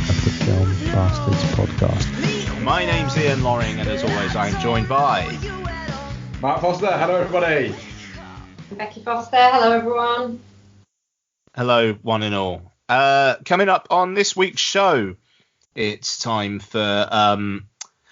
of the Film Bastards podcast. My name's Ian Loring, and as always, I'm joined by Mark Foster. Hello, everybody. Becky Foster. Hello, everyone. Hello, one and all. Coming up on this week's show, it's time for,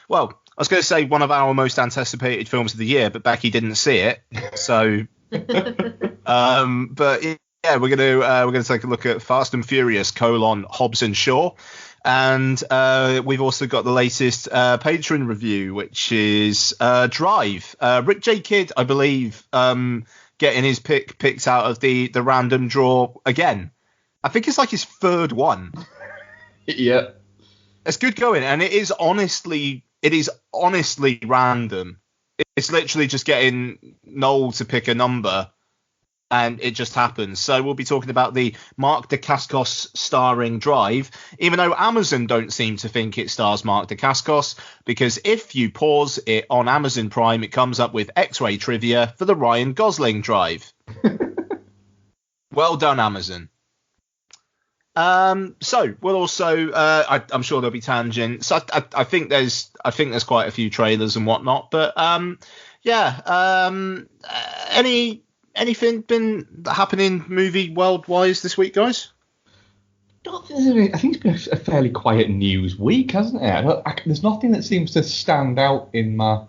well, I was going to say one of our most anticipated films of the year, but Becky didn't see it, so. But yeah, we're gonna take a look at Fast and Furious: Hobbs Shaw, and we've also got the latest Patron review, which is Drive. Rick J. Kidd, I believe, getting his picked out of the random draw again. I think it's like his third one. Yeah, it's good going, and it is honestly random. It's literally just getting Noel to pick a number, and it just happens. So we'll be talking about the Mark Dacascos starring Drive, even though Amazon don't seem to think it stars Mark Dacascos, because if you pause it on Amazon Prime, it comes up with X-ray trivia for the Ryan Gosling Drive. Well done, Amazon. So we'll also, I'm sure there'll be tangents. I think there's quite a few trailers and whatnot, but anything been happening movie world-wise this week, guys? I think it's been a fairly quiet news week, hasn't it? There's nothing that seems to stand out in my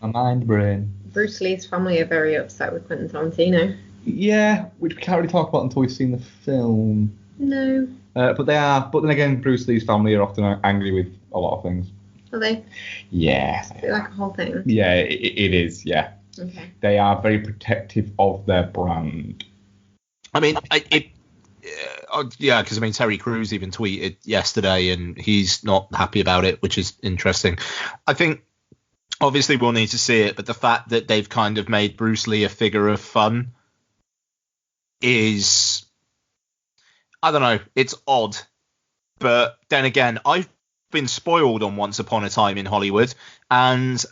mind brain. Bruce Lee's family are very upset with Quentin Tarantino. Yeah, which we can't really talk about until we've seen the film. No. But they are. But then again, Bruce Lee's family are often angry with a lot of things. Are they? Yeah. Is it like a whole thing? Yeah, it is. Yeah. Okay. They are very protective of their brand. I mean, because Terry Crews even tweeted yesterday, and he's not happy about it, which is interesting. I think obviously we'll need to see it, but the fact that they've kind of made Bruce Lee a figure of fun is, I don't know, it's odd. But then again, I've been spoiled on Once Upon a Time in Hollywood, and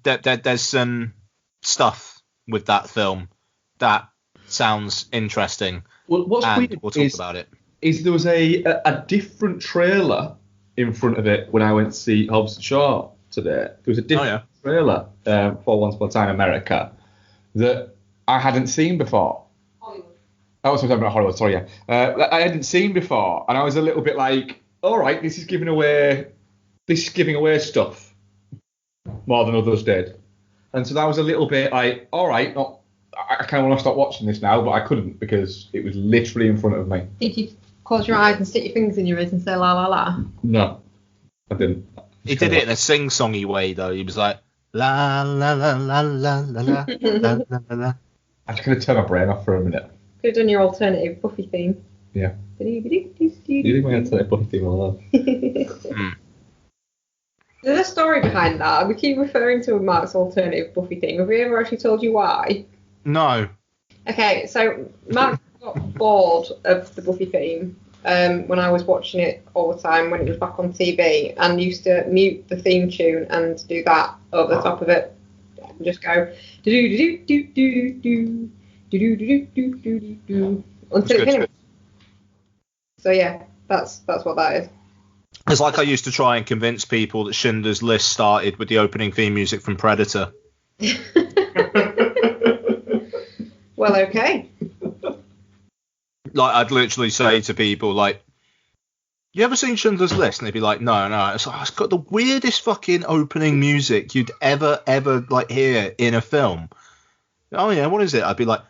there's some stuff with that film that sounds interesting. Well, what's weird we'll talk about it. Is there was a different trailer in front of it when I went to see Hobbs Shaw today. There was a different trailer for Once Upon a Time in America that I hadn't seen before. Hollywood. Oh, sorry, about Hollywood. Sorry, yeah. I hadn't seen before, and I was a little bit like, all right, this is giving away stuff more than others did, and so that was a little bit like, all right, I kind of want to stop watching this now, but I couldn't because it was literally in front of me. Did you close your eyes and stick your fingers in your ears and say la la la? No, I didn't. He did it in a sing-songy way, though. He was like, la la la la la la la la la la. I just going to turn my brain off for a minute. Could have done your alternative Buffy theme. Yeah. You think my alternative Buffy theme will have? There's a story behind that. We keep referring to Mark's alternative Buffy theme. Have we ever actually told you why? No. Okay, so Mark got bored of the Buffy theme when I was watching it all the time when it was back on TV, and used to mute the theme tune and do that over the top of it. And just go do do do do do do do do do do do do until it finished. So yeah, that's what that is. It's like I used to try and convince people that Schindler's List started with the opening theme music from Predator. Well, okay. Like, I'd literally say to people, like, you ever seen Schindler's List? And they'd be like, no. It's like, it's got the weirdest fucking opening music you'd ever, like, hear in a film. Oh, yeah, what is it? I'd be like,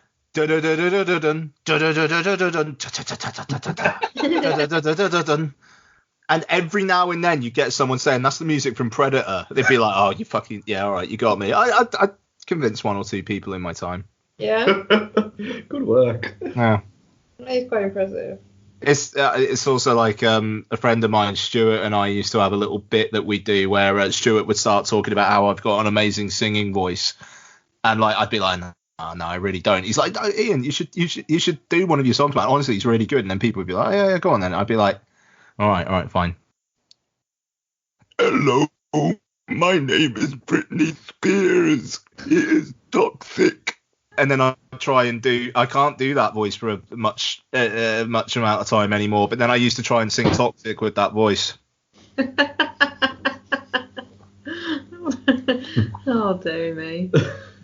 and every now and then you get someone saying that's the music from Predator. They'd be like, oh, you fucking, yeah, all right, you got me. I convinced one or two people in my time. Yeah. Good work. Yeah. It's quite impressive. It's also like a friend of mine, Stuart, and I used to have a little bit that we do where Stuart would start talking about how I've got an amazing singing voice, and like I'd be like, no, I really don't. He's like, no, Ian, you should do one of your songs, man. Honestly, it's really good. And then people would be like, yeah, go on then. I'd be like, all right, fine. Hello, my name is Britney Spears. It is toxic. and then I try and I can't do that voice for a much amount of time anymore. But then I used to try and sing Toxic with that voice. Oh, dear me.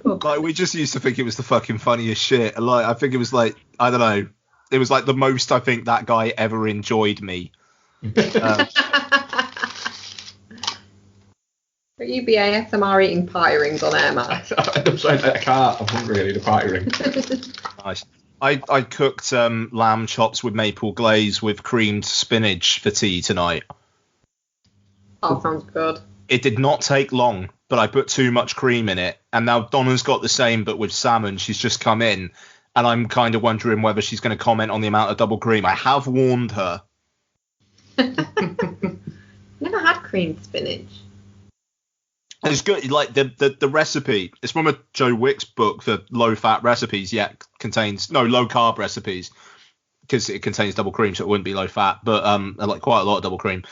Like, we just used to think it was the fucking funniest shit. Like, I think it was like, I don't know, it was like the most I think that guy ever enjoyed me. But you be ASMR eating party rings on air, Matt. I can't. I'm hungry. I need a party ring. Nice. I cooked lamb chops with maple glaze with creamed spinach for tea tonight. Oh, sounds good. It did not take long, but I put too much cream in it. And now Donna's got the same, but with salmon. She's just come in, and I'm kind of wondering whether she's going to comment on the amount of double cream. I have warned her. Never had creamed spinach. It's good. Like the recipe. It's from a Joe Wick's book for low fat recipes. Yeah, contains low carb recipes because it contains double cream, so it wouldn't be low fat. But like quite a lot of double cream.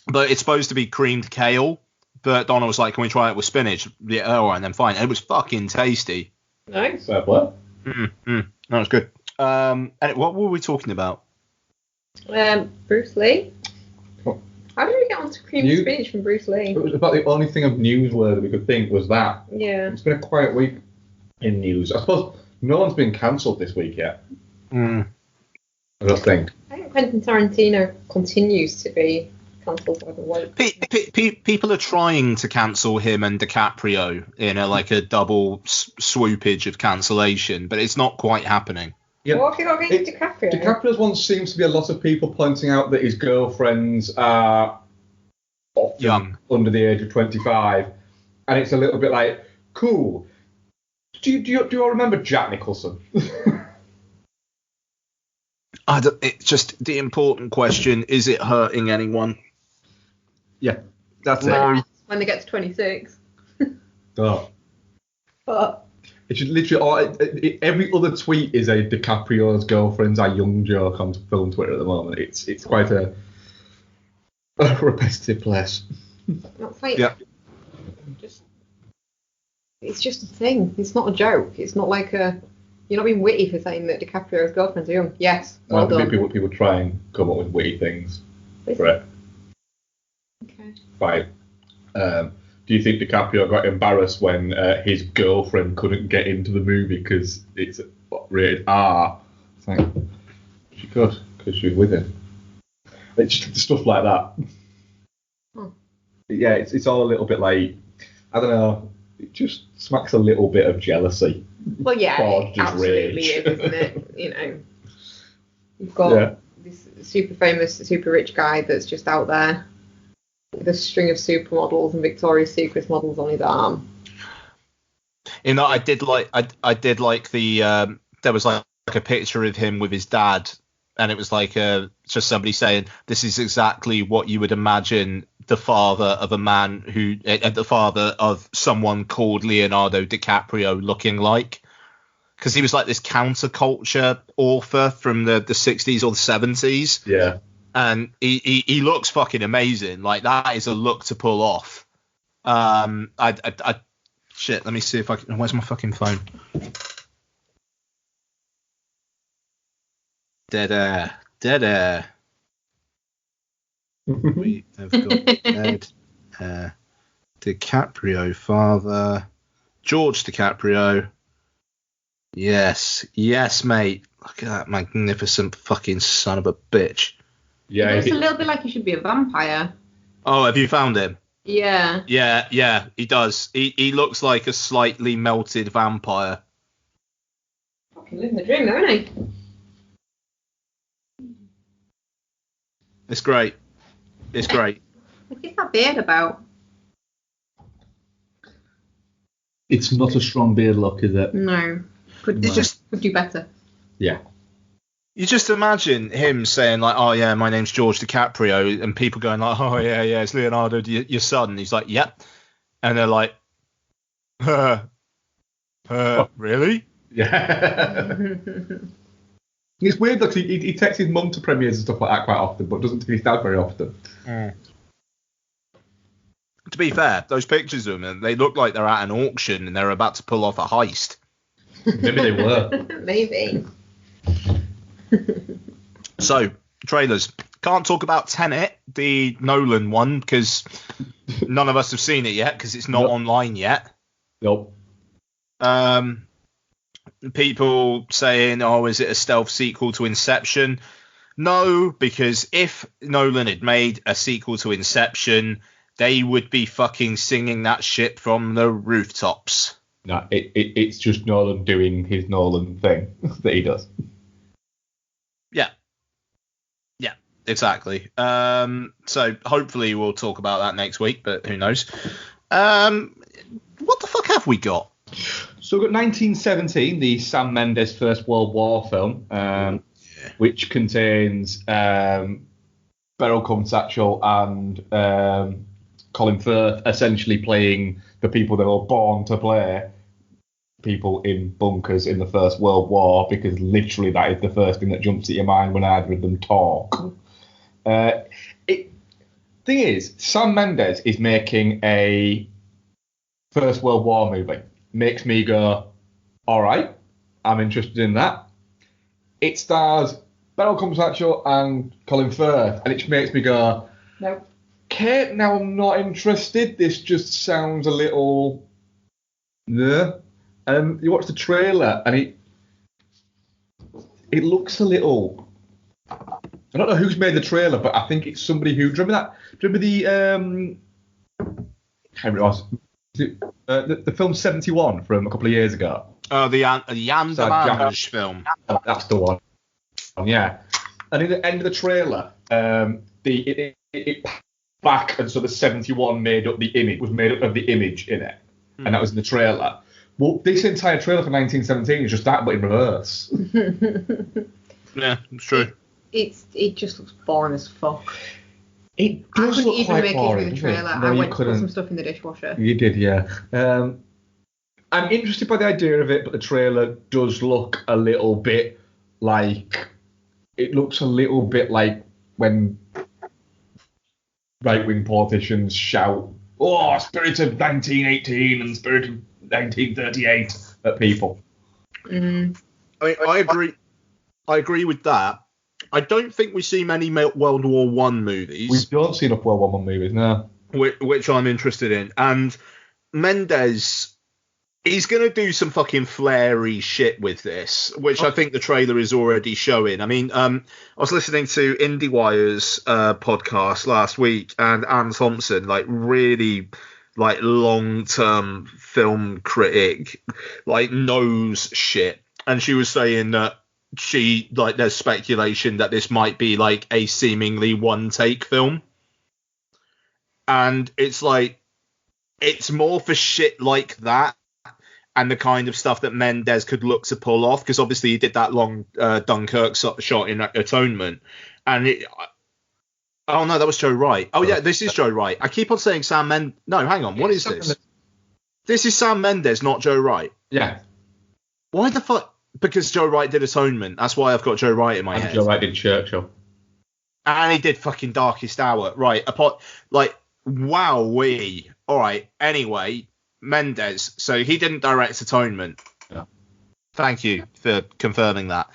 But it's supposed to be creamed kale. But Donna was like, "Can we try it with spinach?" Yeah, all right, and then fine. And it was fucking tasty. Nice. Fair play. That was good. And what were we talking about? Bruce Lee. How did we get onto creamed spinach from Bruce Lee? It was about the only thing of newsworthy we could think was that. Yeah. It's been a quiet week in news. I suppose no one's been cancelled this week yet. I don't think. I think Quentin Tarantino continues to be cancelled by the weight. People are trying to cancel him and DiCaprio in a double swoopage of cancellation, but it's not quite happening. Yeah. What have you got against DiCaprio? DiCaprio's one seems to be a lot of people pointing out that his girlfriends are often young, under the age of 25, and it's a little bit like, cool. Do you all remember Jack Nicholson? It's just the important question: is it hurting anyone? Yeah, that's it. When they get to 26. Oh. But It should literally every other tweet is a DiCaprio's girlfriends are young joke on film Twitter at the moment. It's quite a repetitive place. that's like, Yeah. it's just a thing. It's not a joke. It's not like you're not being witty for saying that DiCaprio's girlfriends are young. Yes, well done. People try and come up with witty things for it. Okay. Right. Do you think DiCaprio got embarrassed when his girlfriend couldn't get into the movie because it's rated R? It's like, she could, because she was with him. It's just stuff like that. Yeah, it's all a little bit like, I don't know, it just smacks a little bit of jealousy. Well, yeah, it absolutely is, isn't it? You've got this super famous, super rich guy that's just out there with a string of supermodels and Victoria's Secret models on his arm. I did like the there was like a picture of him with his dad, and it was like just somebody saying this is exactly what you would imagine the father of a man the father of someone called Leonardo DiCaprio looking like, because he was like this counterculture author from the 60s or the 70s. Yeah. And he looks fucking amazing. Like, that is a look to pull off. Shit, let me see if I can. Where's my fucking phone? Dead air. We have got dead air. DiCaprio, father. George DiCaprio. Yes, mate. Look at that magnificent fucking son of a bitch. Yeah, he looks a little bit like he should be a vampire. Oh, have you found him? Yeah. Yeah, he does. He looks like a slightly melted vampire. Fucking living the dream, though, isn't he? It's great. What's that beard about? It's not a strong beard look, is it? No. Could do better. Yeah. You just imagine him saying like, "Oh yeah, my name's George DiCaprio," and people going like, "Oh yeah, it's Leonardo, your son." And he's like, "Yep," and they're like, really? Yeah. It's weird because he takes his mum to premieres and stuff like that quite often, but doesn't take his dad very often. To be fair, those pictures of them, they look like they're at an auction and they're about to pull off a heist. Maybe they were. Maybe. So, trailers. Can't talk about Tenet, the Nolan one, because none of us have seen it yet, because it's not online yet. Nope. People saying, oh, is it a stealth sequel to Inception? No, because if Nolan had made a sequel to Inception, they would be fucking singing that shit from the rooftops. No, it's just Nolan doing his Nolan thing that he does. Yeah, exactly. So hopefully we'll talk about that next week, but who knows? What the fuck have we got? So we've got 1917, the Sam Mendes First World War film, which contains Beryl Satchel and Colin Firth essentially playing the people they were born to play, people in bunkers in the First World War, because literally that is the first thing that jumps at your mind when either of them talk. Thing is, Sam Mendes is making a First World War movie. Makes me go, all right, I'm interested in that. It stars Beryl Satchel and Colin Firth, and it makes me go, Nope. Okay, now I'm not interested. This just sounds a little... You watch the trailer, and it looks a little... I don't know who's made the trailer, but I think it's somebody who... Do you remember the... I can't remember what it was. The film 71 from a couple of years ago. Oh, the Jan de Mange film. Oh, that's the one. Yeah. And in the end of the trailer, it back, and so the 71 was made up of the image in it, and that was in the trailer. Well, this entire trailer for 1917 is just that, but in reverse. Yeah, it's true. It just looks boring as fuck. It does I couldn't look even quite make boring, it through the doesn't trailer. it? No, I you went to put couldn't. some stuff in the dishwasher. You did, yeah. I'm interested by the idea of it, but the trailer does look a little bit like... It looks a little bit like when right-wing politicians shout, oh, spirit of 1918 and spirit of 1938 at people. Mm. I mean, I agree with that. I don't think we see many World War One movies. We don't see enough World War One movies, no. Which I'm interested in. And Mendes, he's going to do some fucking flary shit with this, which I think the trailer is already showing. I mean, I was listening to IndieWire's podcast last week, and Anne Thompson, like really like long-term film critic, like knows shit. And she was saying that there's speculation that this might be like a seemingly one-take film. And it's like, it's more for shit like that and the kind of stuff that Mendes could look to pull off, because obviously he did that long Dunkirk shot in Atonement. And oh no, that was Joe Wright. Oh yeah, this is Joe Wright. I keep on saying Sam Mendes. No, hang on, what is this? This is Sam Mendes, not Joe Wright. Yeah. Why the fuck? Because Joe Wright did Atonement. That's why I've got Joe Wright in my head. Joe Wright did Churchill. And he did fucking Darkest Hour. Right. Wowee. All right. Anyway, Mendes. So he didn't direct Atonement. Yeah. Thank you for confirming that.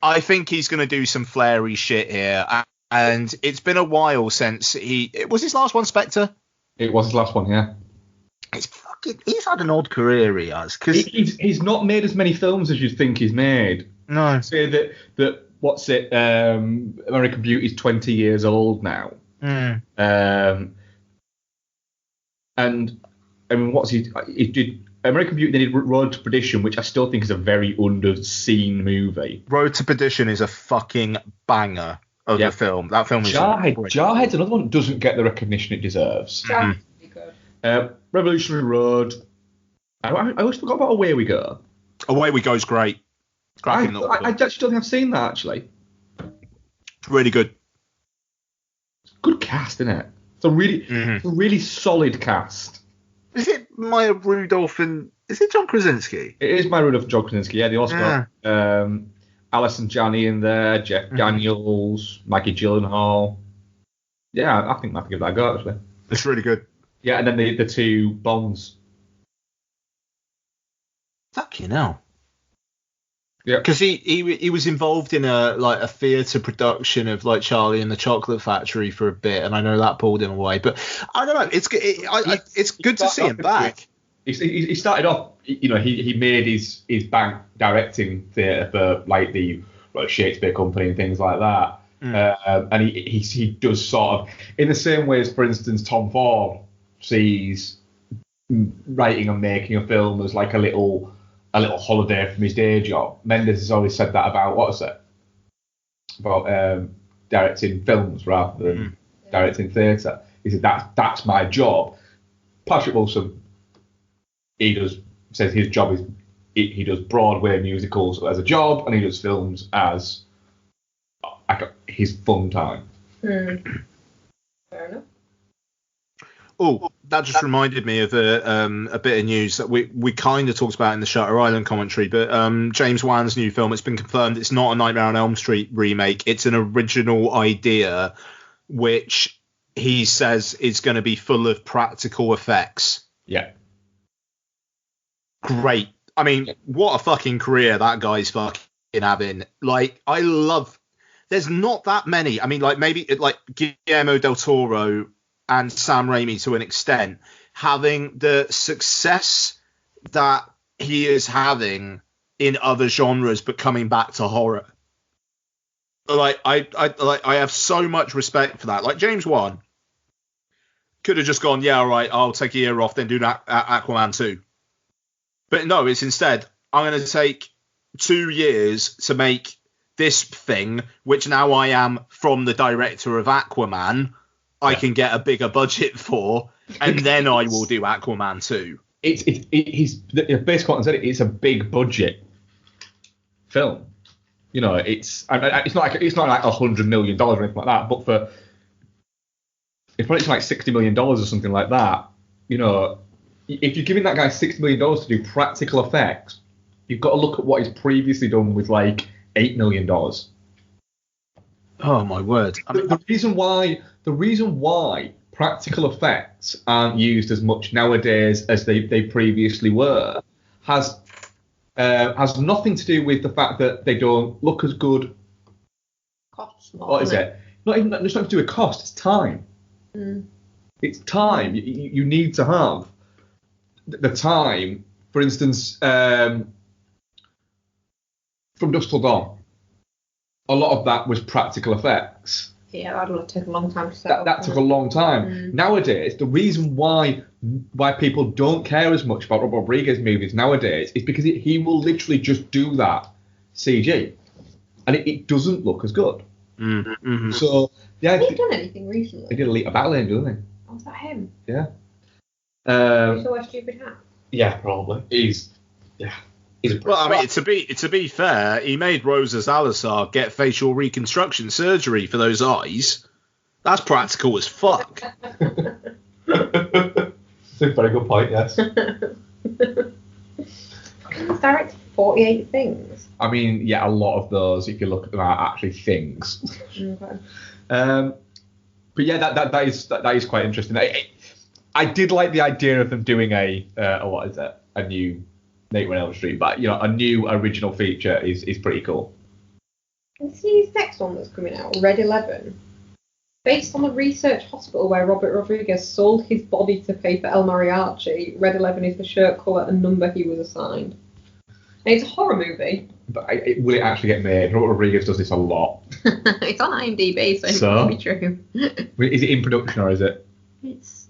I think he's going to do some flary shit here. And it's been a while since was his last one Spectre? It was his last one, yeah. He's had an odd career, he has. Cause he's not made as many films as you'd think he's made. No. I'd say that what's it? American Beauty's 20 years old now. Mm. And I mean, he did American Beauty, then he did Road to Perdition, which I still think is a very underseen movie. Road to Perdition is a fucking banger of the film. That film is Jarhead's another one that doesn't get the recognition it deserves. Revolutionary Road. I always forgot about Away We Go. Away We Go is great. I actually don't think I've seen that, actually. It's really good. It's a good cast, isn't it? It's a really solid cast. Is it Maya Rudolph and... Is it John Krasinski? It is Maya Rudolph and John Krasinski, yeah. They also got Alison Janney in there, Jeff Daniels, Maggie Gyllenhaal. Yeah, I think I have to give that a go, actually. It's really good. Yeah, and then the two Bonds. Fucking hell. Yeah. Because he was involved in a theatre production of like Charlie and the Chocolate Factory for a bit, and I know that pulled him away. But I don't know. It's good to see him back. He started off, he made his bank directing theatre for like the Shakespeare Company and things like that. And he does sort of in the same way as, for instance, Tom Ford sees writing and making a film as like a little holiday from his day job. Mendes has always said that about directing films rather than directing theatre. He said that's my job. Patrick Wilson, says his job is he does Broadway musicals as a job, and he does films as his fun time. Fair enough. Oh, that just reminded me of a bit of news that we kind of talked about in the Shutter Island commentary, but James Wan's new film, it's been confirmed it's not a Nightmare on Elm Street remake. It's an original idea, which he says is going to be full of practical effects. Yeah. Great. I mean, what a fucking career that guy's fucking having. Like, I love... There's not that many. I mean, like, maybe like Guillermo del Toro and Sam Raimi to an extent, having the success that he is having in other genres, but coming back to horror. Like, I have so much respect for that. Like, James Wan could have just gone, yeah, all right, I'll take a year off, then do Aquaman 2. But no, it's instead, I'm going to take 2 years to make this thing, which now I am from the director of Aquaman, I can get a bigger budget for, and then I will do Aquaman 2. He's basically what I said. It's a big budget film. It's not like $100 million or anything like that. But it's probably like $60 million or something like that. If you're giving that guy $60 million to do practical effects, you've got to look at what he's previously done with like $8 million. Oh my word! I mean, the reason why practical effects aren't used as much nowadays as they previously were has nothing to do with the fact that they don't look as good. Costs. What is it? It's nothing to do with cost. It's time. It's time. You need to have the time. For instance, from Dusk Till Dawn, a lot of that was practical effects. Yeah, that would take a long time to set up. That took a long time. Nowadays, the reason why people don't care as much about Robert Rodriguez movies nowadays is because he will literally just do that CG, and it doesn't look as good. Mm-hmm. So yeah, has he done anything recently? He did Elite Battle Angel, didn't he? Oh, was that him? Yeah. You saw a stupid hat. Yeah, probably. He's well, I mean, to be fair, he made Rosa Salazar get facial reconstruction surgery for those eyes. That's practical as fuck. That's a very good point, yes. He's directed 48 things. I mean, yeah, a lot of those, if you look at them, are actually things. Okay. But yeah, that is quite interesting. I did like the idea of them doing a new Nightmare on Elm Street, but a new original feature is pretty cool. And see his next one that's coming out, Red 11. Based on the research hospital where Robert Rodriguez sold his body to pay for El Mariachi, Red 11 is the shirt colour and number he was assigned. And it's a horror movie. But will it actually get made? Robert Rodriguez does this a lot. It's on IMDb, so it must be true. Is it in production or is it? It's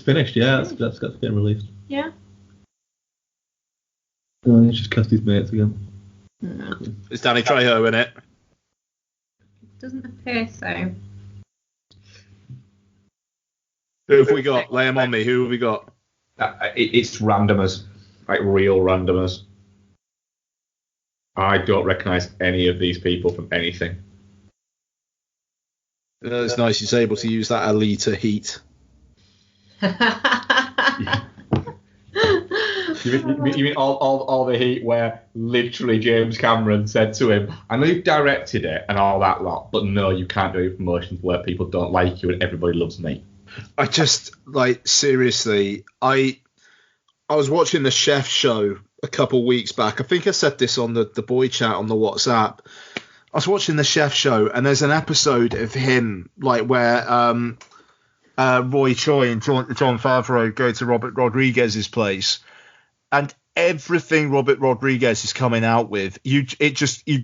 finished, yeah. That's got to get released. Yeah. He's just cast his mates again. No. Is Danny Trejo in it? Doesn't appear so. Who have we got? Lay 'em on me. Who have we got? It's randomers, like real randomers. I don't recognise any of these people from anything. It's nice he's able to use that Alita heat. You mean all the heat where literally James Cameron said to him, I know you've directed it and all that lot, but no, you can't do promotions where people don't like you and everybody loves me. I just, seriously, I I was watching the Chef Show a couple weeks back. I think I said this on the boy chat on the WhatsApp. I was watching the Chef Show, and there's an episode of him like where Roy Choi and John Favreau go to Robert Rodriguez's place, and everything Robert Rodriguez is coming out with, you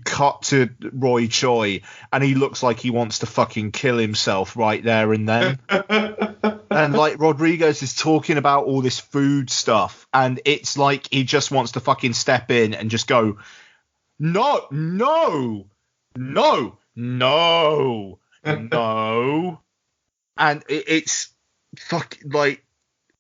cut to Roy Choi, and he looks like he wants to fucking kill himself right there and then. And like Rodriguez is talking about all this food stuff, and it's like he just wants to fucking step in and just go, no, and it's fuck like,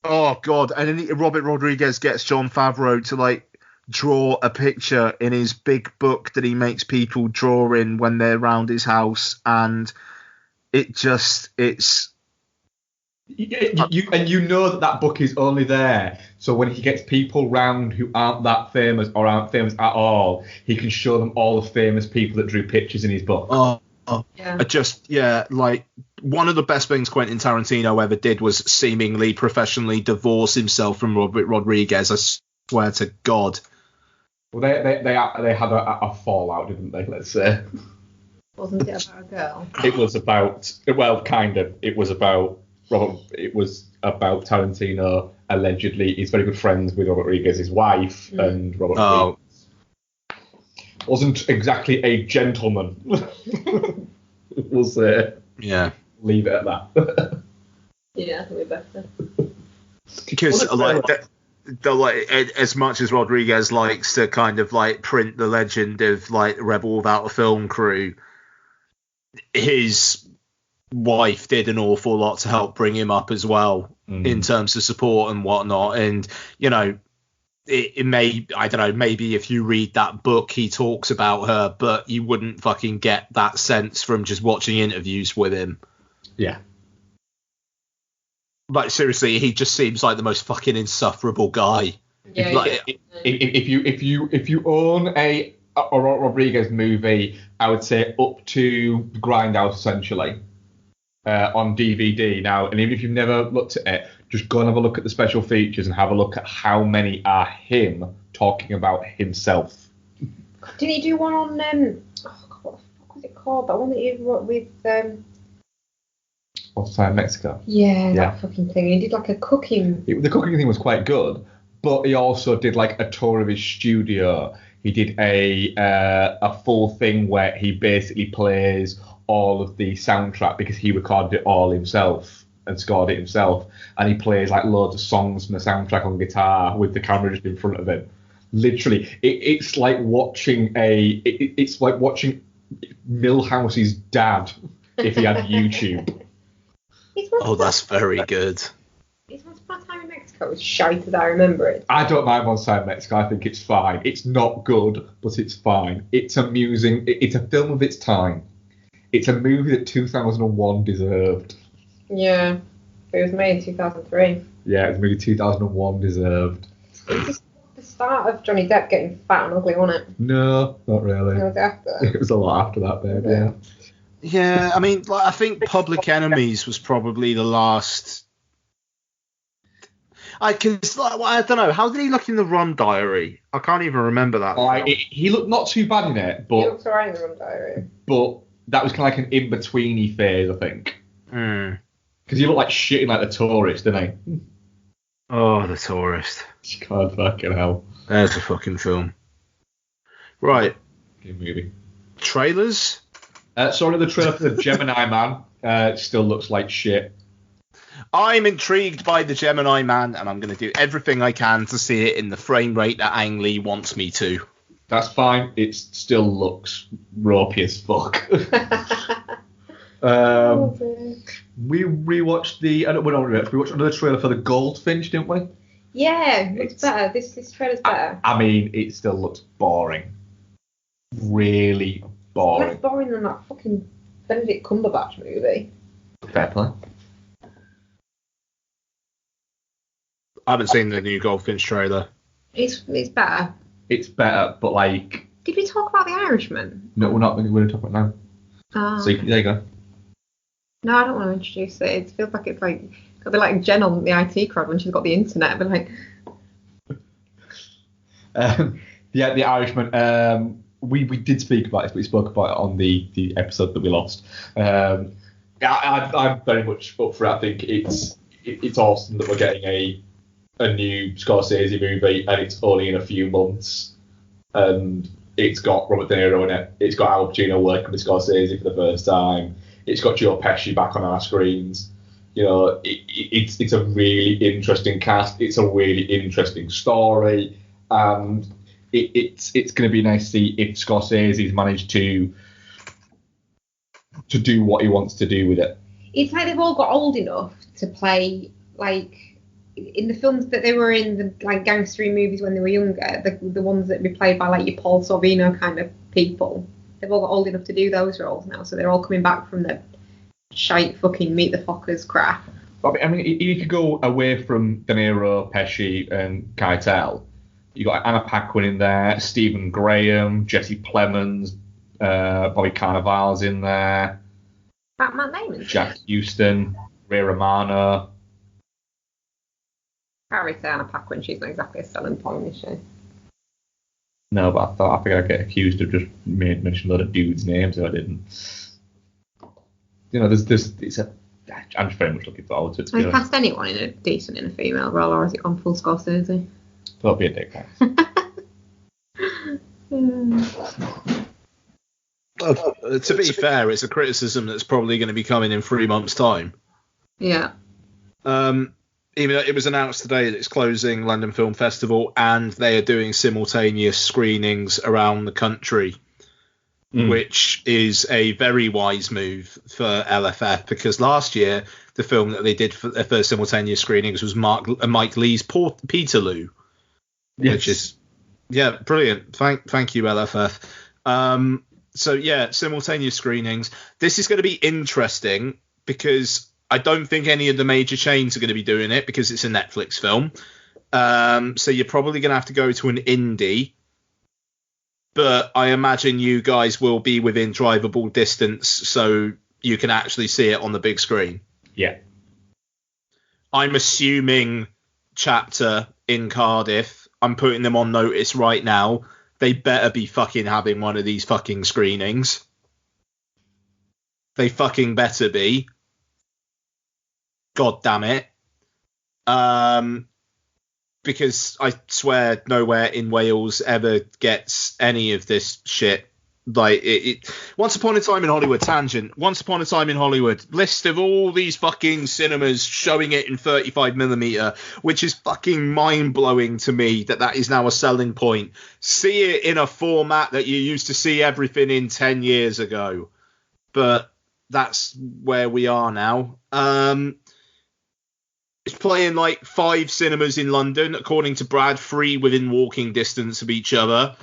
oh god. And then Robert Rodriguez gets John Favreau to like draw a picture in his big book that he makes people draw in when they're around his house, and it's you know that book is only there so when he gets people round who aren't that famous or aren't famous at all, he can show them all the famous people that drew pictures in his book. Like one of the best things Quentin Tarantino ever did was seemingly professionally divorce himself from Robert Rodriguez. I swear to God. Well, they had a fallout, didn't they? Let's say. Wasn't it about a girl? It was about, well, kind of. It was about Tarantino allegedly. He's very good friends with Robert Rodriguez's wife, and Robert Rodriguez wasn't exactly a gentleman. We'll say. Yeah. Leave it at that. Yeah, that'll be better. Because as much as Rodriguez likes to kind of like print the legend of like Rebel Without a Film crew, his wife did an awful lot to help bring him up as well in terms of support and whatnot. And you know, it may, I don't know, maybe if you read that book he talks about her, but you wouldn't fucking get that sense from just watching interviews with him. Yeah. Like seriously, he just seems like the most fucking insufferable guy. Yeah. Like, if you own a Rodriguez movie, I would say up to Grindhouse essentially on DVD now. And even if you've never looked at it, just go and have a look at the special features and have a look at how many are him talking about himself. Didn't he do one on what the fuck was it called? That one that he wrote with What's Time Mexico? Yeah, that fucking thing. He did like a cooking. The cooking thing was quite good, but he also did like a tour of his studio. He did a full thing where he basically plays all of the soundtrack because he recorded it all himself and scored it himself, and he plays like loads of songs from the soundtrack on guitar with the camera just in front of him. Literally, it's like watching it's like watching Milhouse's dad if he had YouTube. That's very good. Is Once Upon a Time in Mexico as shite as I remember it? I don't mind Once Upon a Time in Mexico. I think it's fine. It's not good, but it's fine. It's amusing. It's a film of its time. It's a movie that 2001 deserved. Yeah, it was made in 2003. Yeah, it's a movie 2001 deserved. It's just the start of Johnny Depp getting fat and ugly, wasn't it? No, not really. It was after. It was a lot after that, babe. Yeah. Yeah, I mean, like, I think Public Enemies was probably the last. I don't know. How did he look in the Rum Diary? I can't even remember that. He looked not too bad in it, but He looks alright in the Rum Diary. But that was kind of like an in-betweeny phase, I think. Because he looked like shit in like The Tourist, didn't he? Oh, The Tourist. God fucking hell. There's a fucking film. Right. Good movie. Trailers? Saw another trailer for the Gemini Man. It still looks like shit. I'm intrigued by the Gemini Man, and I'm going to do everything I can to see it in the frame rate that Ang Lee wants me to. That's fine. It still looks ropey as fuck. We rewatched we watched another trailer for the Goldfinch, didn't we? Yeah, it's better. This trailer's better. I mean, it still looks boring. Really boring. Less boring than that fucking Benedict Cumberbatch movie. Fair play. I haven't seen the new Goldfinch trailer. It's better. It's better, but like. Did we talk about The Irishman? No, we're not. We're going to talk about it now. So there you go. No, I don't want to introduce it. It feels like it's like it'll be like Jen on the IT crowd when she's got the internet. But like, The Irishman. We did speak about it, but we spoke about it on the episode that we lost. I'm very much up for it. I think it's awesome that we're getting a new Scorsese movie, and it's only in a few months, and it's got Robert De Niro in it. It's got Al Pacino working with Scorsese for the first time. It's got Joe Pesci back on our screens. You know, it's a really interesting cast. It's a really interesting story, and it's going to be nice to see if Scorsese's managed to do what he wants to do with it. It's like they've all got old enough to play, like, in the films that they were in, the like gangstery movies when they were younger, the ones that be played by like your Paul Sorvino kind of people. They've all got old enough to do those roles now, so they're all coming back from the shite fucking Meet the Fockers crap. I mean, you could go away from De Niro, Pesci, and Keitel. You got Anna Paquin in there, Stephen Graham, Jesse Plemons, Bobby Cannavale's in there. Matt Damon's Jack Houston, Ray Romano. Can't really say Anna Paquin, she's not exactly a selling point, is she? No, but I figured I'd get accused of just mentioning a lot of dudes' names, and I didn't. You know, I'm just very much looking forward to it. Have you cast anyone in a female role, or has it gone full Scorsese? Don't be a dick, guys. To be fair, it's a criticism that's probably going to be coming in 3 months' time. Yeah. Even though it was announced today that it's closing London Film Festival, and they are doing simultaneous screenings around the country, which is a very wise move for LFF, because last year the film that they did for their first simultaneous screenings was Mike Lee's Peterloo, which is brilliant. Thank you, LFF. So yeah, simultaneous screenings. This is going to be interesting because I don't think any of the major chains are going to be doing it because it's a Netflix film. So you're probably going to have to go to an indie. But I imagine you guys will be within drivable distance so you can actually see it on the big screen. Yeah. I'm assuming Chapter in Cardiff, I'm putting them on notice right now. They better be fucking having one of these fucking screenings. They fucking better be. God damn it. Because I swear nowhere in Wales ever gets any of this shit. Like Once Upon a Time in Hollywood tangent. Once Upon a Time in Hollywood list of all these fucking cinemas showing it in 35mm, which is fucking mind blowing to me that is now a selling point. See it in a format that you used to see everything in 10 years ago, but that's where we are now. It's playing like 5 cinemas in London, according to Brad, 3 within walking distance of each other,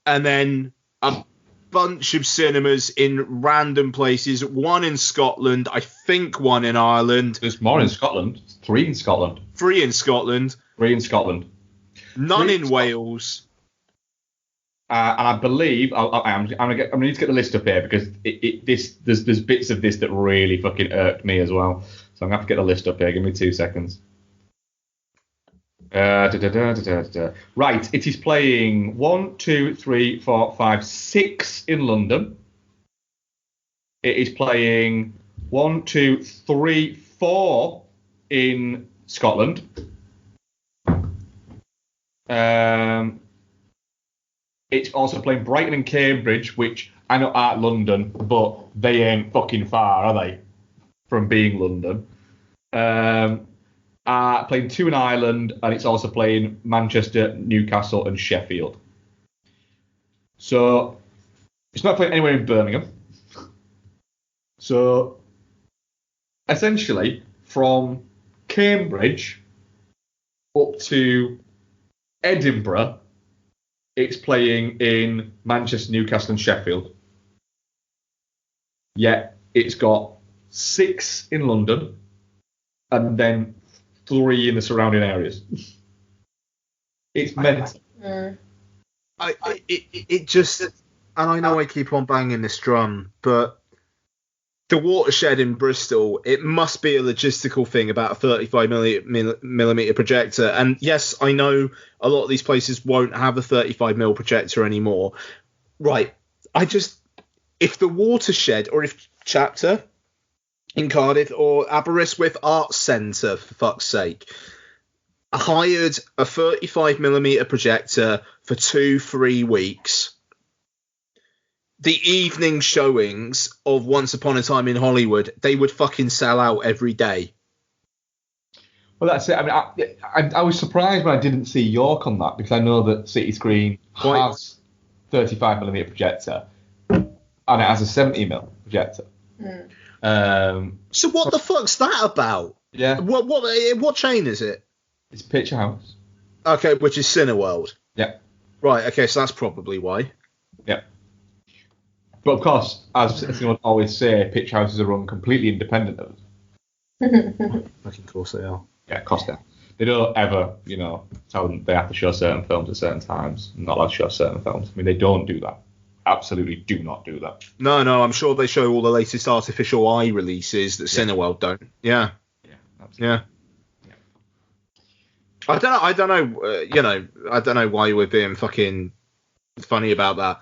and then a bunch of cinemas in random places. 1 in Scotland, I think 1 in Ireland. There's more in Scotland. 3 in Scotland. 3 in Scotland. 3 in Scotland. None in Wales. And I believe I'm gonna need to get the list up here because there's bits of this that really fucking irked me as well. So I'm gonna have to get the list up here. Give me 2 seconds. Right, it is playing 1, 2, 3, 4, 5, 6 in London. It is playing 1, 2, 3, 4 in Scotland. It's also playing Brighton and Cambridge, which I know aren't London, but they ain't fucking far, are they? From being London. Playing 2 in Ireland, and it's also playing Manchester, Newcastle, and Sheffield. So it's not playing anywhere in Birmingham. So essentially, from Cambridge up to Edinburgh, it's playing in Manchester, Newcastle, and Sheffield. Yet it's got 6 in London, and then 3 in the surrounding areas. It's meant. It just, and I know I keep on banging this drum, but the watershed in Bristol, it must be a logistical thing about a 35 millimeter projector. And yes, I know a lot of these places won't have a 35mm projector anymore. Right. If the watershed, or if Chapter in Cardiff, or Aberystwyth Arts Centre, for fuck's sake, hired a 35mm projector for 2-3 weeks, the evening showings of Once Upon a Time in Hollywood, they would fucking sell out every day. Well, that's it. I mean, I was surprised when I didn't see York on that, because I know that City Screen has 35mm projector and it has a 70mm projector. So what the fuck's that about? Yeah. What chain is it? It's Picture House. Okay, which is Cineworld. Yeah. Right. Okay, so that's probably why. Yeah. But of course, as anyone always say, Picture Houses are run completely independent of us. Of course they are. Yeah, of course they are. They don't ever, tell them they have to show certain films at certain times, not allowed to show certain films. I mean, they don't do that. Absolutely do not do that. No, I'm sure they show all the latest artificial eye releases that Cineworld don't. Yeah. Yeah, absolutely. Yeah. I don't know. I don't know why we're being fucking funny about that.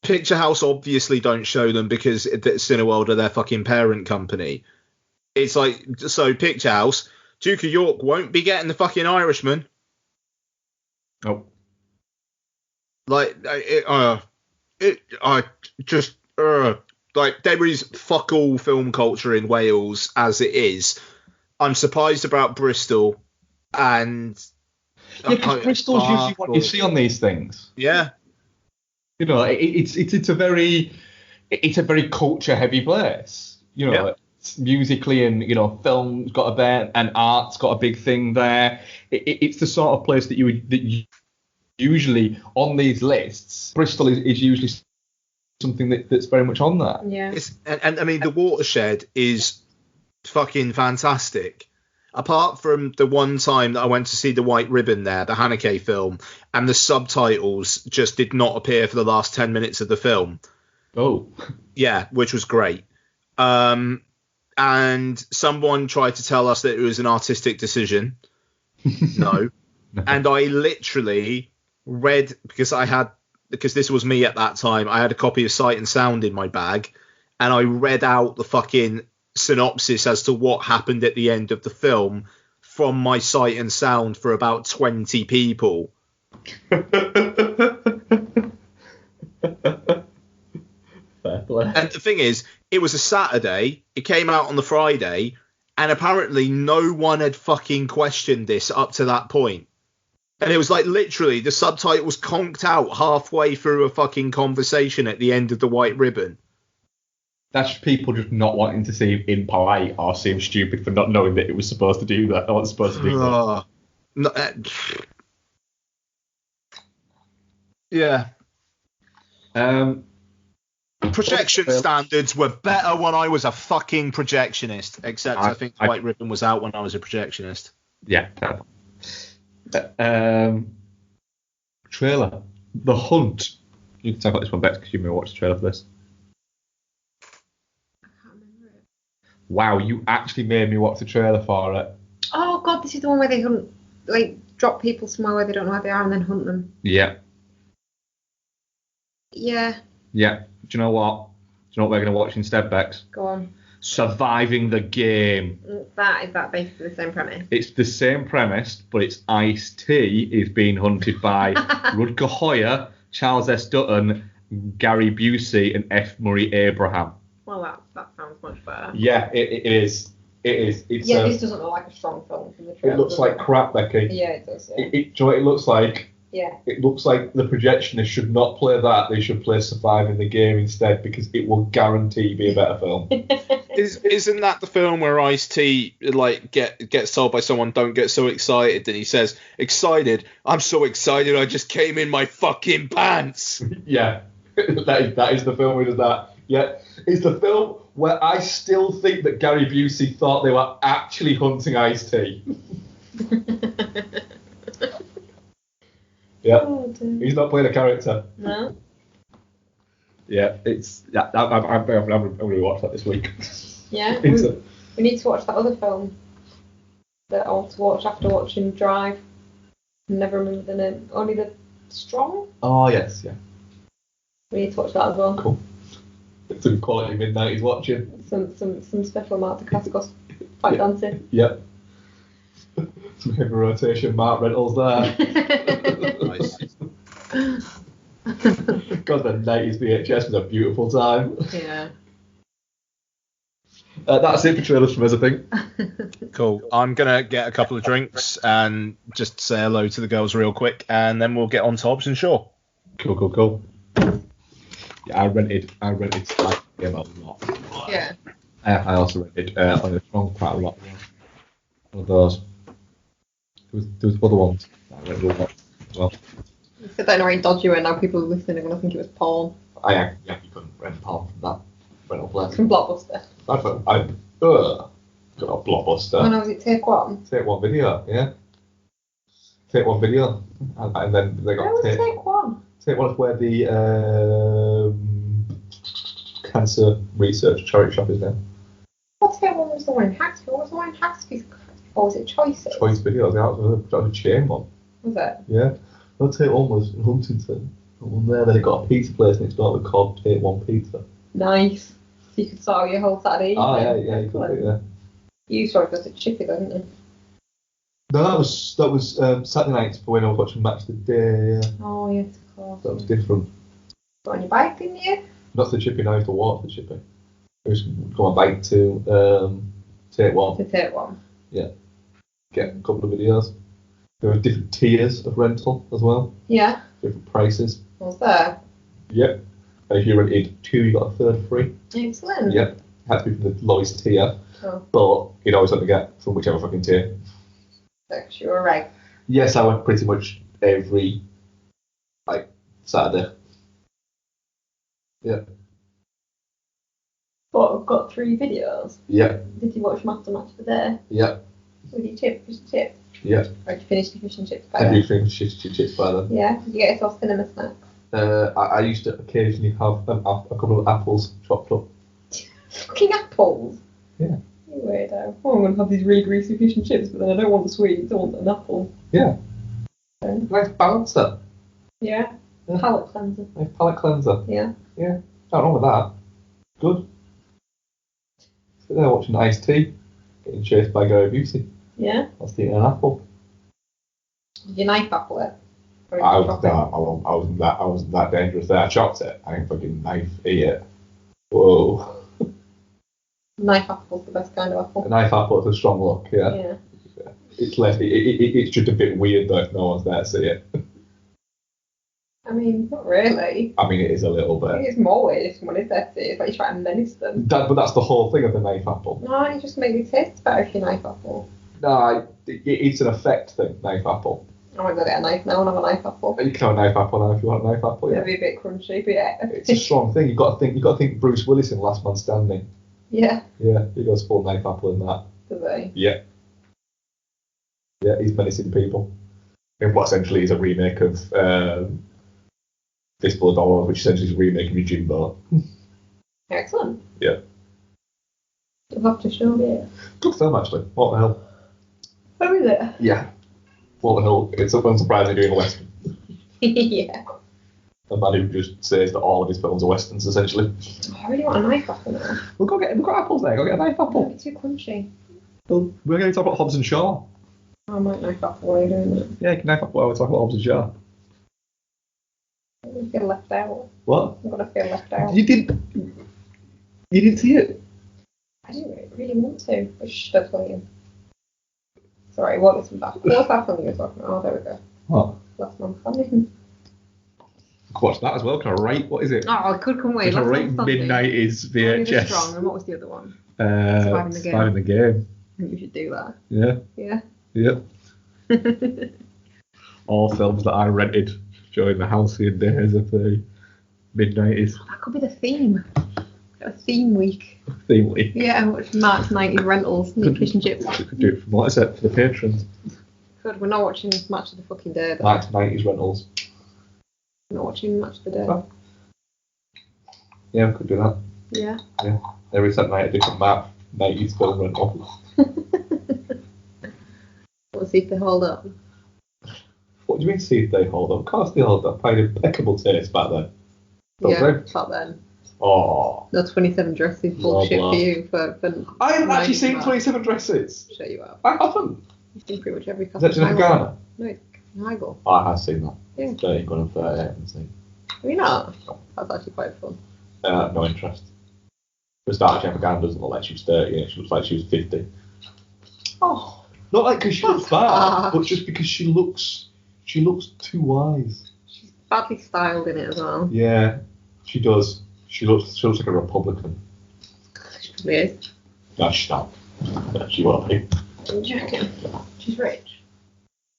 Picture House obviously don't show them because Cineworld are their fucking parent company. It's like, so Picture House, Duke of York won't be getting the fucking Irishman. Nope. Like, there is fuck all film culture in Wales as it is. I'm surprised about Bristol, and because Bristol's usually what you see on these things. Yeah. It's a very culture heavy place. It's musically, and film's got a bit, and art's got a big thing there. It's the sort of place that you usually on these lists. Bristol is usually something that's very much on there. Yeah. And I mean, the watershed is fucking fantastic. Apart from the one time that I went to see The White Ribbon there, the Haneke film, and the subtitles just did not appear for the last 10 minutes of the film. Oh. Yeah, which was great. And someone tried to tell us that it was an artistic decision. No. And I literally read, because this was me at that time, I had a copy of Sight and Sound in my bag, and I read out the fucking synopsis as to what happened at the end of the film from my Sight and Sound for about 20 people. Fair play. And the thing is, it was a Saturday, it came out on the Friday, and apparently no one had fucking questioned this up to that point. And it was like literally the subtitles conked out halfway through a fucking conversation at the end of The White Ribbon. That's people just not wanting to seem impolite or seem stupid for not knowing that it was supposed to do that. Or was supposed to do that. No, yeah. Projection standards were better when I was a fucking projectionist. Except I think The White Ribbon was out when I was a projectionist. Yeah. Trailer. The Hunt. You can talk about this one, Bex, because you may watch the trailer for this. Wow, you actually made me watch the trailer for it. Oh god, this is the one where they hunt, drop people somewhere where they don't know where they are and then hunt them. Yeah. Yeah. Yeah. Do you know what? Do you know what we're going to watch instead, Bex? Go on. Surviving the Game. Is that basically the same premise? It's the same premise, but it's Ice-T is being hunted by Rutger Hauer, Charles S. Dutton, Gary Busey, and F. Murray Abraham. Well, that sounds much better. Yeah, it is. It is. It's, this doesn't look like a strong film from the trailer. It looks like crap, Becky. Yeah, it does. Yeah. Do you know what it looks like? Yeah. It looks like the projectionists should not play that. They should play Surviving the Game instead, because it will guarantee be a better film. Isn't that the film where Ice-T gets told by someone, "Don't get so excited," and he says, "Excited? I'm so excited I just came in my fucking pants." Yeah, that is the film where does that. Yeah, it's the film where I still think that Gary Busey thought they were actually hunting Ice-T. Yeah, he's not playing a character. No. Yeah, it's. Yeah, I'm going to watch that this week. Yeah, It's we need to watch that other film that I want to watch after watching Drive. Never remember the name. Only the Strong? Oh, yes, yeah. We need to watch that as well. Cool. It's a quality mid-90s watching. Some special Mark Dacascos fight dancing. Yep. Some heavy rotation Mark Reynolds there. Nice. God, the 90s VHS was a beautiful time. Yeah. That's it for trailers from us, I think. Cool. I'm going to get a couple of drinks and just say hello to the girls real quick, and then we'll get on to Hobbs Shaw. Cool. Yeah, I rented Spike Game a lot. Yeah. I also rented on a Strong quite a lot. One of those. There was other ones that I rented a lot as well. You said that in a very dodgy way, now people are listening are going to think it was porn. Yeah, you couldn't rent porn from that rental place. From Blockbuster. I got a Blockbuster. Oh no, was it Take One? Take One Video, yeah. Take One Video, and then they got Where was Take One? Take One is where the cancer research charity shop is now. What Take One was the one in Haxby? What was the one in Haxby? Or was it Choices? Choice Videos, that was a chain one. Was it? Yeah. No, Take One was in Huntington. And there, then it got a pizza place next door called Take One Pizza. Nice. So you could start your whole Saturday evening. Oh yeah, you could do, yeah. You saw it was a chippy, didn't you? No, that was Saturday nights for when I was watching Match of the Day. Yeah. Oh yes, of course. That was different. Got on your bike, didn't you? Not the chippy, I used to walk the chippy. I used to go on bike to Take One. To Take One. Yeah. Get a couple of videos. There were different tiers of rental as well. Yeah. Different prices. Was there? Yep. And if you rented 2, you got a third free. Excellent. Yep. Had to be from the lowest tier. Oh. But you'd always have to get from whichever fucking tier. Because you were right. Yes, I went pretty much every Saturday. Yeah. But I've got 3 videos. Yeah. Did you watch Match of the Day? Yeah. With your fish and chips? Yeah. Or did you finish the fish and chips by Have then? you finished chips by then? Yeah. Did you get yourself cinema snacks? I used to occasionally have a couple of apples chopped up. Fucking apples? Yeah. You weirdo. Oh, I'm going to have these really greasy fish and chips, but then I don't want the sweets, I want an apple. Yeah. Okay. Nice balancer. Yeah. Yeah. Palate cleanser. Nice palate cleanser. Yeah. Yeah. Nothing wrong with that. Good. Sit there watching Iced Tea, getting chased by Gary Busey. Yeah. Whilst eating an apple. Did you knife apple it? Or did I you chop it? wasn't that dangerous there. I chopped it. I didn't fucking knife eat it. Whoa. Knife apple's the best kind of A apple. knife apple is a strong look, yeah. Yeah. It's less. It's just a bit weird though if no one's there to see it. I mean, not really. I mean, it is a little I bit. think it's more weird if someone is there to see it. It's like you're trying to menace them. But that's the whole thing of the knife apple. No, it just makes it taste better if you knife apple. No, it's an effect thing. Knife apple. I might go get a knife now and have a knife apple. You can have a knife apple now if you want a knife apple. Yeah. It'll be a bit crunchy, but yeah. It's a strong thing. You've got to think Bruce Willis in Last Man Standing. Yeah, Yeah, he goes full knife apple in that. do they? Yeah. Yeah, he's menacing people. In what essentially is a remake of Fistful of Dollars, which essentially is a remake of Jimbo. Excellent. Yeah. You'll have to show me. Good film actually. What the hell? Where is it? Yeah. What the hell? It's unsurprising doing a western. Yeah. A man who just says that all of his films are westerns essentially. Oh, I really want a knife apple now. We've got apples there. Go get a knife apple. It's too crunchy. Well, we're going to talk about Hobbs and Shaw. I might knife apple while you're doing that. Yeah, you can knife apple while we talk about Hobbs and Shaw. I'm gonna feel left out. What? I'm gonna feel left out. You didn't see it? I didn't really want to. But shh, don't tell you. Sorry, what was that? What was that film you were talking about? Oh, there we go. What? Last Man Standing. Watch that as well. Can I write? What is it? Oh, I could come away. Can I Last write Man Standing. mid-90s Only the VHS? Strong, and what was the other one? Surviving the Game. Surviving the Game. I think you should do that. Yeah. Yeah. Yep. All films that I rented during the halcyon days of the mid-90s. That could be the theme. A theme week. Theme week. Yeah, watch Mark's 90s rentals and fish and chips. We could do it from what I said for the patrons. Good, we're not watching Match of the fucking Day. Though. Mark's 90s rentals. We're not watching Match of the Day. Oh. Yeah, we could do that. Yeah. Yeah. Every Saturday night, a different map. 90s film rental. We'll see if they hold up. What do you mean, see if they hold up? Of course they hold up. I had impeccable taste back then. Don't Yeah, they? back then. Oh. No 27 dresses bullshit blah. for you. For I haven't actually seen 90s. 27 dresses. Sure you have. I haven't. You've seen pretty much every Is that custom Jennifer Garner? No, it's Nigel. Oh, I have seen that. Yeah. 13 going on 38, I haven't seen. Have you not? That's actually quite fun. No interest. For a start, Jennifer Garner doesn't look like she was 30, she looks like she was 50. Oh. Not like because she looks That's bad, harsh. but just because she looks too wise. She's badly styled in it as well. Yeah, she does. She looks like a Republican. She probably is. No, she's not. No, she won't be. Do you reckon? She's rich.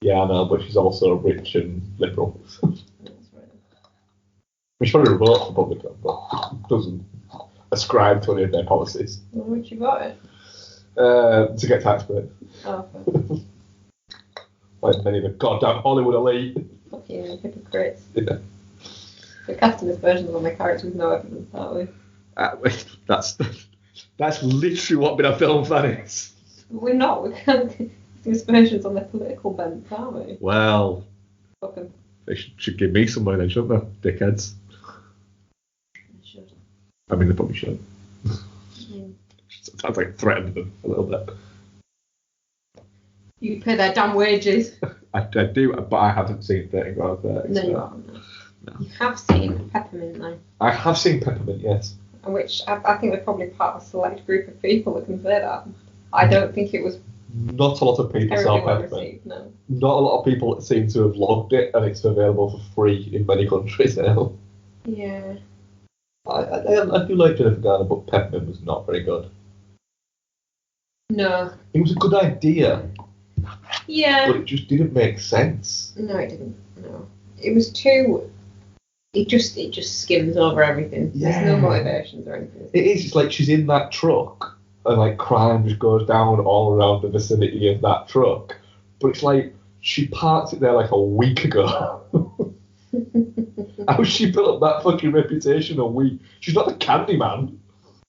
Yeah, I know, but she's also rich and liberal. That's right. She probably votes Republican, but doesn't ascribe to any of their policies. Why would you vote it? To get tax breaks. Oh, okay. Like many of the goddamn Hollywood elite. Fucking hypocrites. Yeah. We're casting aspersions on their character with no evidence, aren't we? That's literally what being a film fan is. We're not. We can't casting aspersions on their political bent, aren't we? Well, Fuck 'em. they should give me some money then, shouldn't they? Dickheads. They should. I mean, they probably should. Mm. Sounds like threatening them a little bit. You pay their damn wages. I do, but I haven't seen 13 Going on 30. No, so- you haven't. No. You have seen Peppermint, though. I have seen Peppermint, yes. And which I think they're probably part of a select group of people that can say that. I don't think it was Not a lot of people terribly sell well Peppermint. received, no. Not a lot of people seem to have logged it, and it's available for free in many countries now. Yeah. I do like Jennifer Garner, but Peppermint was not very good. No. It was a good idea, Yeah. but it just didn't make sense. No, it didn't. No. It was too. It just skims over everything. There's no Yeah. motivations or anything. It is just like she's in that truck, and like crime just goes down all around the vicinity of that truck. But it's like she parked it there like a week ago. How she built up that fucking reputation a week? She's not the Candyman.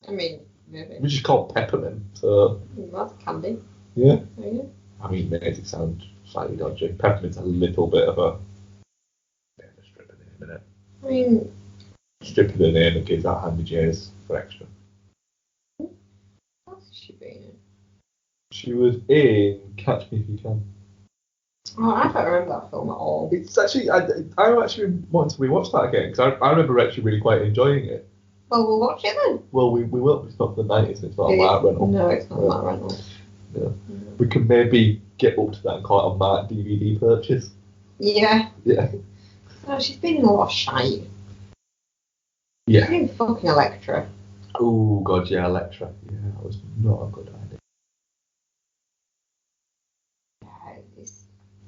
I mean, maybe. Which is called Peppermint. So That's candy. yeah. Oh, yeah. I mean, it makes it sound slightly dodgy. Peppermint's a little bit of a strip of the name, innit? I mean, Strip of the name and gives out Handy J's for extra. what's she been in? She was in Catch Me If You Can. Oh, I don't remember that film at all. It's actually, I'm actually wanting to rewatch that again because I remember actually really quite enjoying it. Well, we'll watch it then. Well, we will. It's not the 90s. It's not a Mark rental. No, it's not that rental. Yeah. We can maybe get up to that and call it a Mark DVD purchase. Yeah. Yeah. No, she's been in a lot of shite. Yeah. She's been fucking Electra. Oh god, yeah, Electra. Yeah, that was not a good idea.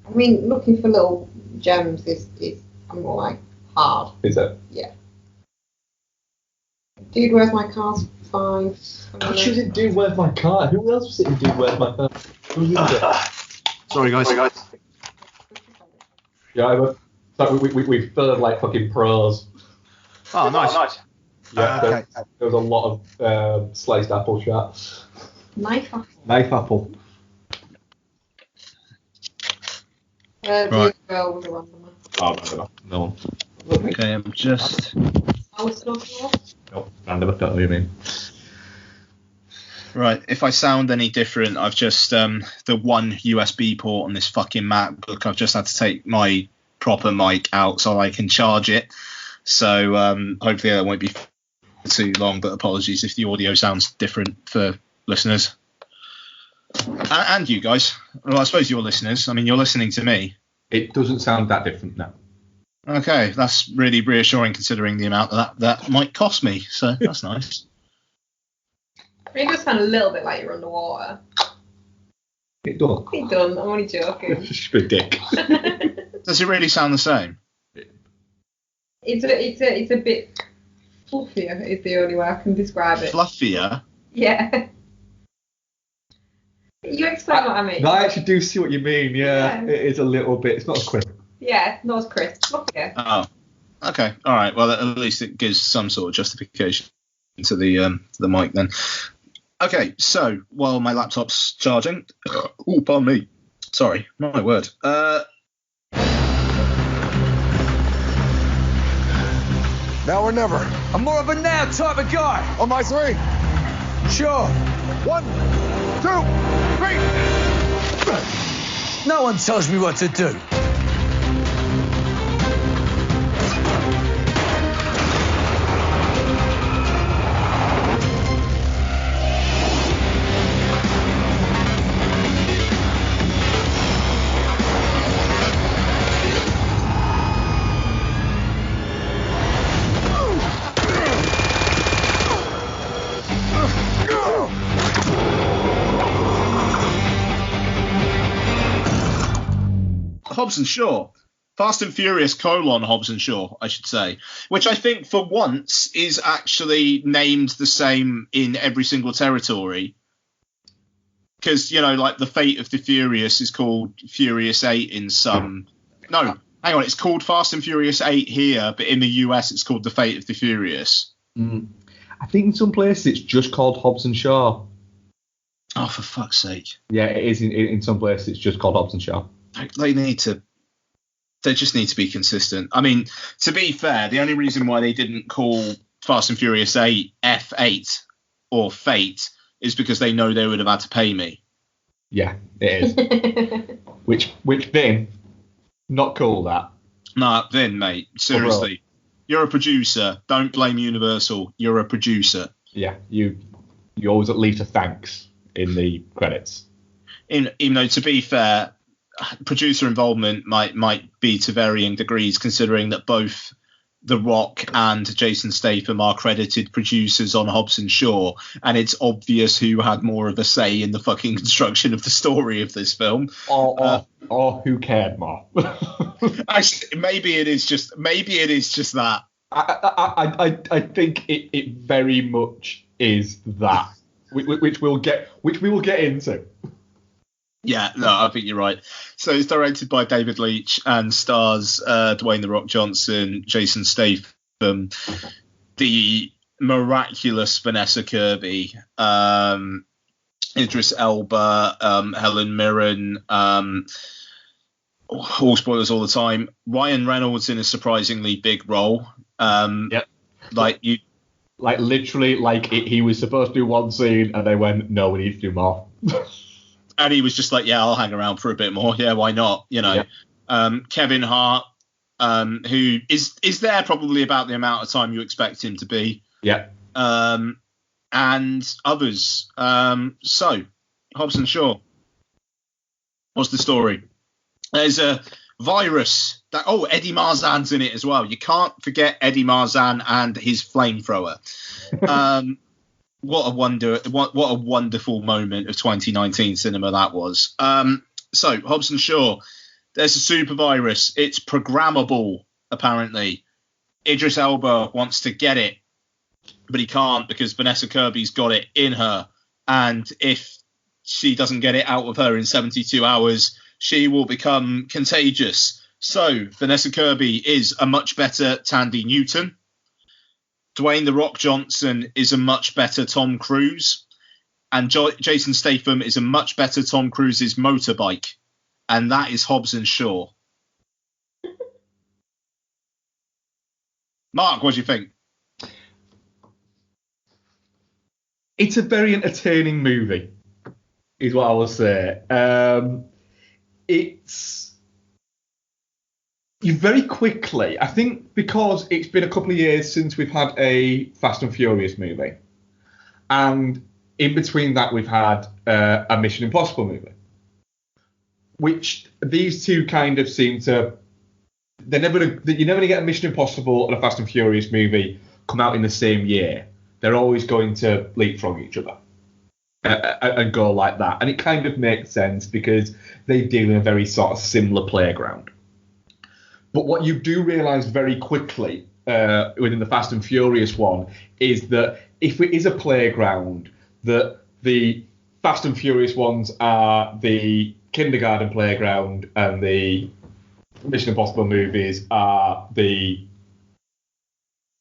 I mean, looking for little gems is more like hard. Is it? Yeah. Dude, Where's My Car's fine. God, she was in Dude, Where's My Car? Who else was in Dude, Where's My Car? Who was in it? Sorry, guys. Yeah, we third like fucking pros. Oh, nice. Yeah, Okay. there was a lot of sliced apple chat. Knife apple. Knife apple. The girl was a randomer. Oh, no, no. Okay, I'm just. I was smoking. No, random, I don't know what you mean. Right, if I sound any different, I've just the one USB port on this fucking MacBook. I've just had to take my proper mic out so I can charge it. So hopefully that won't be too long. But apologies if the audio sounds different for listeners and you guys. Well, I suppose you're listeners. I mean, you're listening to me. It doesn't sound that different now. Okay, that's really reassuring considering the amount that might cost me. So that's nice. It does sound a little bit like you're underwater. It does. It does. I'm only joking. Just a dick. Does it really sound the same? It's a bit fluffier. Is the only way I can describe it. Fluffier. Yeah. You explain what I mean. I actually do see what you mean. Yeah, Yeah. it is a little bit. It's not as quick. Yeah, not as crisp. Fluffier. Oh, Okay, all right. Well, at least it gives some sort of justification to the mic then. Okay, so while my laptop's charging, oh, pardon me. Sorry, my word. Now or never. I'm more of a now type of guy. On my three. Sure. 1, 2, 3. No one tells me what to do. Hobbs and Shaw. Fast and Furious : Hobbs and Shaw, I should say. Which I think for once is actually named the same in every single territory. Because, like the Fate of the Furious is called Furious 8 in some... No, hang on, it's called Fast and Furious 8 here, but in the US it's called the Fate of the Furious. I think in some places it's just called Hobbs and Shaw. Oh, for fuck's sake. Yeah, it is in some places it's just called Hobbs and Shaw. They just need to be consistent. I mean, to be fair, the only reason why they didn't call Fast and Furious 8 F8 or Fate is because they know they would have had to pay me. Yeah, it is. which Vin, not cool that. Nah, Vin, mate, seriously. You're a producer. Don't blame Universal. You're a producer. Yeah, you always at least a thanks in the credits. Even though, to be fair, producer involvement might be to varying degrees, considering that both The Rock and Jason Statham are credited producers on Hobbs and Shaw, and it's obvious who had more of a say in the fucking construction of the story of this film. Or who cared more? Actually, maybe it is just that. I think it very much is that, which we will get into. Yeah, no, I think you're right. So it's directed by David Leitch and stars Dwayne "The Rock" Johnson, Jason Statham, the miraculous Vanessa Kirby, Idris Elba, Helen Mirren, all spoilers all the time. Ryan Reynolds in a surprisingly big role. Yep. He was supposed to do one scene and they went, no, we need to do more. And he was just like, yeah, I'll hang around for a bit more. Yeah, why not? Yep. Kevin Hart, who is there probably about the amount of time you expect him to be. Yeah. And others. So, Hobbs and Shaw. What's the story? There's a virus that Eddie Marzan's in it as well. You can't forget Eddie Marzan and his flamethrower. What a wonderful moment of 2019 cinema that was. So, Hobbs and Shaw, there's a super virus. It's programmable, apparently. Idris Elba wants to get it, but he can't because Vanessa Kirby's got it in her. And if she doesn't get it out of her in 72 hours, she will become contagious. So, Vanessa Kirby is a much better Tandy Newton. Dwayne "The Rock" Johnson is a much better Tom Cruise, and Jason Statham is a much better Tom Cruise's motorbike, and that is Hobbs and Shaw. Mark, what do you think? It's a very entertaining movie, is what I will say. You very quickly, I think because it's been a couple of years since we've had a Fast and Furious movie, and in between that we've had a Mission Impossible movie, which these two kind of seem to, you're never going to get a Mission Impossible and a Fast and Furious movie come out in the same year. They're always going to leapfrog each other and go like that, and it kind of makes sense because they deal in a very sort of similar playground. But what you do realise very quickly within the Fast and Furious one is that if it is a playground, that the Fast and Furious ones are the kindergarten playground and the Mission Impossible movies are the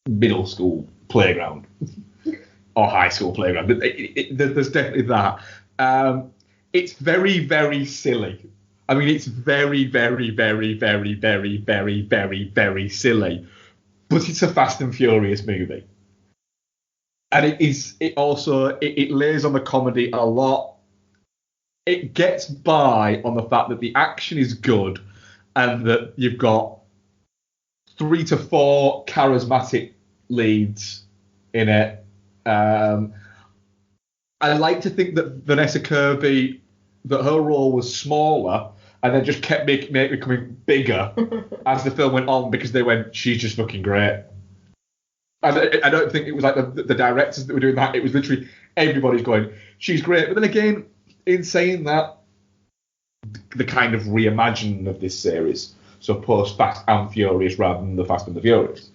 middle school playground or high school playground. There's definitely that. It's very, very silly. I mean, it's very, very, very, very, very, very, very, very silly. But it's a Fast and Furious movie. And it lays on the comedy a lot. It gets by on the fact that the action is good and that you've got 3 to 4 charismatic leads in it. I like to think that Vanessa Kirby, that her role was smaller and then just kept becoming bigger as the film went on, because they went, she's just fucking great. And I don't think it was like the directors that were doing that. It was literally everybody's going, she's great. But then again, in saying that, the kind of reimagining of this series, so post Fast and Furious rather than the Fast and the Furious.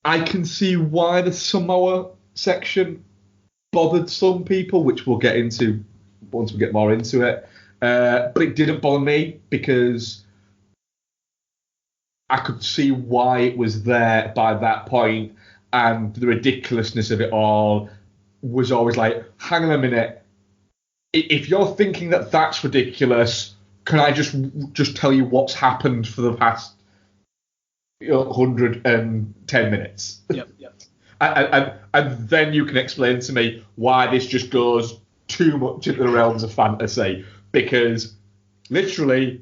I can see why the Samoa section bothered some people, which we'll get into once we get more into it. But it didn't bother me, because I could see why it was there by that point, and the ridiculousness of it all was always like, hang on a minute, if you're thinking that that's ridiculous, can I just tell you what's happened for the past 110 minutes? Yep. And then you can explain to me why this just goes too much into the realms of fantasy, because literally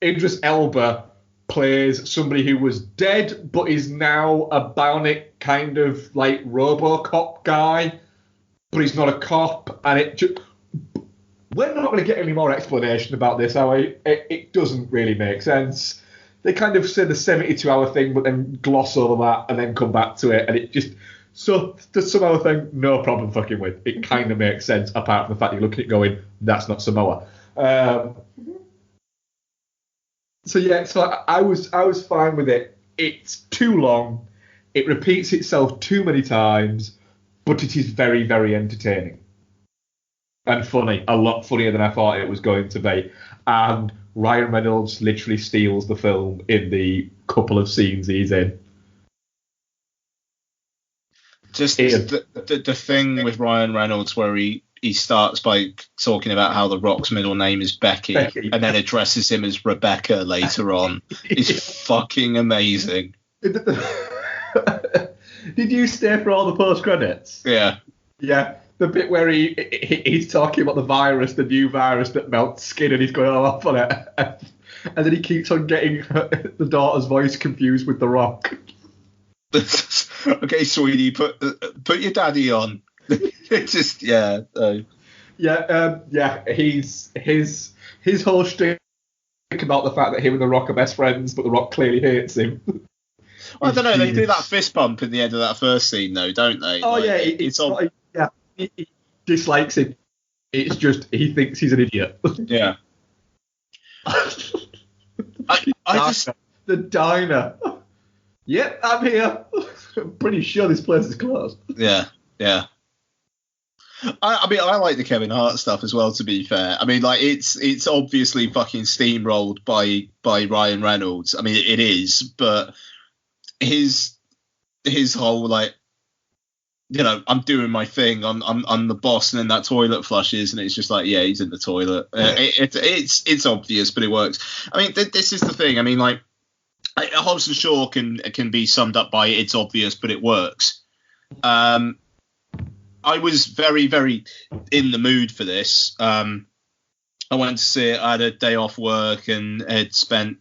Idris Elba plays somebody who was dead but is now a bionic kind of like RoboCop guy, but he's not a cop, and we're not going to get any more explanation about this, are we? It doesn't really make sense. They kind of say the 72-hour thing, but then gloss over that and then come back to it, and it just... So the Samoa thing, no problem fucking with. It kind of makes sense, apart from the fact you're looking at it going, that's not Samoa. So I was fine with it. It's too long. It repeats itself too many times, but it is very, very entertaining. And funny, a lot funnier than I thought it was going to be. And Ryan Reynolds literally steals the film in the couple of scenes he's in. Just the thing with Ryan Reynolds where he starts by talking about how The Rock's middle name is Becky. And then addresses him as Rebecca later on is fucking amazing. Did you stay for all the post-credits? Yeah. Yeah. The bit where he's talking about the new virus that melts skin, and he's going all off on it. And then he keeps on getting the daughter's voice confused with The Rock. Okay, sweetie, put your daddy on. It's just, yeah. His whole shtick about the fact that him and The Rock are best friends, but The Rock clearly hates him. I don't know, they do that fist bump in the end of that first scene, though, don't they? Oh, like, yeah, he dislikes him. It's just, he thinks he's an idiot. Yeah. The diner. Yep, I'm here. I'm pretty sure this place is closed. Yeah. I mean, I like the Kevin Hart stuff as well, to be fair. I mean, like, it's obviously fucking steamrolled by Ryan Reynolds. I mean, it is, but his whole, like, you know, I'm doing my thing, I'm the boss, and then that toilet flushes, and it's just like, yeah, he's in the toilet. It's obvious, but it works. I mean, this is the thing. I mean, like, Hobbs Shaw can be summed up by it's obvious, but it works. I was very, very in the mood for this. I went to see it. I had a day off work and had spent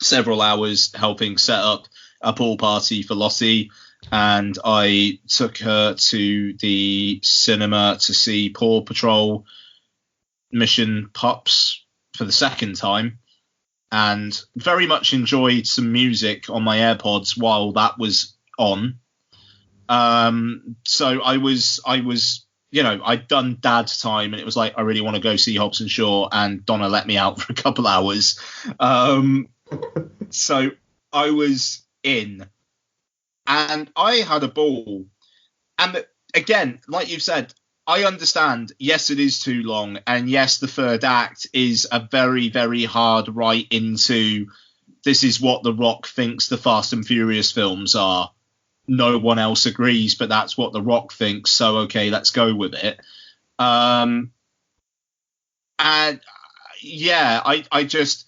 several hours helping set up a pool party for Lottie. And I took her to the cinema to see Paw Patrol Mission Pups for the second time. And very much enjoyed some music on my AirPods while that was on. So I was, you know, I'd done dad time, and it was like, I really want to go see Hobbs and Shaw, and Donna let me out for a couple hours. So I was in, and I had a ball. And again, like you've said, I understand, yes, it is too long, and yes, the third act is a very, very hard right into this is what The Rock thinks the Fast and Furious films are. No one else agrees, but that's what The Rock thinks. So, okay, let's go with it. And yeah, I just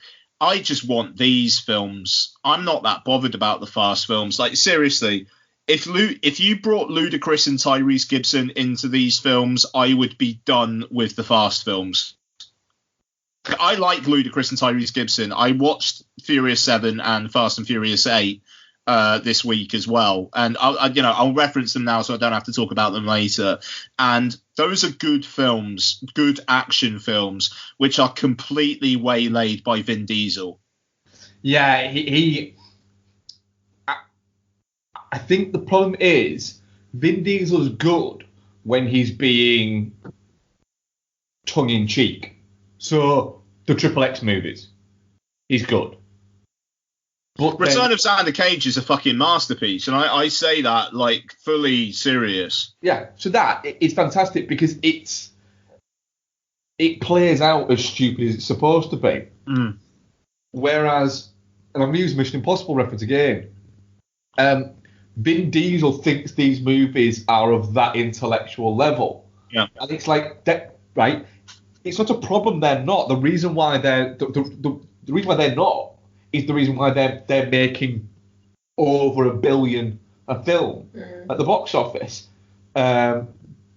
want these films. I'm not that bothered about the Fast films. Like, seriously, if you brought Ludacris and Tyrese Gibson into these films, I would be done with the Fast films. I like Ludacris and Tyrese Gibson. I watched Furious 7 and Fast and Furious 8 this week as well, and I'll reference them now so I don't have to talk about them later. And those are good films, good action films, which are completely waylaid by Vin Diesel. Yeah, I think the problem is Vin Diesel's good when he's being tongue-in-cheek. So the Triple X movies, he's good. But Return of Xander Cage is a fucking masterpiece, and I say that like fully serious. Yeah, so that it's fantastic because it plays out as stupid as it's supposed to be. Mm. Whereas, and I'm using Mission Impossible reference again, Vin Diesel thinks these movies are of that intellectual level. Yeah, and it's like that, right? It's not a problem they're not. The reason why the reason why they're not is the reason why they're making over $1 billion a film at the box office,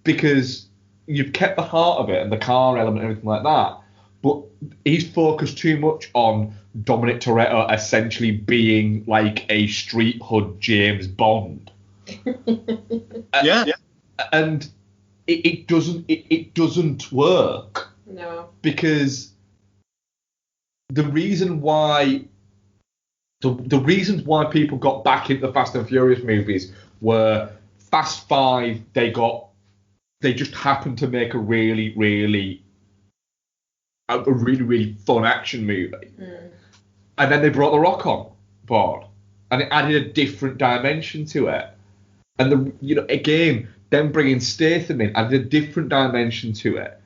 because you've kept the heart of it and the car element and everything like that, but he's focused too much on Dominic Toretto essentially being like a street hood James Bond. Yeah. And it doesn't work. No. Because the reasons why people got back into the Fast and Furious movies were Fast 5. They just happened to make a really fun action movie, and then they brought The Rock on board, and it added a different dimension to it. And again, them bringing Statham in added a different dimension to it.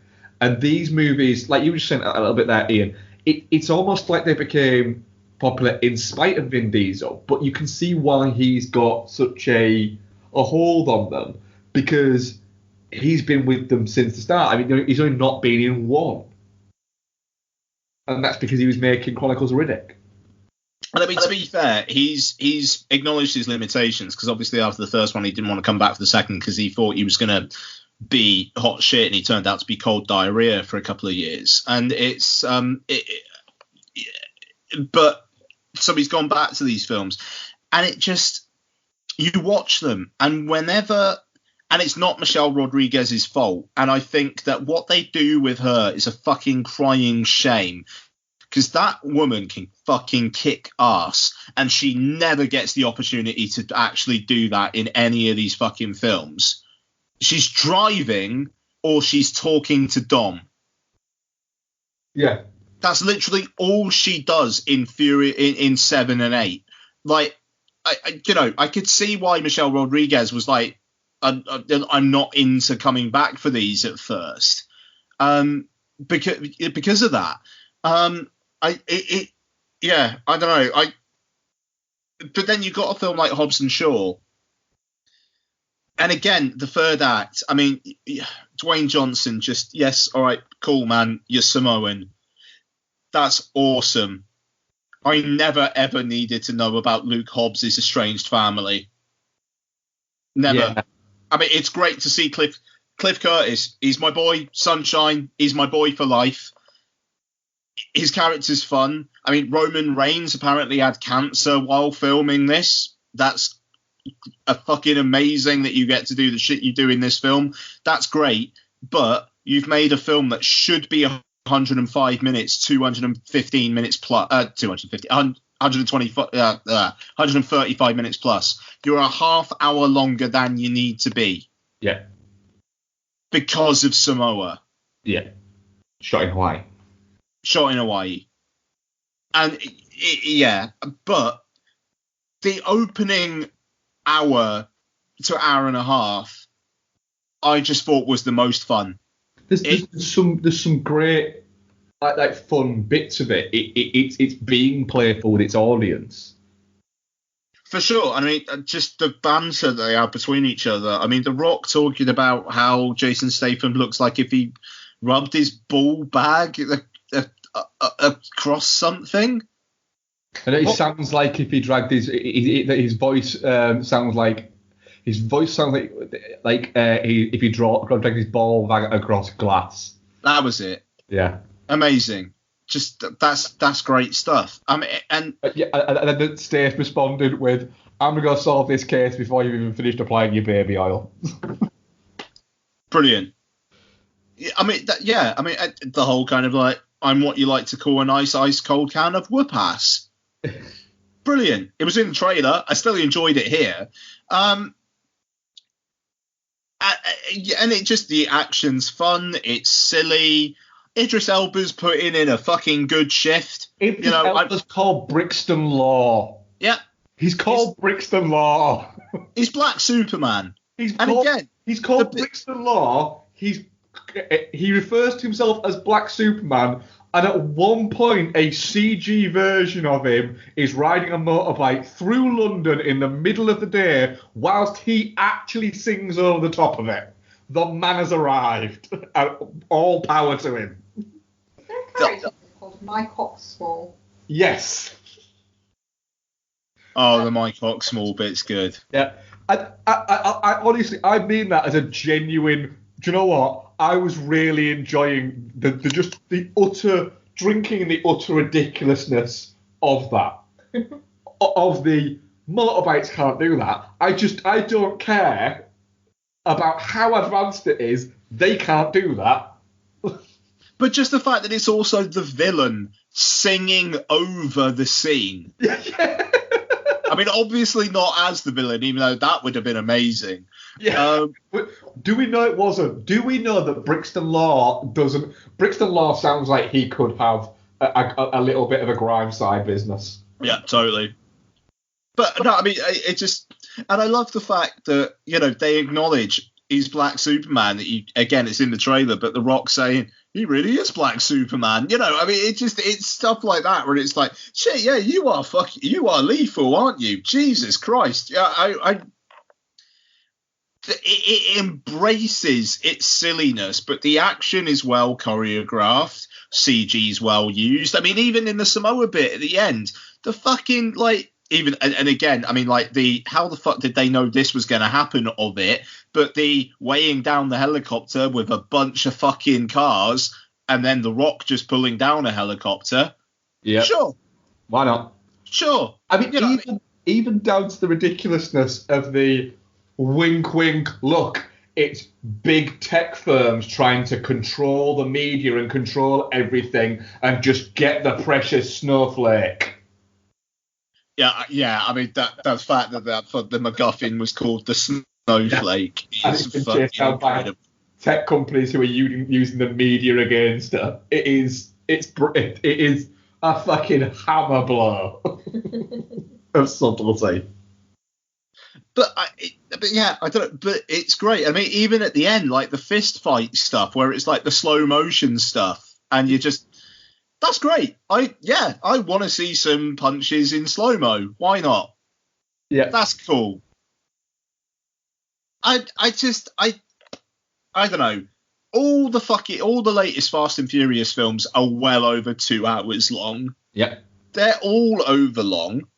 And these movies, like you were just saying a little bit there, Ian, it's almost like they became popular in spite of Vin Diesel, but you can see why he's got such a hold on them, because he's been with them since the start. I mean, he's only not been in one, and that's because he was making Chronicles of Riddick. And I mean, to be fair, he's acknowledged his limitations, because obviously after the first one he didn't want to come back for the second because he thought he was going to be hot shit, and he turned out to be cold diarrhea for a couple of years. And it's but so he's gone back to these films, and it just, you watch them, and whenever, and it's not Michelle Rodriguez's fault, and I think that what they do with her is a fucking crying shame, because that woman can fucking kick ass, and she never gets the opportunity to actually do that in any of these fucking films. She's driving or she's talking to Dom. Yeah. That's literally all she does in Fury in 7 and 8. Like, I could see why Michelle Rodriguez was like, I'm not into coming back for these at first, because of that. I don't know. But then you got a film like Hobbs and Shaw. And again, the third act, I mean, Dwayne Johnson just, yes, all right, cool, man, you're Samoan. That's awesome. I never, ever needed to know about Luke Hobbs' estranged family. Never. Yeah. I mean, it's great to see Cliff Curtis. He's my boy, Sunshine. He's my boy for life. His character's fun. I mean, Roman Reigns apparently had cancer while filming this. That's a fucking amazing that you get to do the shit you do in this film. That's great, but you've made a film that should be 105 minutes, 215 minutes plus, 135 minutes plus. You're a half hour longer than you need to be. Yeah. Because of Samoa. Yeah. Shot in Hawaii. And yeah, but the opening hour to hour and a half, I just thought was the most fun. There's some great like fun bits of it. It's being playful with its audience. For sure. I mean, just the banter that they have between each other. I mean, The Rock talking about how Jason Statham looks like if he rubbed his ball bag across something. And it sounds like if he dragged his voice sounds like if he dragged his ball bag across glass. That was it. Yeah. Amazing. Just that's great stuff. I mean, and then Stace responded with, "I'm gonna go solve this case before you've even finished applying your baby oil." Brilliant. I mean, the whole kind of like, I'm what you like to call a nice ice cold can of whoop ass. Brilliant. It was in the trailer. I still enjoyed it here. And it just, the action's fun. It's silly. Idris Elba's putting in a fucking good shift. Idris Elba's called Brixton Law. Yeah. He's called Brixton Law. He's Black Superman. He's called Brixton Law. He refers to himself as Black Superman, and at one point a CG version of him is riding a motorbike through London in the middle of the day whilst he actually sings over the top of it. The man has arrived, and all power to him. Is there a character called Mike Oxsmall? Yes. Oh, the Mike Oxsmall bit's good. Yeah. I honestly, I mean that as a genuine. Do you know what? I was really enjoying the utter drinking and the utter ridiculousness of that. Of the motorbikes can't do that. I don't care about how advanced it is. They can't do that. But just the fact that it's also the villain singing over the scene. Yeah. I mean, obviously not as the villain, even though that would have been amazing. Yeah. Do we know it wasn't? Do we know that Brixton Law doesn't? Brixton Law sounds like he could have a little bit of a grime side business. Yeah, totally. But no, I mean, it just, and I love the fact that, you know, they acknowledge he's Black Superman. Again, it's in the trailer, but The Rock saying he really is Black Superman. You know, I mean, it's stuff like that where it's like, shit, yeah, you are lethal, aren't you? Jesus Christ. Yeah, it embraces its silliness, but the action is well choreographed. CG's well used. I mean, even in the Samoa bit at the end, the fucking, like, even, and again, I mean, like, how the fuck did they know this was going to happen of it? But the weighing down the helicopter with a bunch of fucking cars, and then The Rock just pulling down a helicopter. Yeah. Sure. Why not? Sure. I mean, even down to the ridiculousness of the wink, wink, look, it's big tech firms trying to control the media and control everything and just get the precious snowflake. Yeah. I mean, that fact that the MacGuffin was called the snowflake is fucking incredible. Tech companies who are using the media against her. It is a fucking hammer blow of subtlety. But yeah, I don't know. But it's great. I mean, even at the end, like the fist fight stuff, where it's like the slow motion stuff, and you just, that's great. I want to see some punches in slow mo. Why not? Yeah, that's cool. I don't know. All the latest Fast and Furious films are well over 2 hours long. Yeah, they're all over long.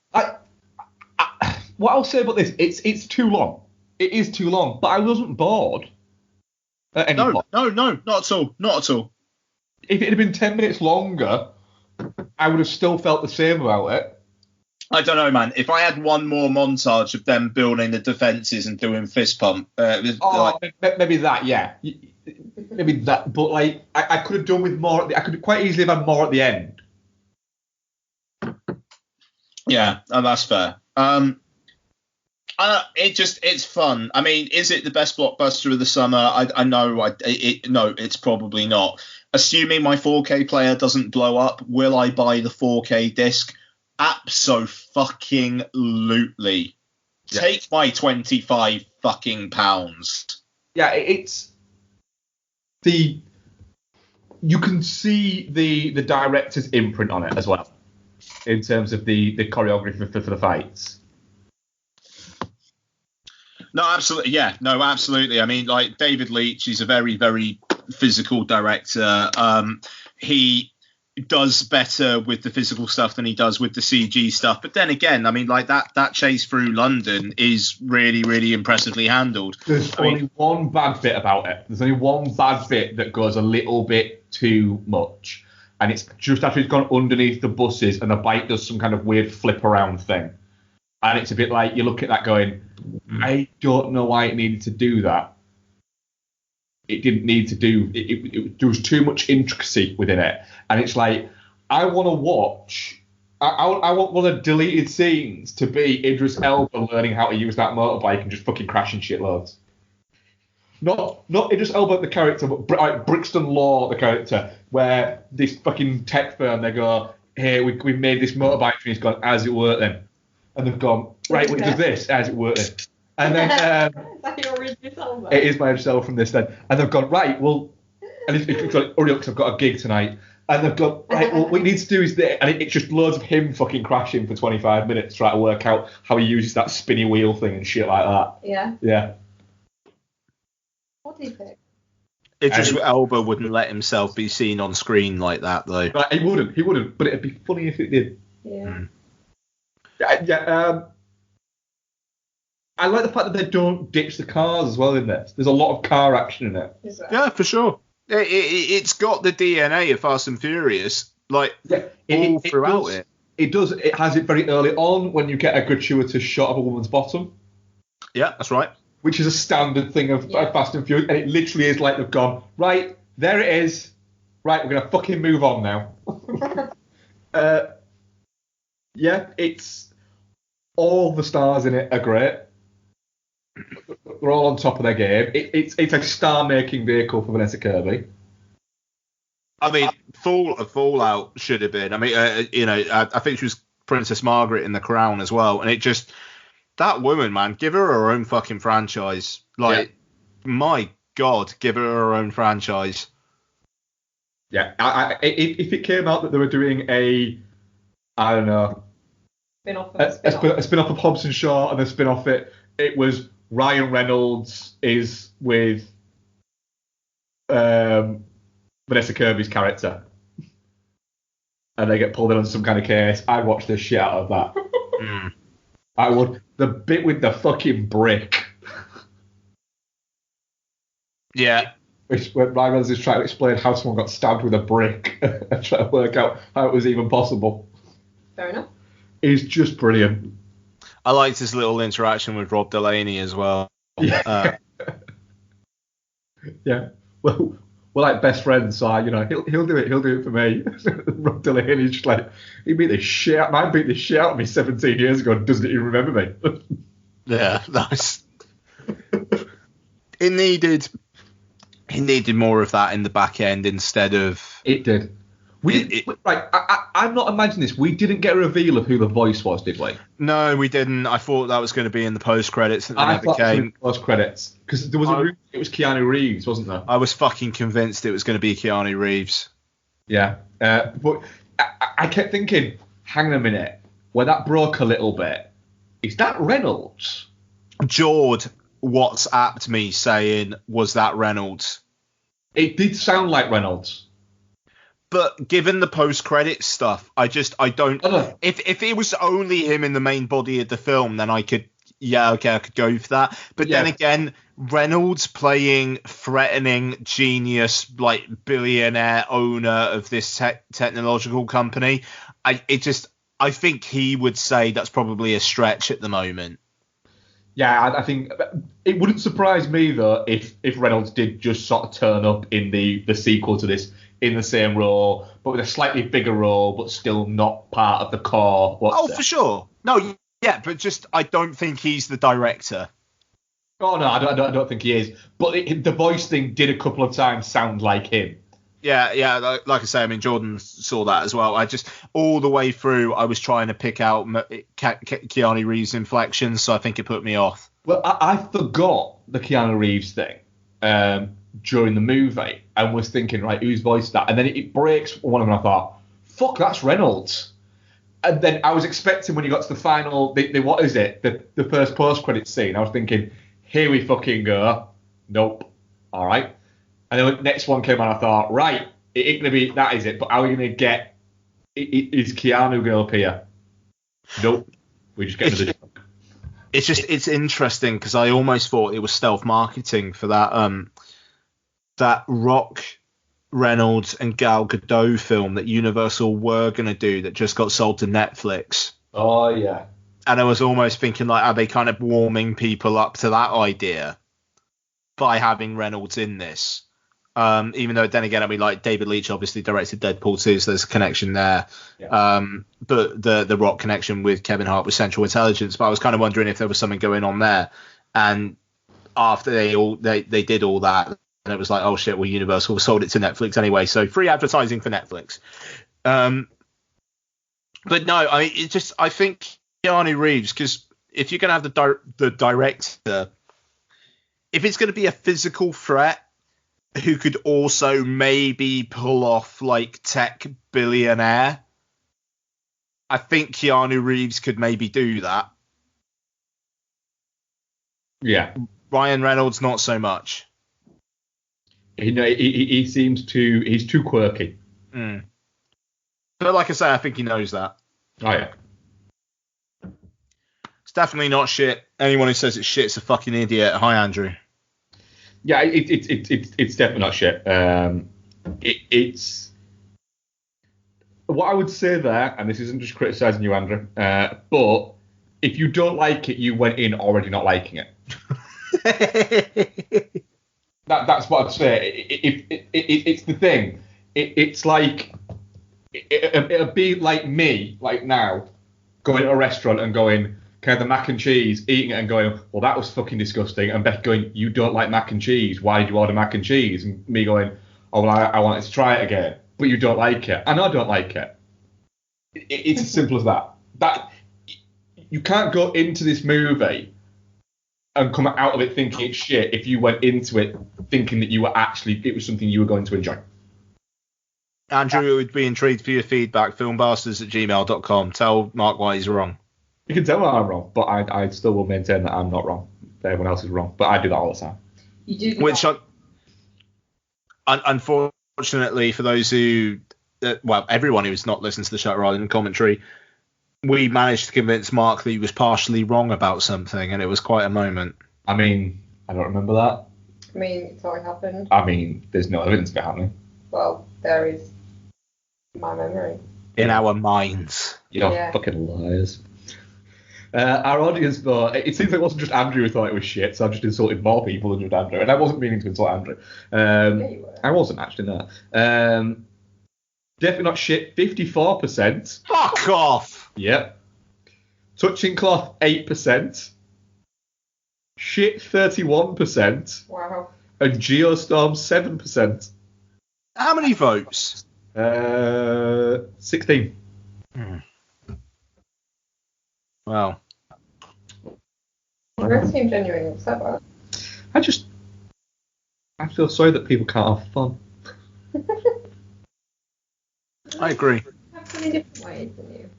What I'll say about this, it's too long. It is too long, but I wasn't bored at any point. No, not at all. Not at all. If it had been 10 minutes longer, I would have still felt the same about it. I don't know, man. If I had one more montage of them building the defences and doing fist pump, maybe that, yeah, maybe that. But like, I could have done with more. I could quite easily have had more at the end. Yeah, that's fair. It's fun. I mean, is it the best blockbuster of the summer? I know. No, it's probably not. Assuming my 4K player doesn't blow up, will I buy the 4K disc? Abso-fucking-lutely. Yeah. Take my 25 fucking pounds. Yeah, it's the you can see the director's imprint on it as well, in terms of the choreography for the fights. No, absolutely. Yeah, no, absolutely. I mean, like David Leitch is a very, very physical director. He does better with the physical stuff than he does with the CG stuff. But then again, I mean, like that chase through London is really, really impressively handled. There's only one bad bit about it. There's only one bad bit that goes a little bit too much. And it's just after he's gone underneath the buses and the bike does some kind of weird flip around thing. And it's a bit like you look at that going, I don't know why it needed to do that. It didn't need to do it. There was too much intricacy within it, and it's like I want to watch. I want one of the deleted scenes to be Idris Elba learning how to use that motorbike and just fucking crashing shitloads. Not Idris Elba the character, but like Brixton Law the character, where this fucking tech firm they go, hey, we made this motorbike, and he's gone, as it worked then, and they've gone, right, what does this, as it worked then. And then it is my Idris Elba from this then, and they've gone, right, well, and it's like, hurry up because I've got a gig tonight, and they've gone, right, well, what we need to do is this, and it's just loads of him fucking crashing for 25 minutes trying to work out how he uses that spinny wheel thing and shit like that. Yeah. What do you think? Idris Elba wouldn't let himself be seen on screen like that, though. Right, he wouldn't, but it'd be funny if it did. Yeah. I like the fact that they don't ditch the cars as well in this. There's a lot of car action in it. Yeah, for sure. It's got the DNA of Fast and Furious, like all throughout it. It does. It has it very early on when you get a gratuitous shot of a woman's bottom. Yeah, that's right. Which is a standard thing of Fast and Furious, and it literally is like they've gone, right, there it is. Right, we're gonna fucking move on now. It's all the stars in it are great. They're all on top of their game. It's a star-making vehicle for Vanessa Kirby. I mean, Fallout should have been. I mean, I think she was Princess Margaret in The Crown as well, and it just that woman, man, give her her own fucking franchise. Like, my God, give her her own franchise. Yeah, if it came out that they were doing a spin-off of Hobbs Shaw, and the spin-off it was Ryan Reynolds is with Vanessa Kirby's character, and they get pulled in on some kind of case, I'd watch the shit out of that. I would. The bit with the fucking brick. Yeah. Which when Ryan Reynolds is trying to explain how someone got stabbed with a brick and trying to work out how it was even possible. Fair enough. Is just brilliant. I liked his little interaction with Rob Delaney as well. Yeah. Yeah. Well, we're like best friends, so he'll do it. He'll do it for me. Rob Delaney's just like, he beat the shit out. Man beat the shit out of me 17 years ago and doesn't even remember me. Yeah, nice. It needed more of that in the back end instead of. It did. I'm not imagining this. We didn't get a reveal of who the voice was, did we? No, we didn't. I thought that was going to be in the post credits, and I thought it was post credits because there was a rumor it was Keanu Reeves, wasn't there? I was fucking convinced it was going to be Keanu Reeves. Yeah, but I kept thinking, hang on a minute, where that broke a little bit, is that Reynolds? Jord WhatsApped me saying, was that Reynolds? It did sound like Reynolds. But given the post-credit stuff, I don't. If it was only him in the main body of the film, then I could go for that. But then again, Reynolds playing threatening genius, like billionaire owner of this technological company, I think he would say that's probably a stretch at the moment. Yeah, I think it wouldn't surprise me though if Reynolds did just sort of turn up in the sequel to this in the same role, but with a slightly bigger role, but still not part of the core. For sure. No, yeah, but just I don't think he's the director. Oh no, I don't think he is. But the voice thing did a couple of times sound like him. Yeah, like I say, I mean, Jordan saw that as well. I just, all the way through, I was trying to pick out Keanu Reeves' inflections, so I think it put me off. Well, I forgot the Keanu Reeves thing, during the movie and was thinking, right, who's voiced that? And then it breaks one of them. I thought, fuck, that's Reynolds. And then I was expecting when you got to the final, what is it? The first post-credit scene. I was thinking, here we fucking go. Nope. All right. And then the next one came on. I thought, right, it ain't gonna be that, is it? But how are we gonna get? Is Keanu gonna appear? Nope. We just get another joke. It's interesting because I almost thought it was stealth marketing for that Rock, Reynolds and Gal Gadot film that Universal were going to do that just got sold to Netflix. Oh, yeah. And I was almost thinking, like, are they kind of warming people up to that idea by having Reynolds in this? Even though, then again, I mean, like, David Leitch obviously directed Deadpool 2, so there's a connection there. Yeah. But the Rock connection with Kevin Hart was Central Intelligence. But I was kind of wondering if there was something going on there. And after they did all that, and it was like, oh shit, well, Universal sold it to Netflix anyway, so free advertising for Netflix. But no, I think Keanu Reeves, because if you're going to have the director, if it's going to be a physical threat who could also maybe pull off like tech billionaire, I think Keanu Reeves could maybe do that. Yeah. Ryan Reynolds, not so much. He seems he's too quirky. Mm. But like I say, I think he knows that. Oh yeah. It's definitely not shit. Anyone who says it's shit's a fucking idiot. Hi, Andrew. Yeah, it's definitely not shit. It's what I would say there, and this isn't just criticising you, Andrew, but if you don't like it, you went in already not liking it. That's what I'd say. It's the thing. It's like it'll be like me, like now, going to a restaurant and going, can I have the mac and cheese, eating it and going, well, that was fucking disgusting. And Beck going, you don't like mac and cheese. Why did you order mac and cheese? And me going, oh, well, I wanted to try it again. But you don't like it. And I don't like it. It's as simple as that. That you can't go into this movie and come out of it thinking it's shit if you went into it thinking that it was something you were going to enjoy. Andrew would be intrigued for your feedback. Filmbastards@gmail.com. Tell Mark why he's wrong. You can tell me I'm wrong, but I still will maintain that I'm not wrong. Everyone else is wrong, but I do that all the time. You do. Which, unfortunately, for those who, everyone who's not listened to the show rather than commentary, we managed to convince Mark that he was partially wrong about something, and it was quite a moment. I mean, I don't remember that. I mean, it's already happened. I mean, there's no evidence of it happening. Well, there is my memory. In our minds. You're fucking liars. Our audience, though, it seems like it wasn't just Andrew who thought it was shit, so I've just insulted more people than just Andrew. And I wasn't meaning to insult Andrew. Yeah, you were. I wasn't actually, no. Definitely not shit, 54%. Fuck off! Yep. Touching cloth, 8%. Shit, 31%. Wow. And Geostorm, 7%. How many votes? 16. Wow. You don't seem genuinely upset about it. I feel sorry that people can't have fun. I agree. Have so many different ways than you.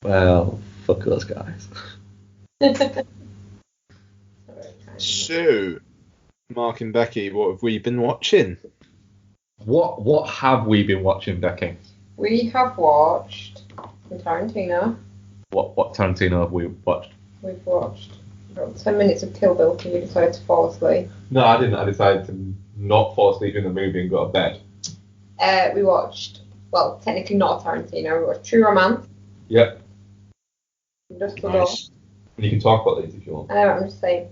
Well, fuck those guys. So, Mark and Becky, what have we been watching? What have we been watching, Becky? We have watched Tarantino. What Tarantino have we watched? We've watched about 10 minutes of Kill Bill because you decided to fall asleep. No, I didn't. I decided to not fall asleep in the movie and go to bed. We watched, well, technically not a Tarantino. We watched True Romance. Yep. Industrial Nice. You can talk about these if you want. Law. I know, I'm just saying.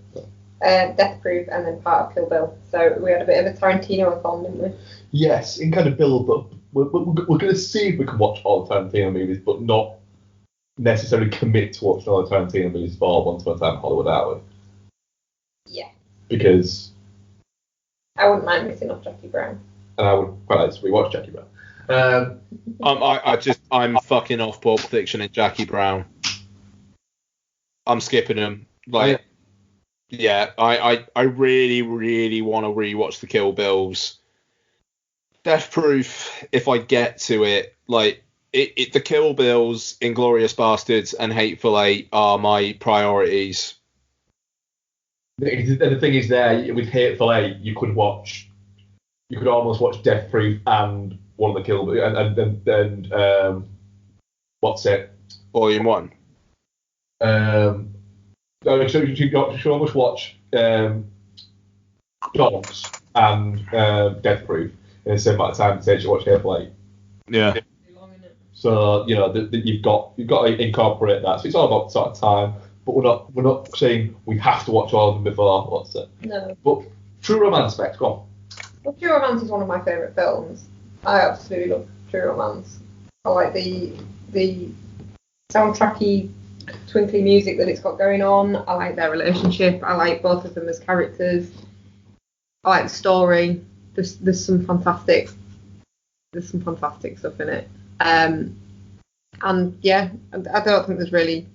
Death Proof and then part of Kill Bill. So we had a bit of a Tarantino-a-thon, didn't we? Yes, in kind of build up. We're going to see if we can watch all the Tarantino movies, but not necessarily commit to watching all the Tarantino movies for Once Upon a Time in Hollywood, are we? Yeah. Because... I wouldn't mind missing off Jackie Brown. And I would quite like to rewatch Jackie Brown. I'm fucking off Pulp Fiction and Jackie Brown. I'm skipping them. Like, Yeah, I really, really want to rewatch the Kill Bills. Death Proof, if I get to it, like the Kill Bills, Inglourious Bastards, and Hateful Eight are my priorities. And the thing is, there with Hateful Eight, you could almost watch Death Proof and one of the Kill Bills, and what's it? Volume 1. No, so you should almost watch Dogs and Death Proof in the same amount of time it takes you to watch Hateful Eight. Yeah. So you've got to incorporate that. So it's all about sort of time. But we're not saying we have to watch all of them before. What's it? No. But True Romance, Bex, go on. Well, True Romance is one of my favourite films. I absolutely love True Romance. I like the soundtracky, twinkly music that it's got going on. I like their relationship. I like both of them as characters. I like the story. There's some fantastic stuff in it. And yeah, I don't think there's really.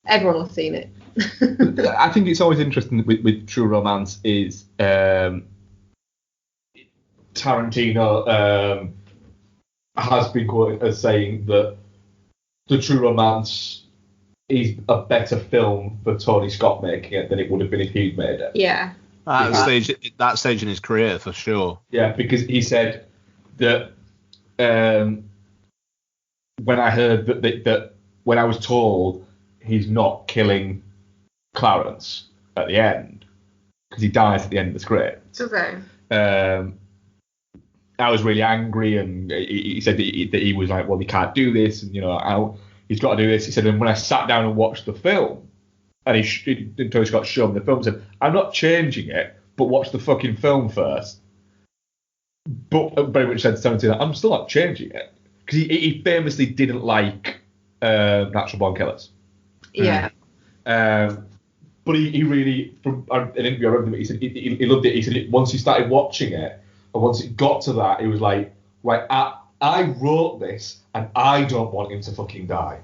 Everyone has seen it. I think it's always interesting with True Romance is Tarantino has been quoted as saying that the True Romance is a better film for Tony Scott making it than it would have been if he'd made it. Yeah. That stage in his career, for sure. Yeah, because he said that when I heard that when I was told he's not killing Clarence at the end, because he dies at the end of the script. Okay. I was really angry, and he said that he was like, well, he can't do this, and he's got to do this. He said, and when I sat down and watched the film, and Tony Scott showed me the film, said, I'm not changing it, but watch the fucking film first. But very much said to Tarantino, I'm still not changing it, because he famously didn't like Natural Born Killers. Yeah. But he really, from an interview I read with him, he said he loved it. He said once he started watching it, and once it got to that, he was like, right, I wrote this, and I don't want him to fucking die.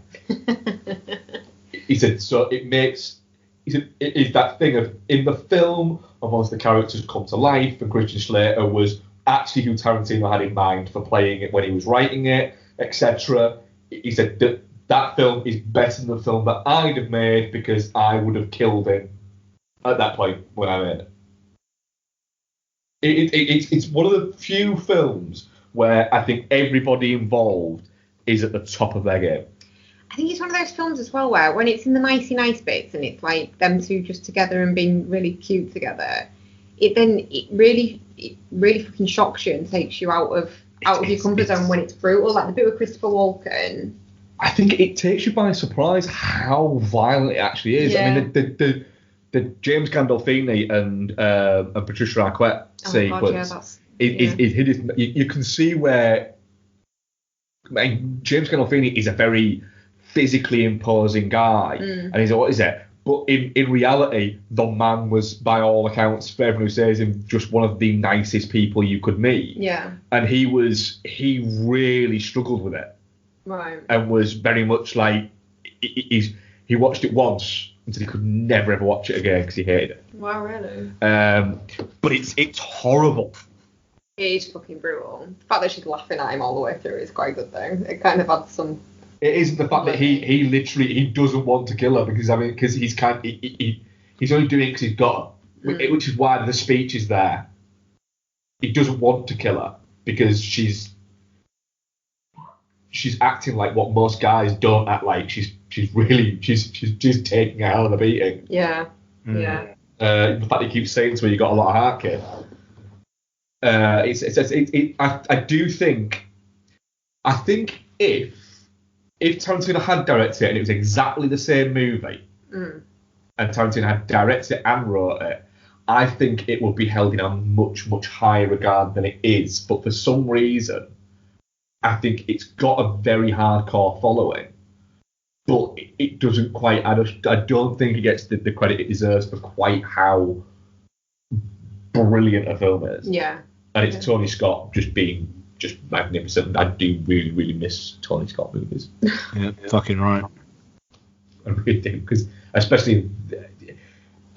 He said, so it makes, he said, it is that thing of, in the film, and once the characters come to life, and Christian Slater was actually who Tarantino had in mind for playing it when he was writing it, etc. He said that film is better than the film that I'd have made because I would have killed him at that point when I made it. It's one of the few films where I think everybody involved is at the top of their game. I think it's one of those films as well where when it's in the nicey nice bits and it's like them two just together and being really cute together, it really fucking shocks you and takes you out of your comfort zone when it's brutal. Like the bit with Christopher Walken. I think it takes you by surprise how violent it actually is. Yeah. I mean, the James Gandolfini and Patricia Arquette sequence is hideous. You can see where, I mean, James Gandolfini is a very physically imposing guy, and he's like, what is it? But in reality, the man was, by all accounts, for everyone who says him, just one of the nicest people you could meet. Yeah. And he really struggled with it. Right. And was very much like, he watched it once and said he could never ever watch it again because he hated it. Wow, really? But it's horrible. It is fucking brutal. The fact that she's laughing at him all the way through is quite a good thing. It kind of adds some. It isn't the fact that he literally doesn't want to kill her because he's only doing it because he's got her, which is why the speech is there. He doesn't want to kill her because she's acting like what most guys don't act like. She's just taking a hell of a beating. Yeah. Yeah. The fact he keeps saying to her, you got a lot of heart, kid. I think if Tarantino had directed it and it was exactly the same movie, and Tarantino had directed it and wrote it, I think it would be held in a much, much higher regard than it is. But for some reason, I think it's got a very hardcore following, but it doesn't quite. I don't think it gets the credit it deserves for quite how brilliant a film is. Yeah. And it's Tony Scott just being just magnificent. I do really, really miss Tony Scott movies. Yeah, fucking right. I really do, because especially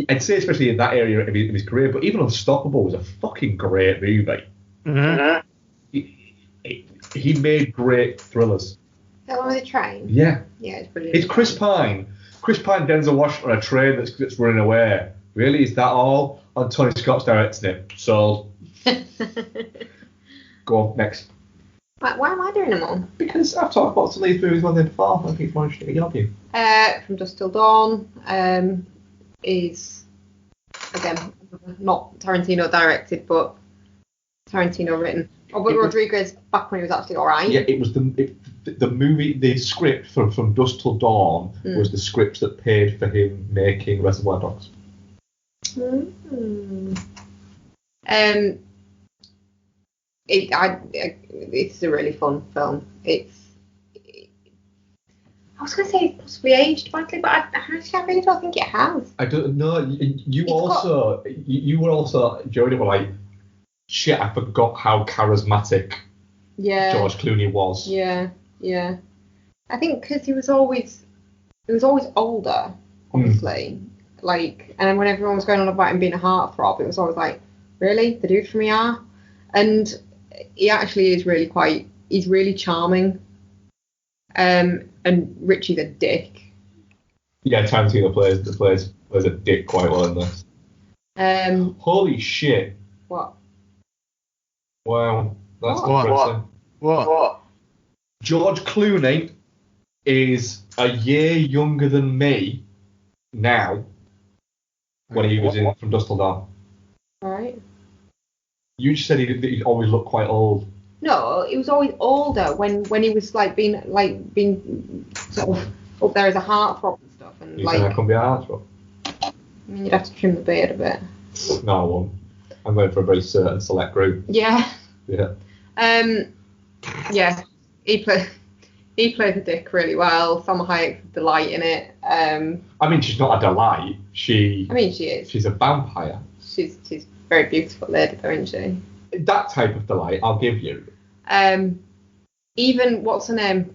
I'd say especially in that area of his career, but even Unstoppable was a fucking great movie. He made great thrillers. Is that one with the train? Yeah. Yeah, it's brilliant. It's Chris Pine. Chris Pine, Denzel Washington on a train that's running away. Really? Is that all? And Tony Scott's directing it. Sold. Go on, next. Why am I doing them all? Because I've talked about some of these movies one day before. I think it's more interesting to get you. From Dusk Till Dawn is, again, not Tarantino directed, but Tarantino written. Robert Rodriguez back when he was actually alright. Yeah, it was the movie, the script from Dusk Till Dawn was the script that paid for him making Reservoir Dogs. It's a really fun film. I was going to say it's possibly aged badly, but I really don't think it has. I don't know. You were also, Jodie, were like, shit, I forgot how charismatic George Clooney was. Yeah. I think because he was always older, obviously. Like, and when everyone was going on about him being a heartthrob, it was always like, really? The dude from ER? And he actually is he's really charming. And Richie's a dick. Yeah, Tarantino plays a dick quite well in this. Holy shit. What? Wow. That's depressing. What? George Clooney is a year younger than me now when he was in From Dusk Till Dawn. Right. You just said he always looked quite old. No, he was always older when he was being sort of up there as a heartthrob and stuff. And You think I can be a heartthrob? I mean, you'd have to trim the beard a bit. No, I won't. I'm going for a very certain select group. Yeah. Yeah. Yeah. He plays the dick really well. Salma Hayek's a delight in it. I mean, she's not a delight. She is. She's a vampire. She's a very beautiful lady, though, isn't she? That type of delight, I'll give you. Even what's her name?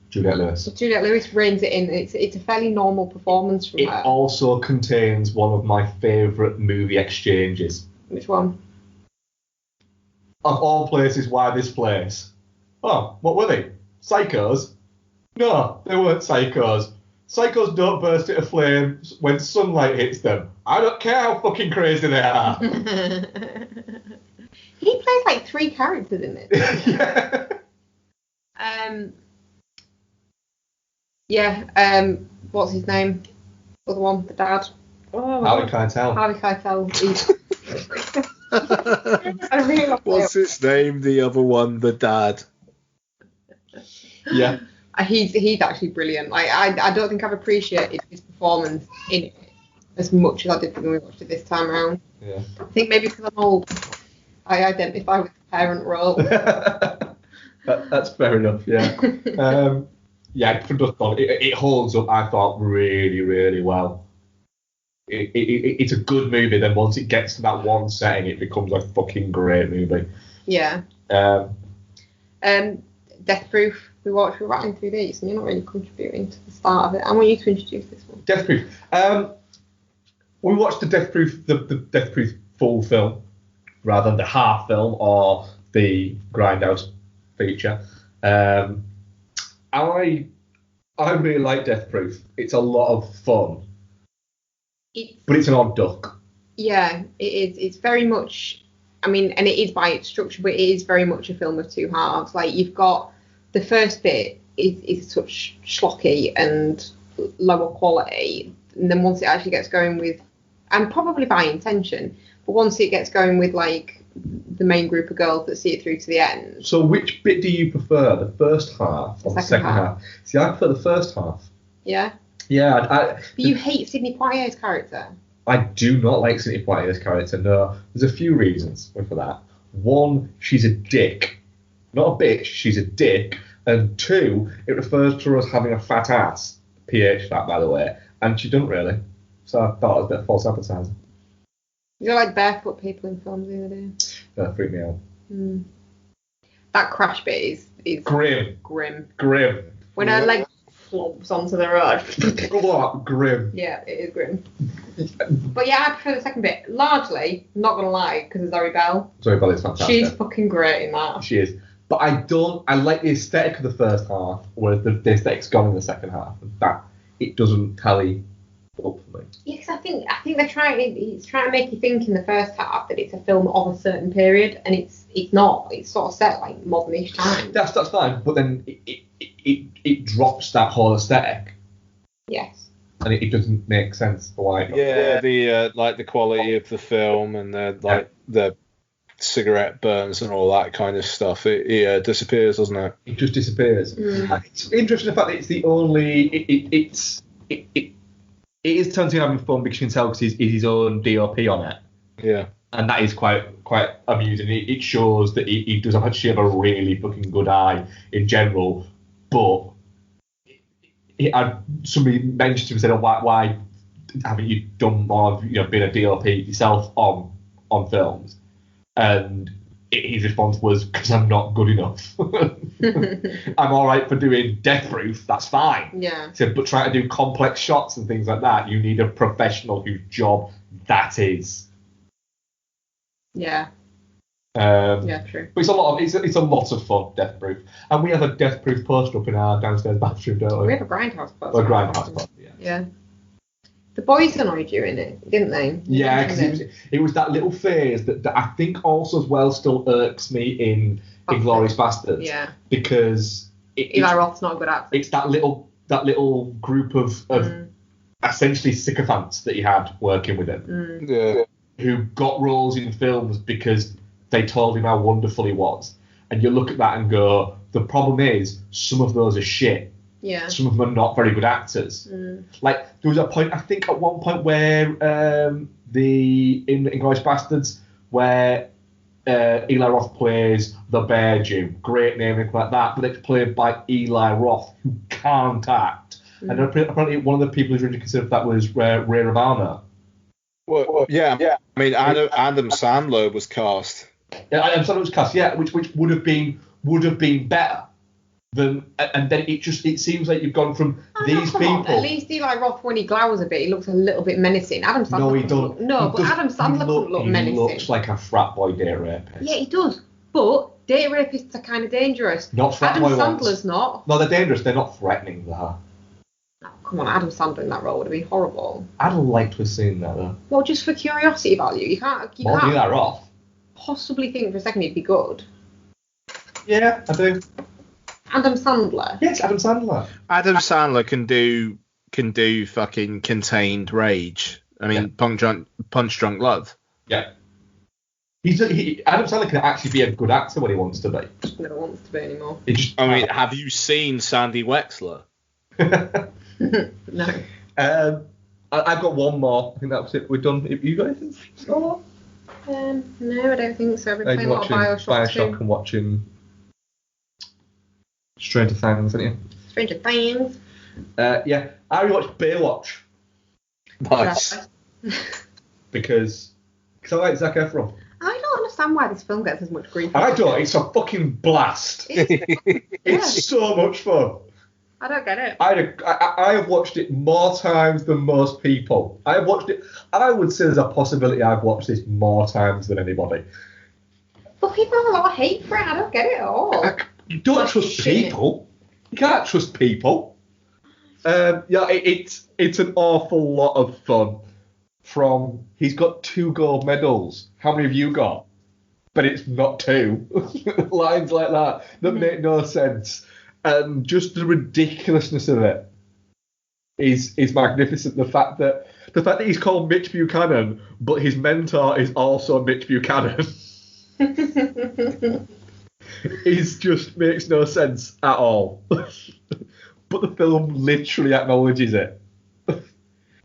Juliette Lewis. Juliette Lewis reins it in. It's a fairly normal performance from her. It also contains one of my favourite movie exchanges. Which one? Of all places, why this place? Oh, what were they? Psychos? No, they weren't psychos. Psychos don't burst into flames when sunlight hits them. I don't care how fucking crazy they are. He plays like 3 characters in it. Yeah. What's his name? The other one, the dad. Oh, Harvey Keitel. Harvey Keitel. I really love What's his name? The other one, the dad. Yeah. He's actually brilliant. Like I don't think I've appreciated his performance in it as much as I did when we watched it this time around. Yeah. I think maybe because I'm old, I identify with the parent role. That's fair enough. Yeah. Yeah. From Dusk Till Dawn, it holds up. I thought really, really well. It's a good movie. Then once it gets to that one setting, it becomes a fucking great movie. Yeah. Death Proof. We were writing through these, and you're not really contributing to the start of it. I want you to introduce this one. Death Proof. We watched the Death Proof full film rather than the half film or the Grindhouse feature. I really like Death Proof. It's a lot of fun. But it's an odd duck. Yeah, it is. It's very much, I mean, and it is by its structure, but it is very much a film of 2 halves. Like, you've got the first bit is such schlocky and lower quality, and then once it actually gets going with, and probably by intention, but once it gets going with like the main group of girls that see it through to the end. So which bit do you prefer, the first half or the second half? See, I prefer the first half. Yeah. Yeah. But you hate Sidney Poitier's character. I do not like Sidney Poitier's character. No, there's a few reasons for that. One, she's a dick. Not a bitch, she's a dick. And 2, it refers to her as having a fat ass. PH fat, by the way. And she doesn't really. So I thought it was a bit of false advertising. You don't like barefoot people in films either, do you? That freaked me out. That crash bit is Grim. Grim. When her legs flumps onto the road. Oh, grim. Yeah, it is grim. But yeah, I prefer the second bit. Largely, not gonna lie, because of Zoe Bell. Zoe Bell is fantastic. She's fucking great in that. She is. But I like the aesthetic of the first half, whereas the aesthetic's gone in the second half. That it doesn't tally up for me. Yeah, because I think they're it's trying to make you think in the first half that it's a film of a certain period, and it's not. It's sort of set like modernish time. That's fine, but then it drops that whole aesthetic, Yes. and it doesn't make sense for why. Yeah, the like the quality of the film and the cigarette burns and all that kind of stuff. It disappears, doesn't it? It just disappears. Mm. It's interesting the fact that it's the only. It is Tarantino having fun because you can tell because he's his own DOP on it. Yeah. And that is quite amusing. It shows that he does actually have a really fucking good eye in general. But somebody mentioned to him, said, why haven't you done more of, been a DOP yourself on films? And his response was, because I'm not good enough. I'm all right for doing Death Proof, that's fine. Yeah. He said, but trying to do complex shots and things like that, you need a professional whose job that is. Yeah. Yeah, true. But it's a lot of fun, Death Proof. And we have a Death Proof poster up in our downstairs bathroom, don't we? We have a Grindhouse poster. A Grindhouse poster, yeah. Yeah. The boys annoyed you in it, didn't they? Yeah, because it was that little phase that I think also as well still irks me in Inglourious Bastards. Yeah. Because Eli Roth's not a good actor. it's that little group of essentially sycophants that he had working with him. Yeah. Who got roles in films because they told him how wonderful he was. And you look at that and go, the problem is some of those are shit. Yeah. Some of them are not very good actors. Like, there was a point, I think at one point where in Inglourious Bastards, where Eli Roth plays the Bear Jew, great name and like that, but it's played by Eli Roth, who can't act. And apparently one of the people who's really considered that was Ray Romano. Well, yeah. I mean, Adam Sandler was cast. Yeah, Adam Sandler was cast. Yeah, which would have been better than. And then it seems like you've gone from these people. At least Eli Roth, when he glowers a bit, he looks a little bit menacing. Adam Sandler. No, he don't. Adam Sandler doesn't look menacing. He looks like a frat boy date rapist. Yeah, he does. But date rapists are kind of dangerous. Not frat Adam boy Sandler's ones. not. No, they're dangerous. They're not threatening, though. Oh, come on, Adam Sandler in that role would have been horrible. I'd like to have seen that, though. Well, just for curiosity value, you can't Do that off. possibly think for a second he'd be good. Yeah, I do. Adam Sandler. Yes, Adam Sandler. Adam Sandler can do fucking contained rage. I mean, punch drunk love. Yeah. Adam Sandler can actually be a good actor when he wants to be. Just never wants to be anymore. I mean, have you seen Sandy Wexler? No. I've got one more. I think that was it. We're done. You got anything? No, I don't think so. I've been playing a lot of Bioshock too. and watching Stranger Things, haven't you? Stranger Things. Yeah, I rewatched Baywatch Nice. because I like Zac Efron. I don't understand why this film gets as much grief. I don't. It's a fucking blast. It's so much fun. I don't get it. I have watched it more times than most people. I have watched it. I would say there's a possibility I've watched this more times than anybody. But people have a lot of hate for it. I don't get it at all. You don't trust people. You can't trust people. Yeah, it's an awful lot of fun. He's got 2 gold medals. How many have you got? But it's not 2. Lines like that make no sense. And just the ridiculousness of it is magnificent. The fact that he's called Mitch Buchanan, but his mentor is also Mitch Buchanan. It just makes no sense at all. But the film literally acknowledges it.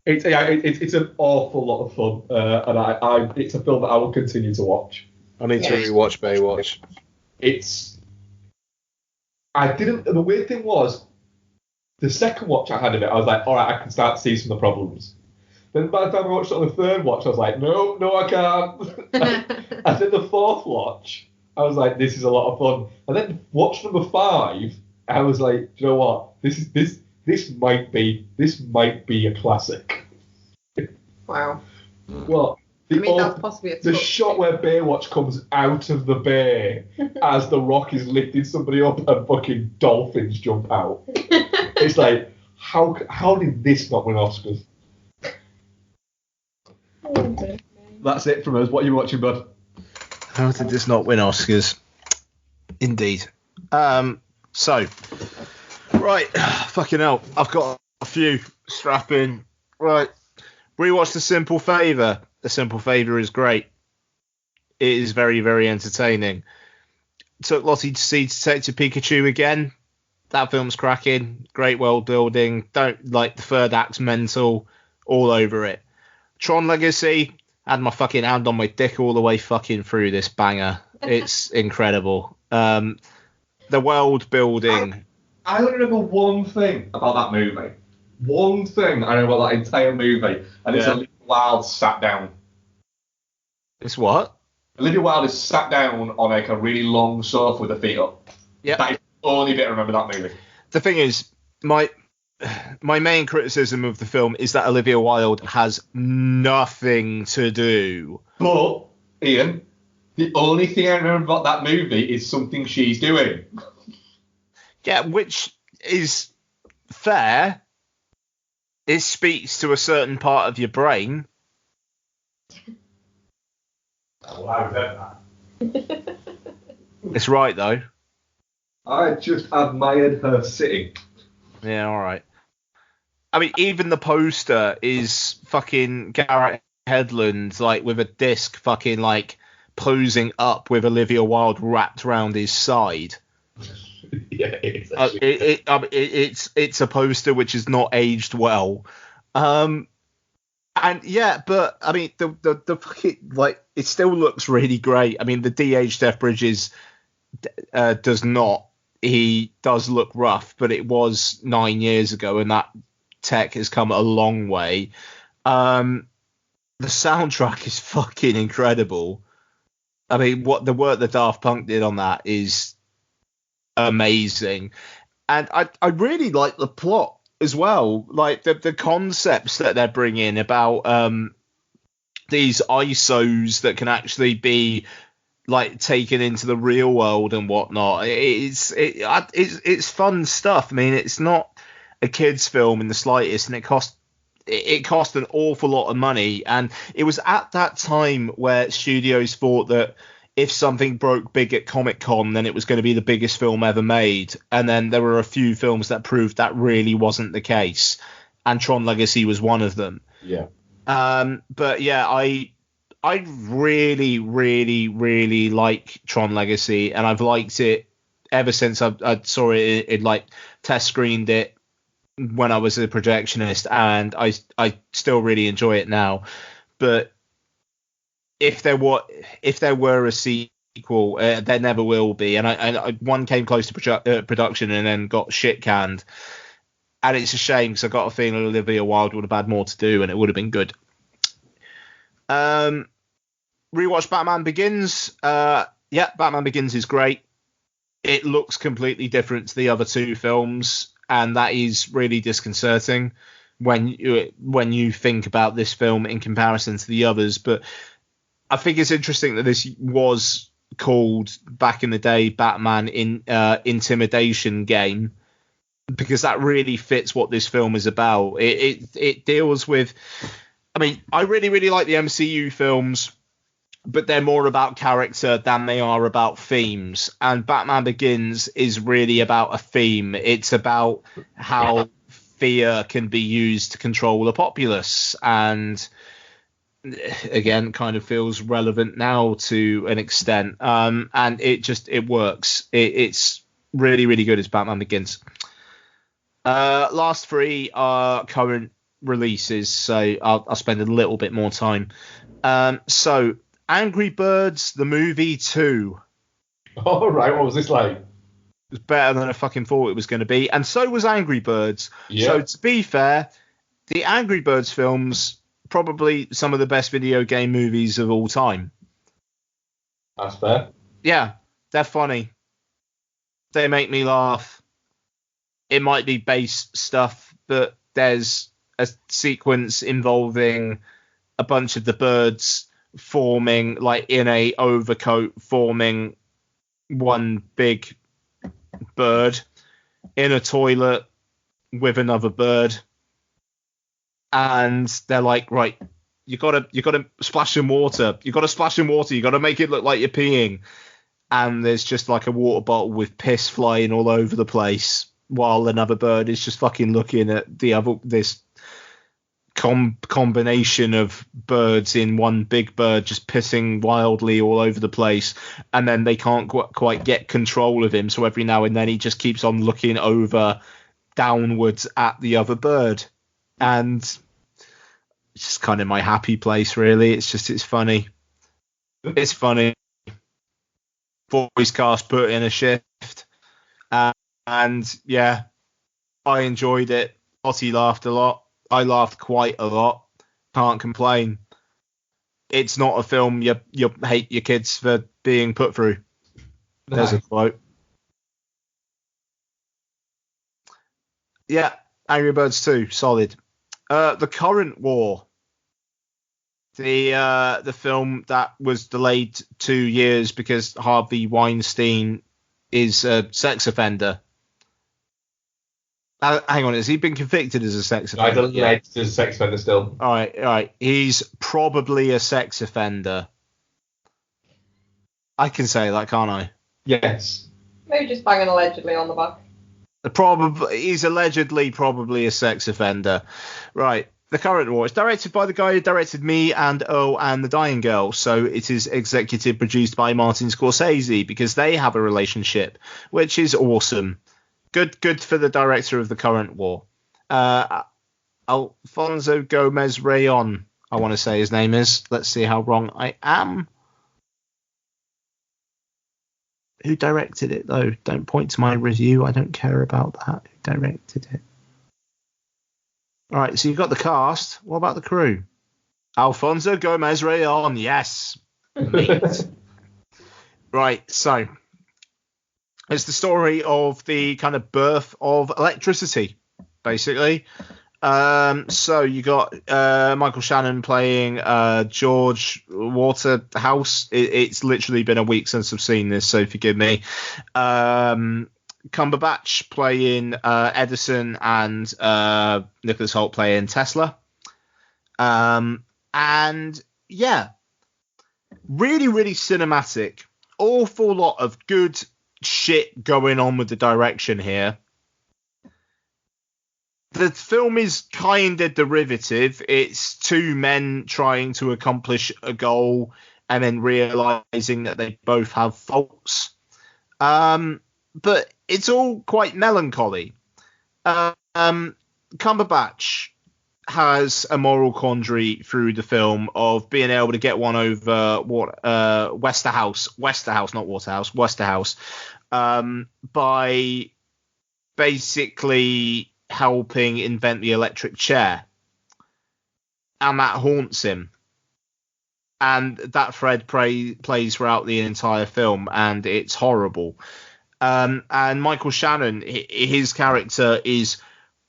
It's an awful lot of fun, and it's a film that I will continue to watch. I need to rewatch Baywatch. The weird thing was, the second watch I had of it, I was like, all right, I can start to see some of the problems. Then by the time I watched it on the third watch, I was like, no, I can't. And then the fourth watch, I was like, this is a lot of fun. And then watch number 5, I was like, do you know what? This this might be a classic. Wow. What? I mean, that's possibly a the touch. shot where Baywatch comes out of the bay as The Rock is lifting somebody up and fucking dolphins jump out. It's like, how did this not win Oscars? That's it from us. What are you watching, bud? How did this not win Oscars? Indeed. So, right, fucking hell, I've got a few. Strap in. Right, rewatch The Simple Favor. The Simple Favor is great. It is very, very entertaining. Took Lottie to see Detective Pikachu again. That film's cracking. Great world building. Don't like the third act's mental. All over it. Tron Legacy. Had my fucking hand on my dick all the way fucking through this banger. It's incredible. The world building. I only remember one thing about that movie. One thing I know about that entire movie, and it's Olivia Wilde sat down. It's what? Olivia Wilde is sat down on like a really long sofa with her feet up. Yeah. That is the only bit I remember that movie. The thing is, my main criticism of the film is that Olivia Wilde has nothing to do. But, Ian, the only thing I remember about that movie is something she's doing. Yeah, which is fair. It speaks to a certain part of your brain. Well, I resent that. It's right, though. I just admired her sitting. Yeah, all right. I mean, even the poster is fucking Garrett Hedlund, like, with a disc fucking, like, posing up with Olivia Wilde wrapped around his side. Yeah, it is. It's a poster which is not aged well. And yeah, but I mean, the fucking, like, it still looks really great. I mean, the de-aged Jeff Bridges does not. He does look rough, but it was 9 years ago, and that tech has come a long way. The soundtrack is fucking incredible. I mean, what the work that Daft Punk did on that is amazing, and I really like the plot as well. Like the concepts that they're bringing about these ISOs that can actually be like taken into the real world and whatnot. It's fun stuff. I mean, it's not a kids film in the slightest, and it cost an awful lot of money. And it was at that time where studios thought that if something broke big at Comic-Con, then it was going to be the biggest film ever made. And then there were a few films that proved that really wasn't the case. And Tron Legacy was one of them. Yeah. But yeah, I really, really, really like Tron Legacy, and I've liked it ever since I saw it like test screened it when I was a projectionist, and I still really enjoy it now. But if there were a sequel, there never will be, and I one came close to production and then got shit canned, and it's a shame because I got a feeling Olivia Wilde would have had more to do and it would have been good. Rewatch Batman Begins. Batman Begins is great. It looks completely different to the other two films, and that is really disconcerting when you think about this film in comparison to the others. But I think it's interesting that this was called back in the day Batman Intimidation Game, because that really fits what this film is about. It deals with, I mean, I really, really like the MCU films, but they're more about character than they are about themes. And Batman Begins is really about a theme. It's about how fear can be used to control the populace. And again, kind of feels relevant now to an extent. And it works. It's really, really good as Batman Begins. Last three are current releases, so I'll spend a little bit more time. So Angry Birds the movie 2. All right, what was this like? It was better than I fucking thought it was going to be, and so was Angry Birds. Yeah. So to be fair, the Angry Birds films probably some of the best video game movies of all time. That's fair. Yeah, they're funny. They make me laugh. it might be base stuff, but there's a sequence involving a bunch of the birds forming, like in a overcoat, forming one big bird in a toilet with another bird, and they're like, right, you gotta splash some water. You gotta make it look like you're peeing. And there's just like a water bottle with piss flying all over the place, while another bird is just fucking looking at this combination of birds in one big bird just pissing wildly all over the place. And then they can't quite get control of him, so every now and then he just keeps on looking over downwards at the other bird. And it's just kind of my happy place, really. It's funny. It's funny. Voice cast put in a shift. And yeah, I enjoyed it. Ottie laughed a lot. I laughed quite a lot. Can't complain. It's not a film you hate your kids for being put through. There's a quote. Yeah, Angry Birds 2, solid. The Current War. The film that was delayed 2 years because Harvey Weinstein is a sex offender. Hang on, has he been convicted as a sex offender? Alleged as a sex offender still. All right. He's probably a sex offender. I can say that, can't I? Yes. Maybe just banging allegedly on the back. He's allegedly probably a sex offender. Right. The Current War. It's directed by the guy who directed Me and Oh and The Dying Girl. So it is executive produced by Martin Scorsese because they have a relationship, which is awesome. Good for the director of The Current War. Alfonso Gomez Rayon, I want to say his name is. Let's see how wrong I am. Who directed it, though? Don't point to my review. I don't care about that. Who directed it? All right, so you've got the cast. What about the crew? Alfonso Gomez Rayon, yes. Mate. Right, so it's the story of the kind of birth of electricity, basically. So you got Michael Shannon playing George Waterhouse. It's literally been a week since I've seen this, so forgive me. Cumberbatch playing Edison and Nicholas Hoult playing Tesla. And yeah, really, really cinematic. Awful lot of good shit going on with the direction here. The film is kind of derivative. It's two men trying to accomplish a goal and then realizing that they both have faults. But it's all quite melancholy. Cumberbatch has a moral quandary through the film of being able to get one over Westerhouse, not Waterhouse, Westerhouse, by basically helping invent the electric chair. And that haunts him. And that thread plays throughout the entire film, and it's horrible. And Michael Shannon, his character is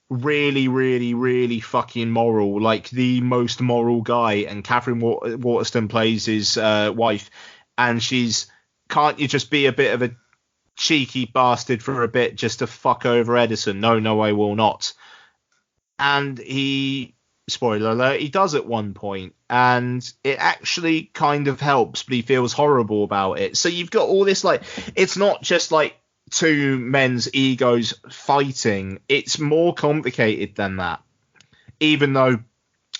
really, really, really fucking moral, like the most moral guy. And Catherine Waterston plays his wife, and she's, can't you just be a bit of a cheeky bastard for a bit just to fuck over Edison? No, I will not. And he, spoiler alert, he does at one point, and it actually kind of helps, but he feels horrible about it. So you've got all this, like, it's not just like two men's egos fighting. It's more complicated than that, even though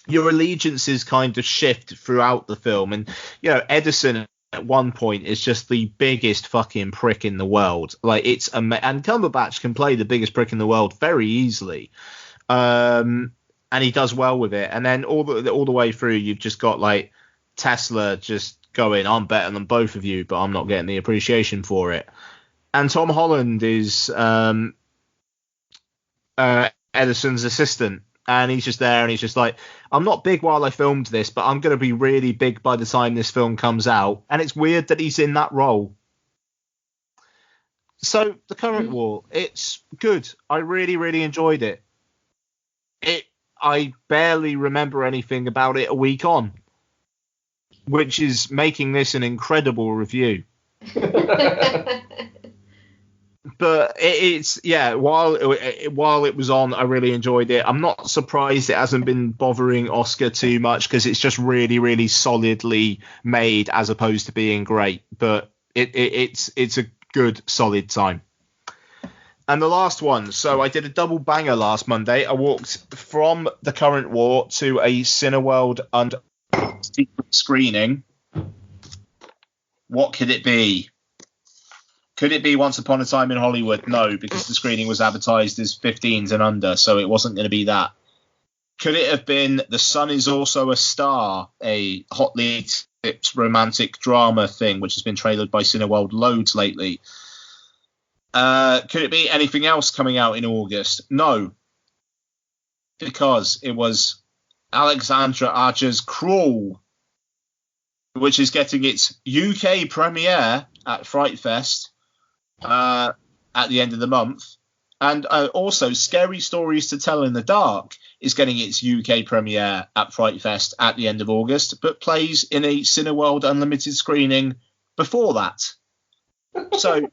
your allegiances kind of shift throughout the film. And, you know, Edison at one point is just the biggest fucking prick in the world. Like, it's and Cumberbatch can play the biggest prick in the world very easily. And he does well with it. And then all the way through, you've just got like Tesla just going, I'm better than both of you, but I'm not getting the appreciation for it. And Tom Holland is Edison's assistant, and he's just there, and he's just like, I'm not big while I filmed this, but I'm going to be really big by the time this film comes out. And it's weird that he's in that role. So the current war, it's good. I really, really enjoyed it. I barely remember anything about it a week on, which is making this an incredible review. But while it was on, I really enjoyed it. I'm not surprised it hasn't been bothering Oscar too much, because it's just really, really solidly made as opposed to being great. But it's a good, solid time. And the last one, so I did a double banger last Monday. I walked from the current war to a Cineworld under secret screening. What could it be? Could it be Once Upon a Time in Hollywood? No, because the screening was advertised as 15s and under, so it wasn't going to be that. Could it have been The Sun Is Also a Star, a hotly tipped romantic drama thing, which has been trailered by Cineworld loads lately? Could it be anything else coming out in August? No, because it was Alexandra Aja's Crawl, which is getting its UK premiere at Fright Fest at the end of the month. And also Scary Stories to Tell in the Dark is getting its UK premiere at Fright Fest at the end of August, but plays in a Cineworld Unlimited screening before that. So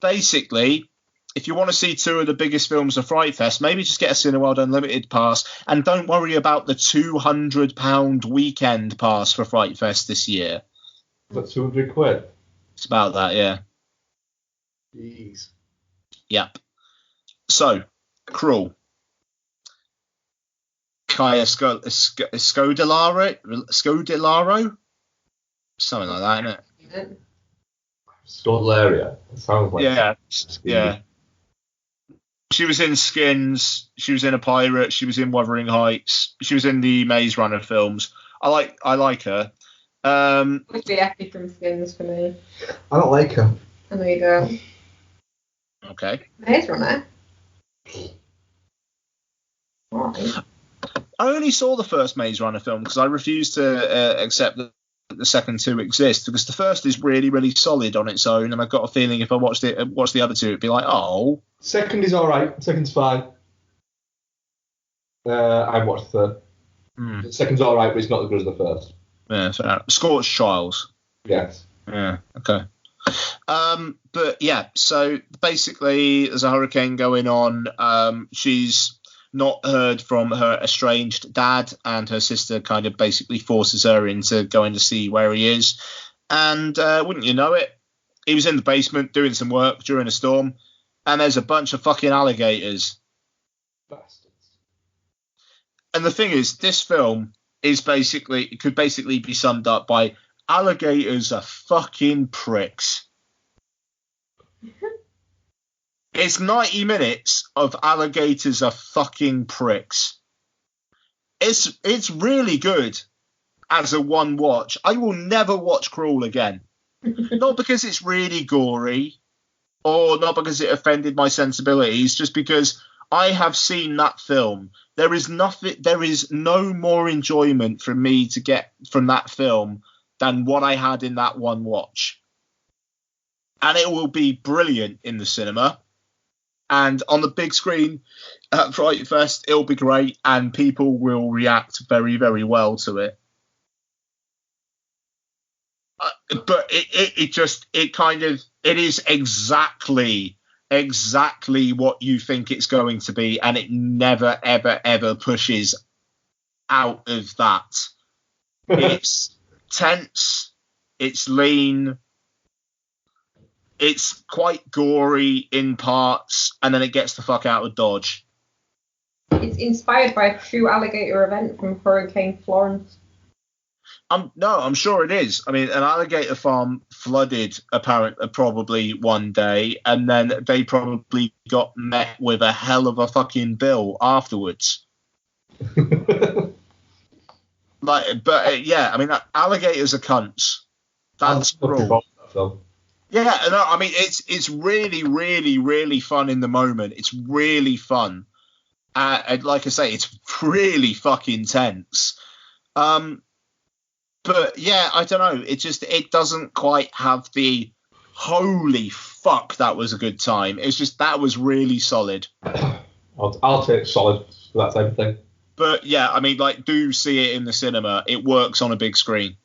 basically, if you want to see two of the biggest films of Fright Fest, maybe just get a Cineworld Unlimited pass, and don't worry about the £200 weekend pass for Fright Fest this year. That's £200. It's about that, yeah. Jeez. Yep. So, Cruel. Kaya Scodelario? Something like that, isn't it? Scodelario. That sounds like... Yeah. She was in Skins. She was in A Pirate. She was in Wuthering Heights. She was in the Maze Runner films. I like her. Would be Effie from Skins for me. I don't like her. I know you don't. Okay. Maze Runner. Why? I only saw the first Maze Runner film because I refused to accept that the second two exist, because the first is really, really solid on its own, and I've got a feeling if I watched the other two, it'd be like, oh. Second is all right. Second's fine. I watched the third. The second's all right, but it's not as good as the first. Yeah, fair enough. Scorched Trials. Yes. Yeah. Okay. But yeah, so basically there's a hurricane going on. She's not heard from her estranged dad, and her sister kind of basically forces her into going to see where he is. And wouldn't you know it, he was in the basement doing some work during a storm, and there's a bunch of fucking alligators. Bastards. And the thing is, this film could basically be summed up by alligators are fucking pricks. It's 90 minutes of alligators are fucking pricks. It's really good as a one watch. I will never watch Crawl again. Not because it's really gory, or not because it offended my sensibilities, just because I have seen that film. There is no more enjoyment for me to get from that film than what I had in that one watch. And it will be brilliant in the cinema. And on the big screen at Fright Fest, it'll be great, and people will react very, very well to it. But it is exactly what you think it's going to be, and it never, ever, ever pushes out of that. It's tense, it's lean, it's quite gory in parts, and then it gets the fuck out of Dodge. It's inspired by a true alligator event from Hurricane Florence. No, I'm sure it is. I mean, an alligator farm flooded probably one day, and then they probably got met with a hell of a fucking bill afterwards. Yeah, I mean, alligators are cunts. That's Cruel. Yeah, no, I mean, it's really, really, really fun in the moment. It's really fun. And like I say, it's really fucking tense. But yeah, I don't know. It doesn't quite have the holy fuck, that was a good time. It's just that was really solid. I'll take solid for that type of thing. But yeah, I mean, like, do see it in the cinema. It works on a big screen.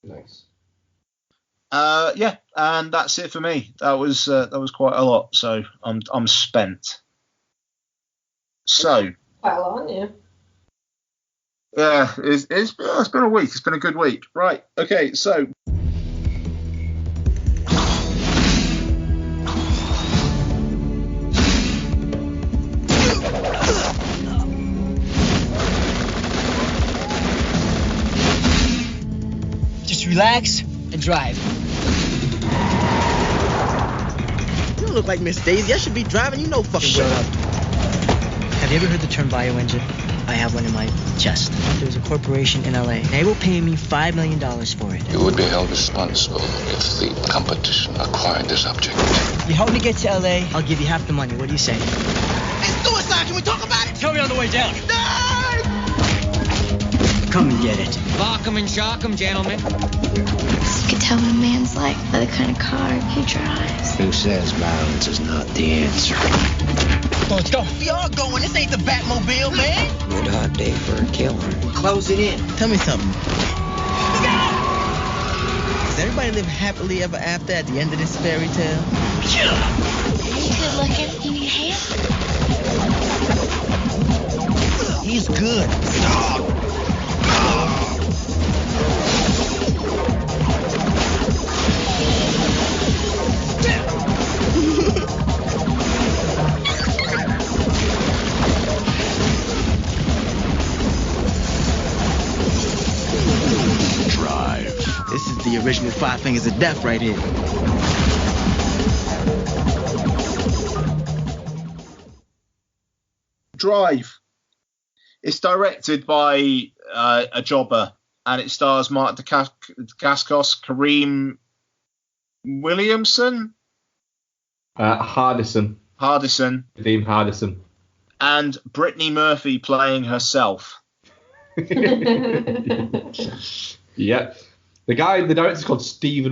Nice. Yeah, and that's it for me. That was quite a lot. So I'm spent. So Quite a lot, yeah. yeah, it's been a week. It's been a good week. Right. Okay. So. Just relax and drive. You don't look like Miss Daisy. I should be driving. You know fucking Shut well. up. Have you ever heard the term bioengine? I have one in my chest. There's a corporation in LA. They will pay me $5 million for it. You would be held responsible if the competition acquired this object. You help me get to LA, I'll give you half the money. What do you say? It's suicide. Can we talk about it? Tell me on the way down. No! Come and get it. Lock 'em and shock 'em, gentlemen. You can tell what a man's like by the kind of car he drives. Who says violence is not the answer? Let's go. We are going. This ain't the Batmobile, man. Good hot day for a killer. We're closing in. Tell me something. Does everybody live happily ever after at the end of this fairy tale? He's good looking. You need a hand? He's good. Drive. This is the original Five Fingers of Death right here. Drive. It's directed by a jobber, and it stars Mark Dacascos, Kareem Williamson, Hardison. Nadeem Hardison. and Brittany Murphy playing herself. Yeah. The director's called Steve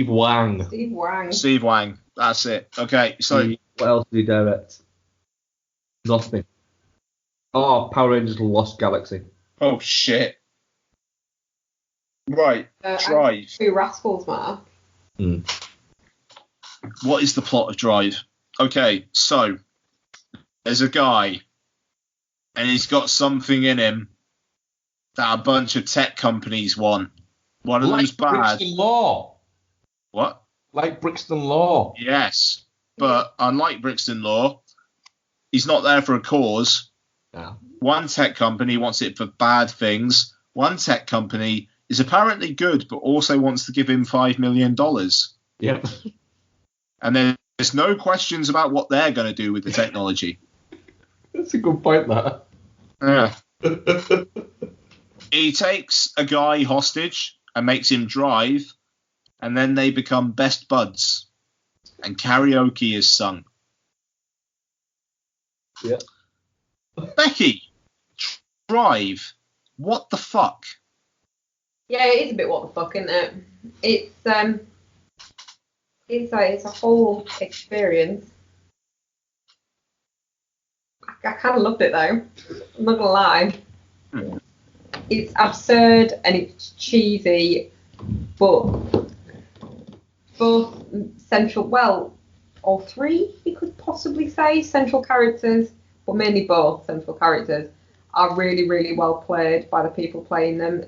Wang. Steve Wang. Steve Wang. That's it. Okay, so What else did he direct? Lost me. Oh, Power Rangers Lost Galaxy. oh shit. Right, Drive. Two Rascals, Mark. What is the plot of Drive? Okay, so there's a guy, and he's got something in him that a bunch of tech companies want. One of them's bad. Brixton Law. What? Like Brixton Law. Yes, but unlike Brixton Law, he's not there for a cause. Yeah. One tech company wants it for bad things. One tech company is apparently good, but also wants to give him $5 million. Yep. And there's no questions about what they're going to do with the technology. That's a good point, that. Yeah. He takes a guy hostage and makes him drive, and then they become best buds. And karaoke is sung. Yeah. Becky, Drive. What the fuck? Yeah, it is a bit what the fuck, isn't it? It's a whole experience. I kind of loved it though. I'm not gonna lie. It's absurd and it's cheesy, but both central, well, all three you could possibly say central characters, but mainly both central characters are really, really well played by the people playing them.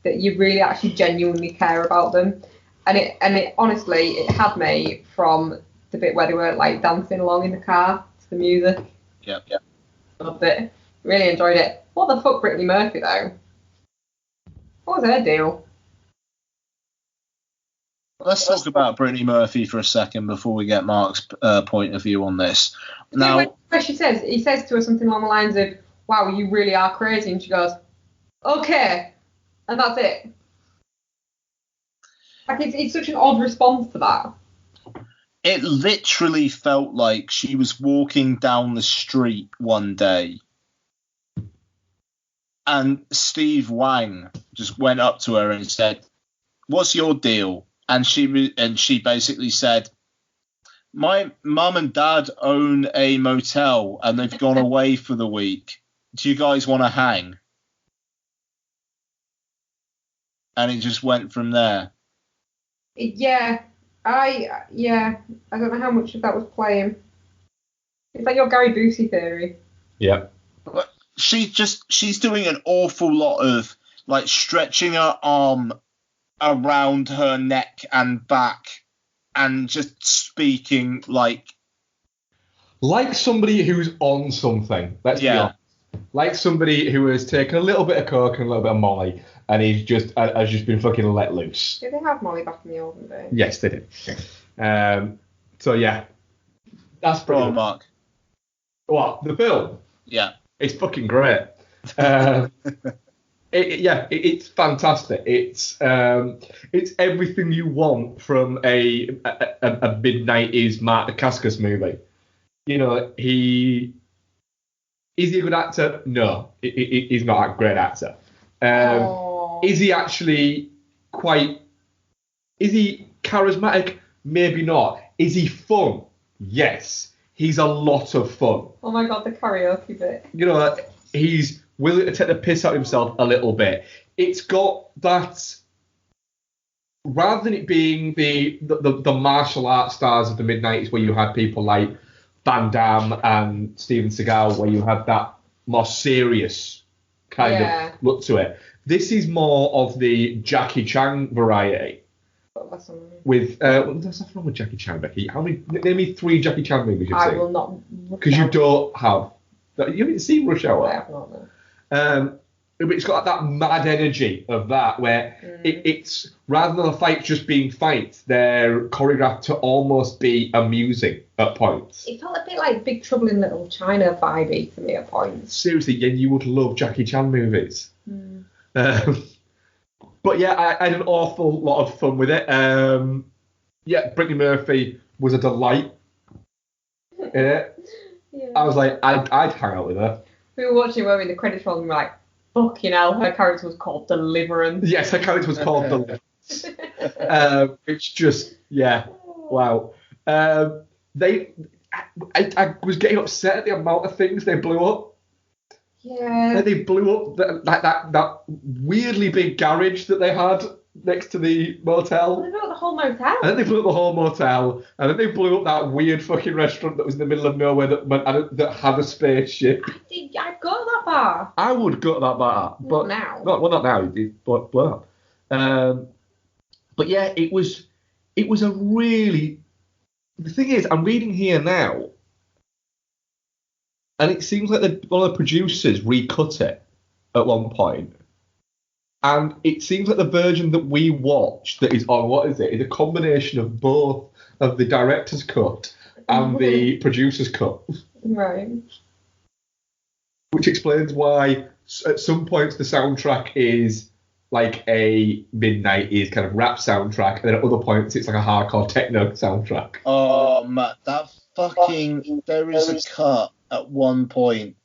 That you really actually genuinely care about them, and it honestly it had me from the bit where they were like dancing along in the car to the music. Yeah. Loved it. Really enjoyed it. What the fuck, Brittany Murphy though? What was her deal? Let's talk about Brittany Murphy for a second before we get Mark's point of view on this. Now, where he says to her something along the lines of, "Wow, you really are crazy," and she goes, "Okay," and that's it. Like it's such an odd response to that. it literally felt like she was walking down the street one day and Steve Wang just went up to her and said, "What's your deal?" And she basically said, My mum and dad own a motel and they've gone away for the week. Do you guys want to hang? And it just went from there. Yeah, I don't know how much of that was playing. It's like your Gary Busey theory. Yeah. But she's doing an awful lot of like stretching her arm around her neck and back and just speaking like somebody who's on something. Let's be honest. Like somebody who has taken a little bit of coke and a little bit of Molly, and has just been fucking let loose. Did they have Molly back in the olden days? Yes, they did. So yeah, that's pretty. Go on, Mark. What, the film? Yeah, it's fucking great. It's fantastic. It's everything you want from a mid-90s Mark Dacascos movie. You know, is he a good actor? No, he's not a great actor. Is he actually is he charismatic? Maybe not. Is he fun? Yes. He's a lot of fun. Oh my god, the karaoke bit. You know, he's willing to take the piss out of himself a little bit. It's got that, rather than it being the martial arts stars of the mid-90s where you had people like Van Damme and Steven Seagal, where you had that more serious kind of look to it. This is more of the Jackie Chan variety. With there's nothing wrong with Jackie Chan, Becky. Name me 3 Jackie Chan movies you've seen. I will not. Because you don't have. You haven't seen Rush Hour. I have not. No. But it's got that mad energy of that, where it's rather than the fights just being fights, they're choreographed to almost be amusing at points. It felt a bit like Big Trouble in Little China vibey to me at points. Seriously, yeah, you would love Jackie Chan movies. But yeah, I had an awful lot of fun with it. Brittany Murphy was a delight in it. Yeah. I was like, I'd hang out with her. We were watching where in the credits roll and we were like, fucking hell, her character was called Deliverance. Yes, her character was called Deliverance. It's just, wow. I was getting upset at the amount of things they blew up. Yeah. They blew up that weirdly big garage that they had next to the motel. They blew up the whole motel. And then they blew up the whole motel. And then they blew up that weird fucking restaurant that was in the middle of nowhere that had a spaceship. I'd go to that bar. I would go to that bar. But not now. Not now. It's blown up. But yeah, it was a really... The thing is, I'm reading here now, and it seems like one of the producers recut it at one point. And it seems like the version that we watched that is on, is a combination of both of the director's cut and the producer's cut. Right. Which explains why at some points the soundtrack is like a mid-90s kind of rap soundtrack, and then at other points it's like a hardcore techno soundtrack. Oh, Matt, there is a cut at one point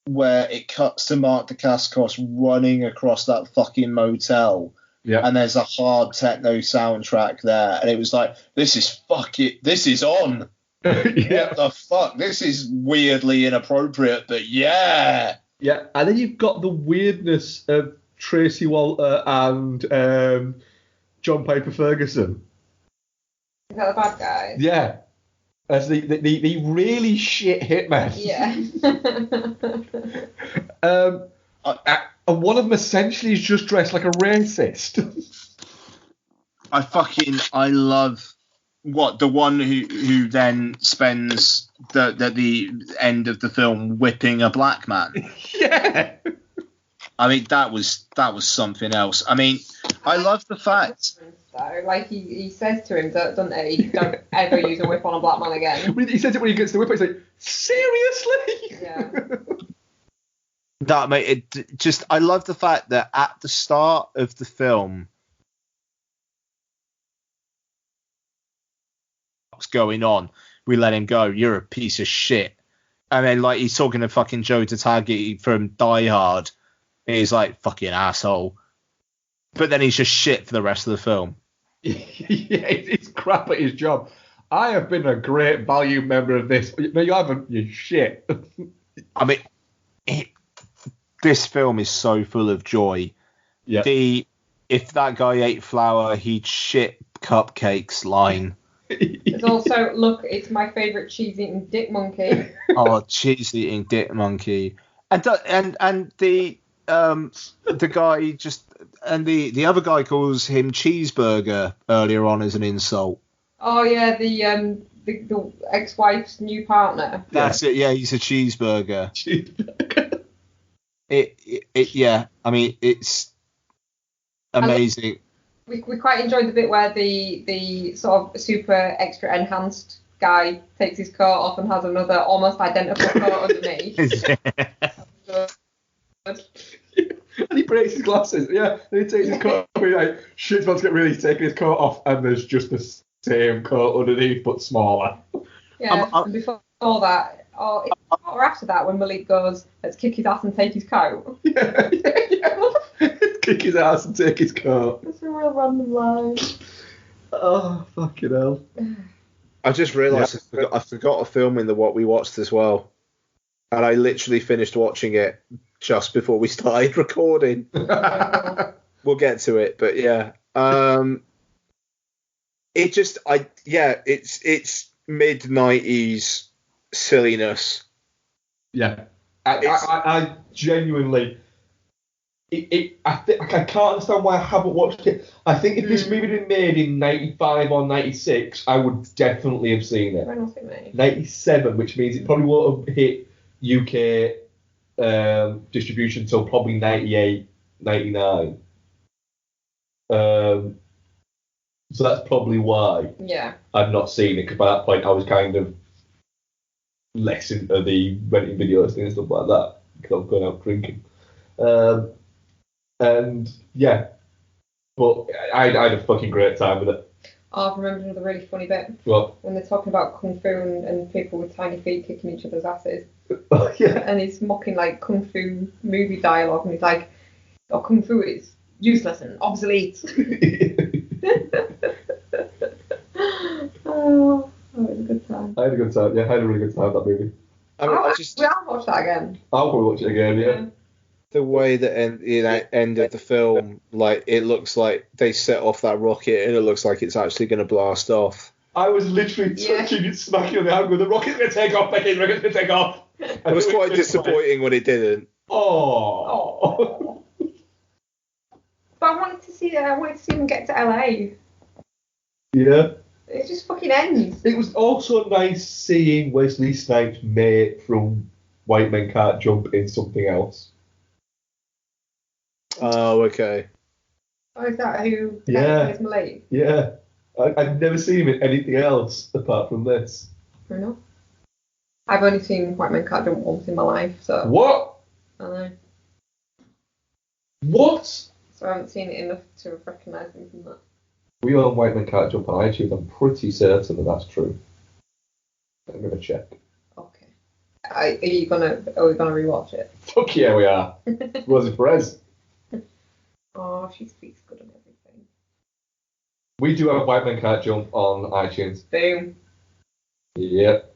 where it cuts to Mark Dacascos running across that fucking motel. Yeah. And there's a hard techno soundtrack there. And it was like, this is on. What the fuck? This is weirdly inappropriate, but yeah. Yeah, and then you've got the weirdness of Tracy Walter and John Piper Ferguson. Is that the bad guy? Yeah. As the really shit hitmen. Yeah. And one of them essentially is just dressed like a racist. I love the one who then spends the end of the film whipping a black man. Yeah. I mean, that was something else. I mean, I love the fact. So, like he says to him, doesn't he? Don't ever use a whip on a black man again. He says it when he gets the whip. He's like, seriously? Yeah. That mate, I love the fact that at the start of the film, what's going on? We let him go. You're a piece of shit. And then like he's talking to fucking Joe Takagi from Die Hard. And he's like, fucking asshole. But then he's just shit for the rest of the film. Yeah, it's crap at his job. I have been a great value member of this. No, you haven't. You shit. I mean, this film is so full of joy. Yeah. If that guy ate flour, he'd shit cupcakes line. There's also, look, it's my favourite cheese-eating dick monkey. Oh, cheese-eating dick monkey. And the guy just... And the other guy calls him cheeseburger earlier on as an insult. Oh, yeah, the ex-wife's new partner. That's it, yeah, he's a cheeseburger. Yeah, I mean, it's amazing. We quite enjoyed the bit where the sort of super extra enhanced guy takes his coat off and has another almost identical coat underneath. And he breaks his glasses. Yeah, and he takes his coat off. He's like, shit's about to get really, taking his coat off, and there's just the same coat underneath, but smaller. Yeah, and before that, or after that, when Malik goes, let's kick his ass and take his coat. Yeah. Kick his ass and take his coat. That's a real random line. Oh, fucking hell. I just realised I forgot a film in the what we watched as well. And I literally finished watching it just before we started recording. We'll get to it, but yeah. It's mid-90s silliness. Yeah. I genuinely... I can't understand why I haven't watched it. I think if this movie had been made in 95 or 96, I would definitely have seen it. When was it made? 97, which means it probably won't have hit UK distribution until probably 98, 99. So that's probably why I've not seen it, because by that point I was kind of less into the renting videos and stuff like that, because I was going out drinking. And yeah, but I had a fucking great time with it. Oh, I've remembered another really funny bit. What? When they're talking about kung fu and people with tiny feet kicking each other's asses. Oh, yeah. And he's mocking like kung fu movie dialogue, and he's like, "Oh, kung fu is useless and obsolete." Oh, it was a good time. I had a good time. Yeah, I had a really good time with that movie. I'll watch that again. I'll probably watch it again. Yeah. The way that ended the film, like, it looks like they set off that rocket and it looks like it's actually going to blast off. I was literally touching it, smacking on the hand with the rocket's going to take off, Becky, the rocket's going to take off. It was quite disappointing when it didn't. Oh. But I wanted to see him get to LA. Yeah. It just fucking ends. It was also nice seeing Wesley Snipes' mate from White Men Can't Jump in something else. Oh, okay. Oh, is that who plays Malik? Yeah. I've never seen him in anything else apart from this. Fair enough. I've only seen White Men Can't Jump once in my life, so... What? I know. What? So I haven't seen it enough to recognise him from that. We own White Men Can't Jump on iTunes. I'm pretty certain that that's true. I'm going to check. Okay. Are we gonna rewatch it? Fuck yeah, we are. Rosie Perez. Oh, she speaks good on everything. We do have White Men Can't Jump on iTunes. Boom. Yep.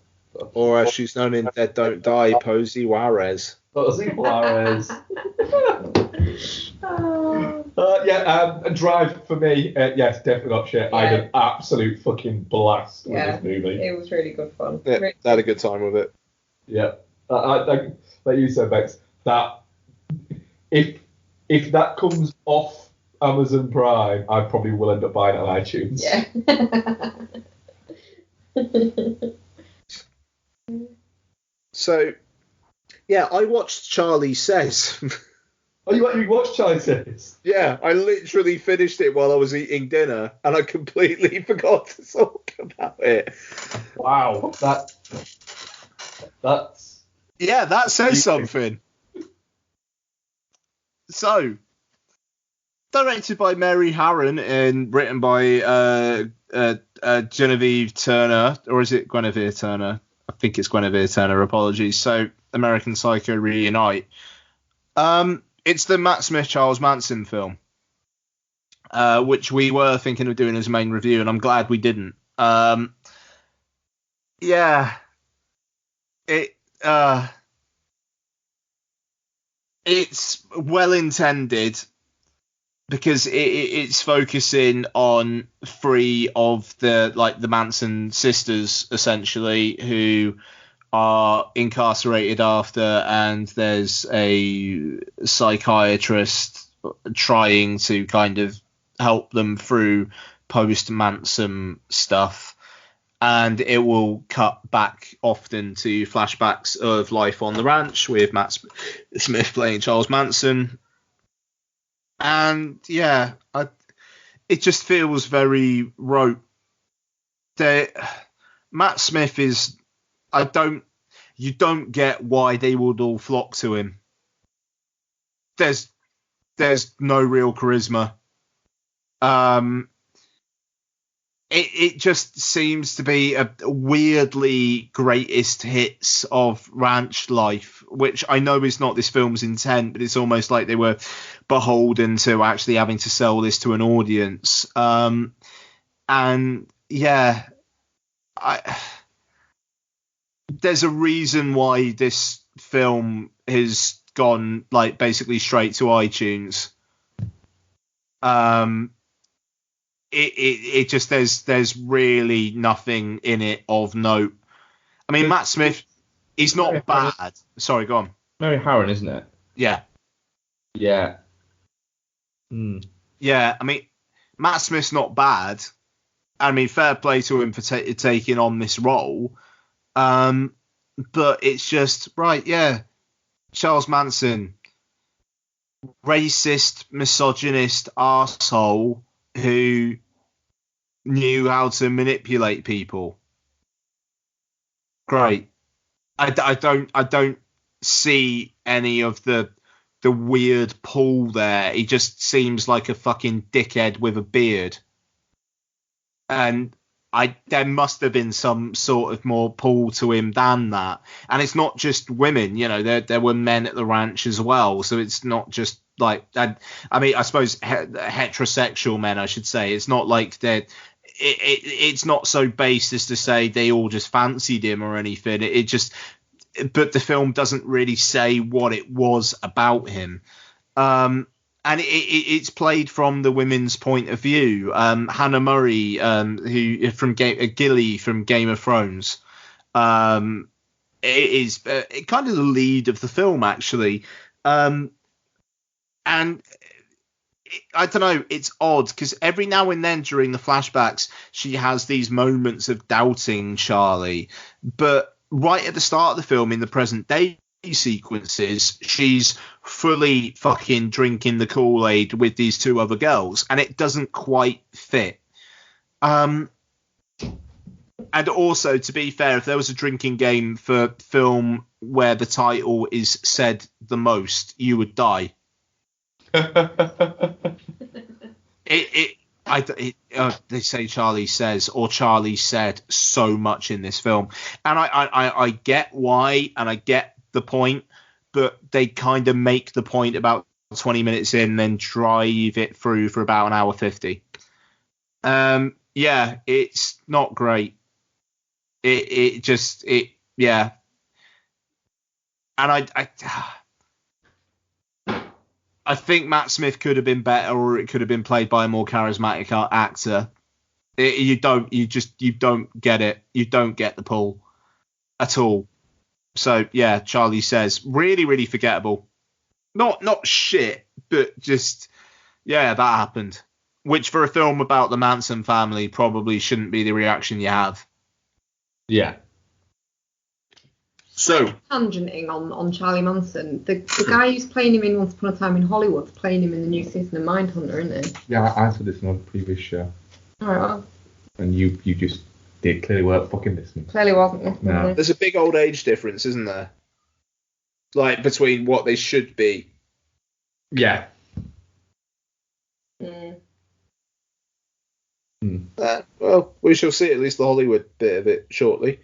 Or as she's known in Dead Don't Die, Posey Juarez. Posey Juarez. Drive for me. Yes, definitely got shit. Yeah. I had an absolute fucking blast with this movie. It was really good fun. Yeah, I had a good time with it. Yeah. Like you said, Bex, that if that comes off Amazon Prime, I probably will end up buying it on iTunes. Yeah. So, yeah, I watched Charlie Says. Oh, you watched Charlie Says? Yeah, I literally finished it while I was eating dinner, and I completely forgot to talk about it. Wow, that's... Yeah, that says something. So, directed by Mary Harron and written by Genevieve Turner, or is it Guinevere Turner? I think it's Guinevere Turner, apologies. So, American Psycho Reunite. It's the Matt Smith Charles Manson film, which we were thinking of doing as a main review, and I'm glad we didn't. yeah, it's well intended because it's focusing on 3 of the Manson sisters essentially who are incarcerated after, and there's a psychiatrist trying to kind of help them through post-Manson stuff, and it will cut back often to flashbacks of life on the ranch with Matt Smith playing Charles Manson. And yeah, it just feels very rote. Matt Smith is, you don't get why they would all flock to him. There's no real charisma. It just seems to be a weirdly greatest hits of ranch life, which I know is not this film's intent, but it's almost like they were beholden to actually having to sell this to an audience. And yeah, there's a reason why this film has gone like basically straight to iTunes. It just there's really nothing in it of note. I mean, Matt Smith, he's not bad. Sorry, go on. Mary Harron, isn't it? Yeah. Yeah. Yeah, I mean, Matt Smith's not bad. I mean, fair play to him for taking on this role. But it's just, right, yeah. Charles Manson, racist, misogynist arsehole who knew how to manipulate people. Great. I don't see any of the weird pull there. He just seems like a fucking dickhead with a beard. And there must have been some sort of more pull to him than that. And it's not just women, you know, there were men at the ranch as well. So it's not just like, I mean, I suppose heterosexual men, I should say. It's not like it's not so base as to say they all just fancied him or anything. But the film doesn't really say what it was about him. And it's played from the women's point of view. Hannah Murray, who from Gilly from Game of Thrones, is kind of the lead of the film, actually. And I don't know, it's odd because every now and then during the flashbacks, she has these moments of doubting Charlie. But right at the start of the film, in the present day sequences, she's fully fucking drinking the Kool-Aid with these 2 other girls, and it doesn't quite fit. And also, to be fair, if there was a drinking game for film where the title is said the most, you would die. They say Charlie says or Charlie said so much in this film, and I get why, and I get the point, but they kind of make the point about 20 minutes in, then drive it through for about an hour 50. Yeah, it's not great. Yeah. And I think Matt Smith could have been better, or it could have been played by a more charismatic actor. You don't get it. You don't get the pull at all. So yeah, Charlie says, really, really forgettable. Not shit, but just, yeah, that happened. Which for a film about the Manson family probably shouldn't be the reaction you have. Yeah. So tangenting on Charlie Manson, the guy who's playing him in Once Upon a Time in Hollywood's playing him in the new season of Mindhunter, isn't he? Yeah, I said this in a previous show. Alright, well. And you just clearly weren't fucking listening. Clearly wasn't. No. There's a big old age difference, isn't there? Like between what they should be. Yeah. Well, we shall see at least the Hollywood bit of it shortly.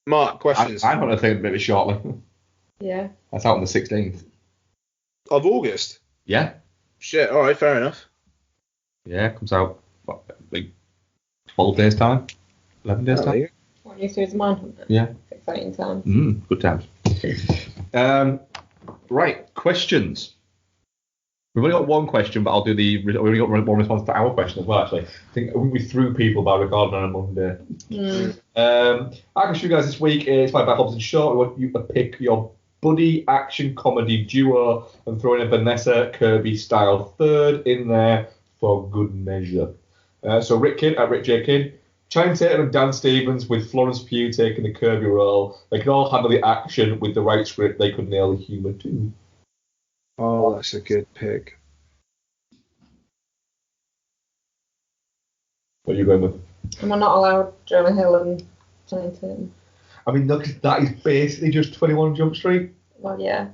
Mark, questions? I'm going to think about it shortly. Yeah. That's out on the 16th. Of August? Yeah. Shit, alright, fair enough. Yeah, it comes out, like, 12 days' time? 11 days' time? New series of Mindhunter. Yeah. Exciting time. Good times. Right, questions. We've only got one question, but I'll do we've only got one response to our question as well, actually. I think we threw people by recording on a Monday. Our question for you guys this week is by Hobbs Shaw. We want you to pick your buddy action comedy duo and throw in a Vanessa Kirby style third in there for good measure. So Rick Kidd at Rick J. Kidd, Channing Tatum and Dan Stevens with Florence Pugh taking the Kirby role. They can all handle the action with the right script. They could nail the humour too. Oh, that's a good pick. What are you going with? Am I not allowed Jonah Hill and Channing Tatum? I mean, look, that is basically just 21 Jump Street. Well, yeah.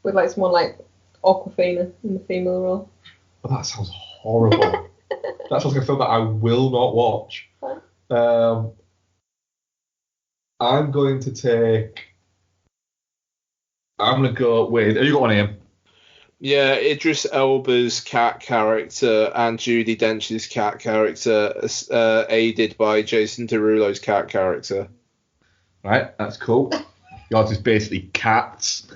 With like someone like Awkwafina in the female role. Oh, that sounds horrible. That sounds like a film that I will not watch. I'm going to go with... Have you got one, Ian? Yeah, Idris Elba's cat character and Judi Dench's cat character, aided by Jason Derulo's cat character. Right, that's cool. Yours is basically cats.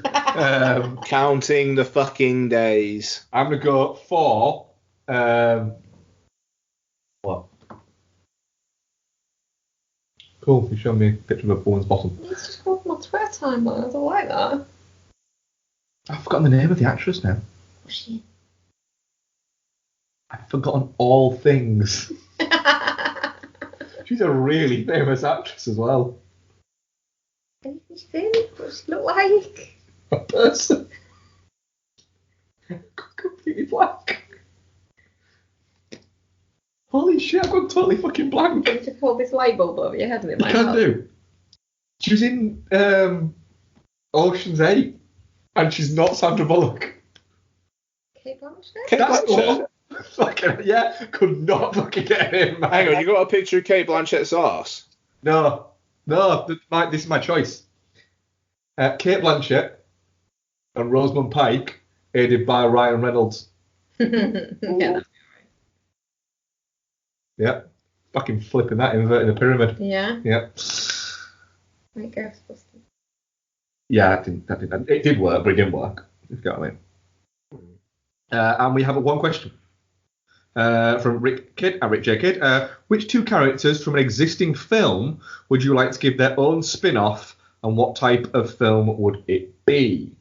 Counting the fucking days. I'm going to go for... what? Cool, you showed me a picture of a woman's bottom. It's just called my Twitter timeline. I don't like that. I've forgotten the name of the actress now. What's she? I've forgotten all things. She's a really famous actress as well. Anything she's in? What does she look like? A person. Completely blank. Holy shit, I've gone totally fucking blank. Can you just hold this light bulb over your head and it might help? Can do. She was in Ocean's 8. And she's not Sandra Bullock. Kate Blanchett? Kate Blanchett? Fucking, yeah, could not fucking get him. Man. Hang on, you got a picture of Kate Blanchett's arse? No, this is my choice. Kate Blanchett and Rosamund Pike, aided by Ryan Reynolds. Yeah. Yeah, fucking flipping that, inverting the pyramid. Yeah. Yeah. Like Ghostbusters. Yeah, it did work, but it didn't work. If you get what I mean. And we have one question from Rick Kidd and Rick J. Kidd. Which two characters from an existing film would you like to give their own spin-off, and what type of film would it be?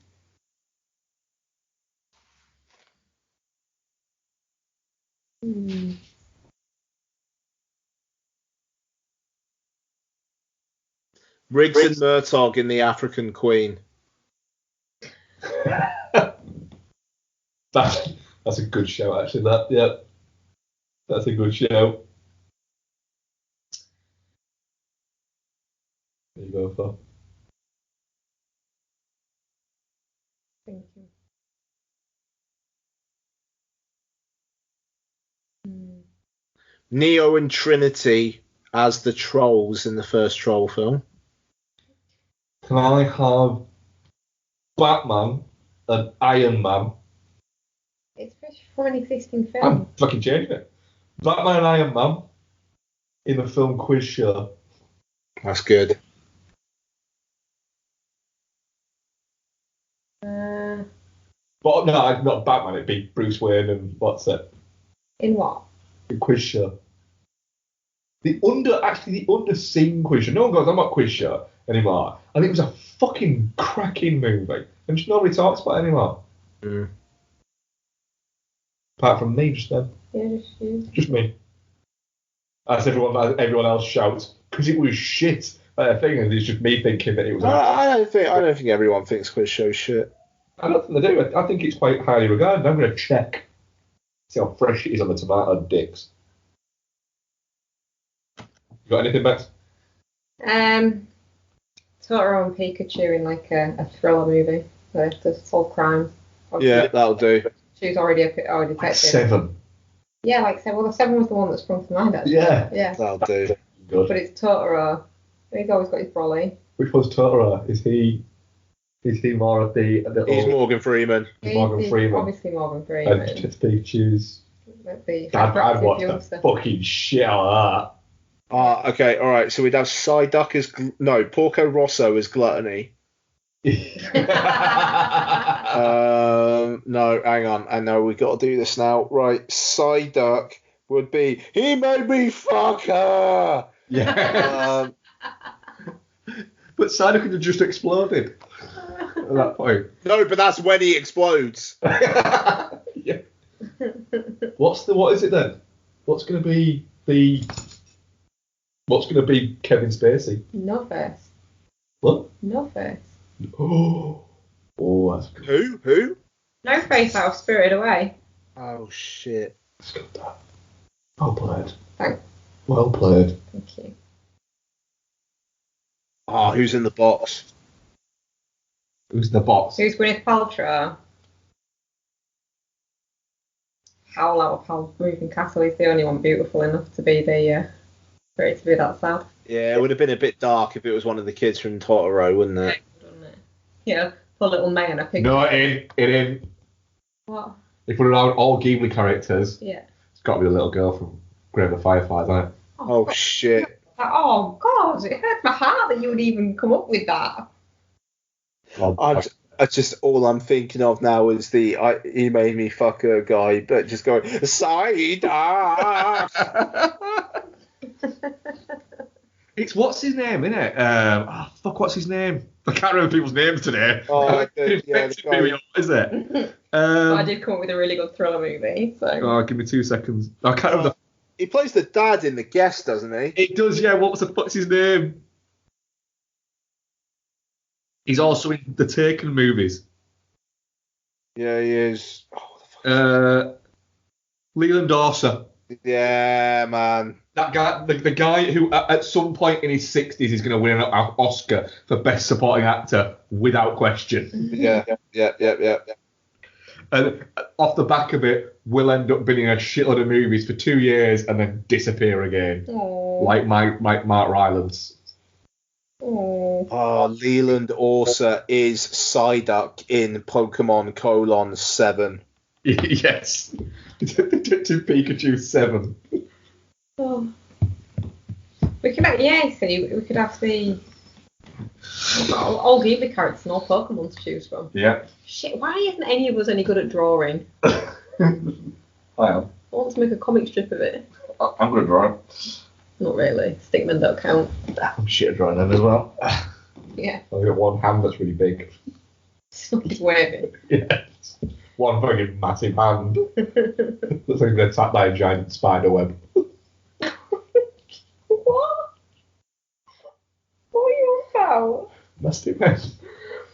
Riggs and Murtaugh in The African Queen. That's a good show, actually. That's a good show. There you go, for. Thank you. Neo and Trinity as the trolls in the first Troll film. Can I have Batman and Iron Man? It's from an existing film. I'm fucking changing it. Batman and Iron Man in the film Quiz Show. That's good. But no, not Batman. It'd be Bruce Wayne and what's it? In what? The Quiz Show. The underseen Quiz Show. No one goes, I'm not Quiz Show anymore. I think it was a fucking cracking movie, and just nobody talks about it anymore. Apart from me, just then. Yeah, just you. Just me. As everyone else shouts because it was shit. Thing, and it's just me thinking that it was. I don't think everyone thinks Quiz Show's shit. I don't think they do. I think it's quite highly regarded. I'm going to check. See how fresh it is on the tomato dicks. You got anything, Bex? Totoro and Pikachu in like a thriller movie. To solve crime. Yeah, that'll do. She's already detected. Like 7. Yeah, like 7. Well, the 7 was the one that sprung to mind, actually. Yeah. That'll do. Good. But it's Totoro. He's always got his brolly. Which one's Totoro? Is he more of the He's Morgan Freeman. Morgan Freeman. Obviously Morgan Freeman. And Pikachu's. The I'd watch the youngster. fucking shit out of Okay, all right. So we'd have Psyduck as Porco Rosso as gluttony. No, hang on. I know we got to do this now. Right, Psyduck would be he made me fuck her. Yeah. But Psyduck could have just exploded at that point. No, but that's when he explodes. Yeah. What is it then? What's going to be Kevin Spacey? No face. What? No face. Oh, that's good. Who? No face out of Spirited Away. Oh shit. That's good. Well played. Thanks. Well played. Thank you. Oh, who's in the box? Who's in the box? Who's Gwyneth Paltrow? Howl out of Moving Castle is the only one beautiful enough to be for it to be that sad. Yeah, it would have been a bit dark if it was one of the kids from Totoro, wouldn't it? Yeah, poor little May and a pig. No, it ain't. What? If we're around all Ghibli characters, yeah, it's got to be the little girl from Grave of the Fireflies, hasn't it? Oh shit. Oh God, it hurt my heart that you would even come up with that. I just all I'm thinking of now is he made me fuck her guy, but just going Psyduck. It's what's his name, isn't it? What's his name? I can't remember people's names today. Oh, is it? I did come up with a really good thriller movie. So. Give me 2 seconds. I can't remember. He plays the dad in The Guest, doesn't he? It does, yeah. What's his name? He's also in the Taken movies. Yeah, he is. Oh, Leland Orser. Yeah, man. That guy, the guy who at some point in his 60s is going to win an Oscar for Best Supporting Actor without question. Yeah. And off the back of it, will end up being in a shitload of movies for 2 years and then disappear again. Aww. Like Mark Rylance. Oh, Leland Orser is Psyduck in Pokemon 7. Yes. Detective Pikachu 7. Oh. We could have the all Ghibli characters and all Pokemon to choose from. Yeah. Shit, why isn't any of us any good at drawing? I am. I want to make a comic strip of it. I'm good at drawing. Not really. Stickmen don't count. I'm shit at drawing them as well. Yeah. I've got one hand that's really big. It's waving. Yeah. One fucking massive hand. Looks like it's been attacked by a giant spider web. What? What are you about? Must be man.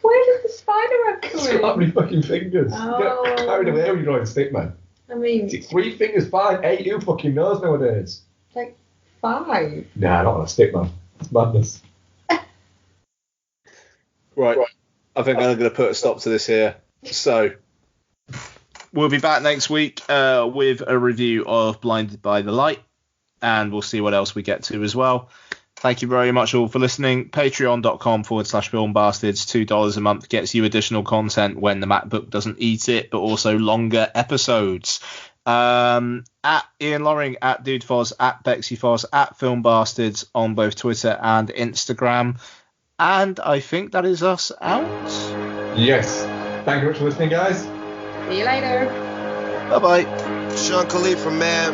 Where did the spider web come in? It's got many fucking fingers. Oh. You get carried away when you're drawing stickman. I mean... 3 fingers fine, 8 who fucking knows nowadays? Like 5. Nah, not on a stickman. It's madness. Right. I think I'm going to put a stop to this here. So, we'll be back next week with a review of Blinded by the Light, and we'll see what else we get to as well. Thank you very much all for listening. Patreon.com/filmbastards. $2 a month gets you additional content when the MacBook doesn't eat it, but also longer episodes. At Ian Loring, at DudeFoz, at BexyFoz, at FilmBastards on both Twitter and Instagram. And I think that is us out. Yes. Thank you very much for listening, guys. See you later. Bye-bye. Sean Khalifa, man.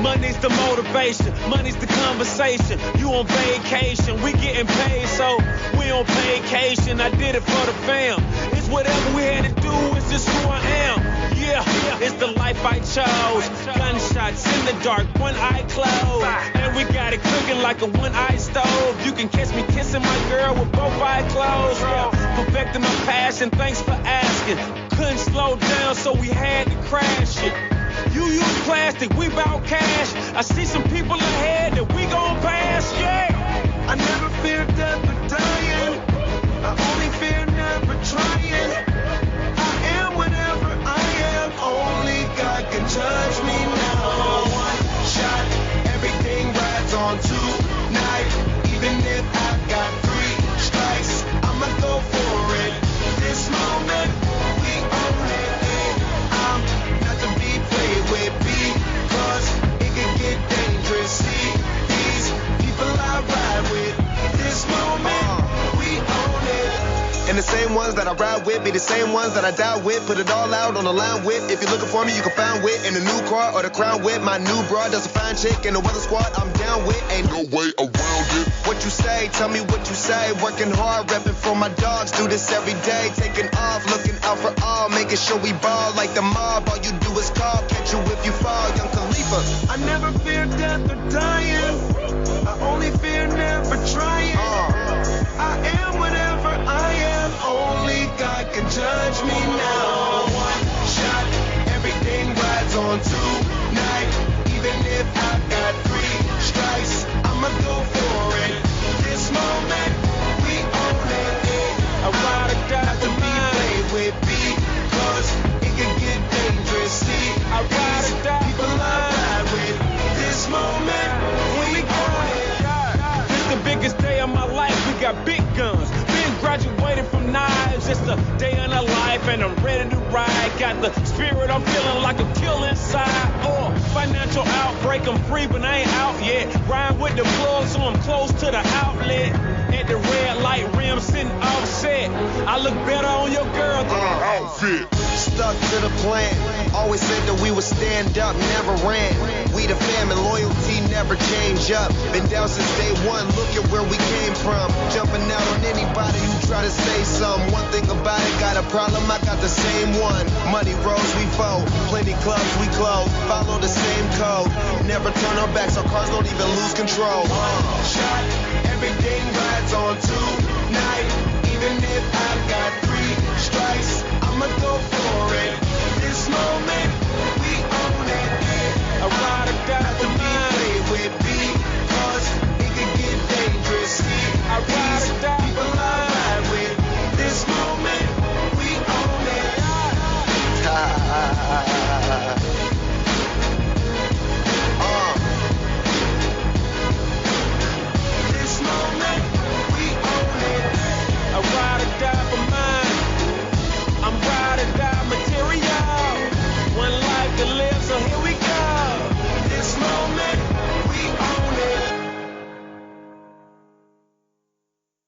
Money's the motivation, money's the conversation. You on vacation, we getting paid, so we on vacation. I did it for the fam. It's whatever we had to do, it's just who I am. Yeah, it's the life I chose. Gunshots in the dark, one eye closed. And we got it cooking like a one-eye stove. You can catch me kissing my girl with both eyes closed. Yeah, perfecting my passion, thanks for asking. Couldn't slow down, so we had to crash it. You use plastic, we bout cash. I see some people ahead that we gon' pass, yeah. I never fear death or dying. I only fear never trying. I am whatever I am. Only God can judge me now. One shot, everything rides on tonight. Even if I've got 3 strikes, I'ma go for it. This moment, we own it. I'm not to be played with. Be ones that I ride with be the same ones that I die with. Put it all out on the line with. If you're looking for me, you can find wit in a new car or the crown with. My new broad does a fine chick in the weather squad. I'm down with. Ain't no way around it. What you say? Tell me what you say. Working hard, repping for my dogs. Do this every day. Taking off, looking out for all. Making sure we ball like the mob. All you do is call. Catch you if you fall. Young Khalifa. I never fear death or dying. I only fear never trying. I am whatever I am. Only God can judge me now. One shot, everything rides on tonight. Even if I got 3 strikes, I'ma go for it. This moment, we own it. I ride or die to be played with because it can get dangerous. See, I ride or die people I ride with. This moment, we own it. This the biggest day of my life. We got big guns. Been graduated from knives. It's the day of the life, and I'm ready to ride. Got the spirit, I'm feeling like a kill inside. Or financial outbreak, I'm free, but I ain't out yet. Ride with the plug, so I'm close to the outlet. At the red light rim, sitting offset. I look better on your girl than an outfit. Stuck to the plan. Always said that we would stand up, never ran. We the fam and loyalty never change up. Been down since day one, look at where we came from. Jumping out on anybody who try to say something. One thing about it, got a problem, I got the same one. Money rolls, we fold. Plenty clubs, we close. Follow the same code. Never turn our backs, our cars don't even lose control. Shot, everything rides on tonight. Even if I got 3 strikes, I'ma go for it. This moment, we own it. I ride or die.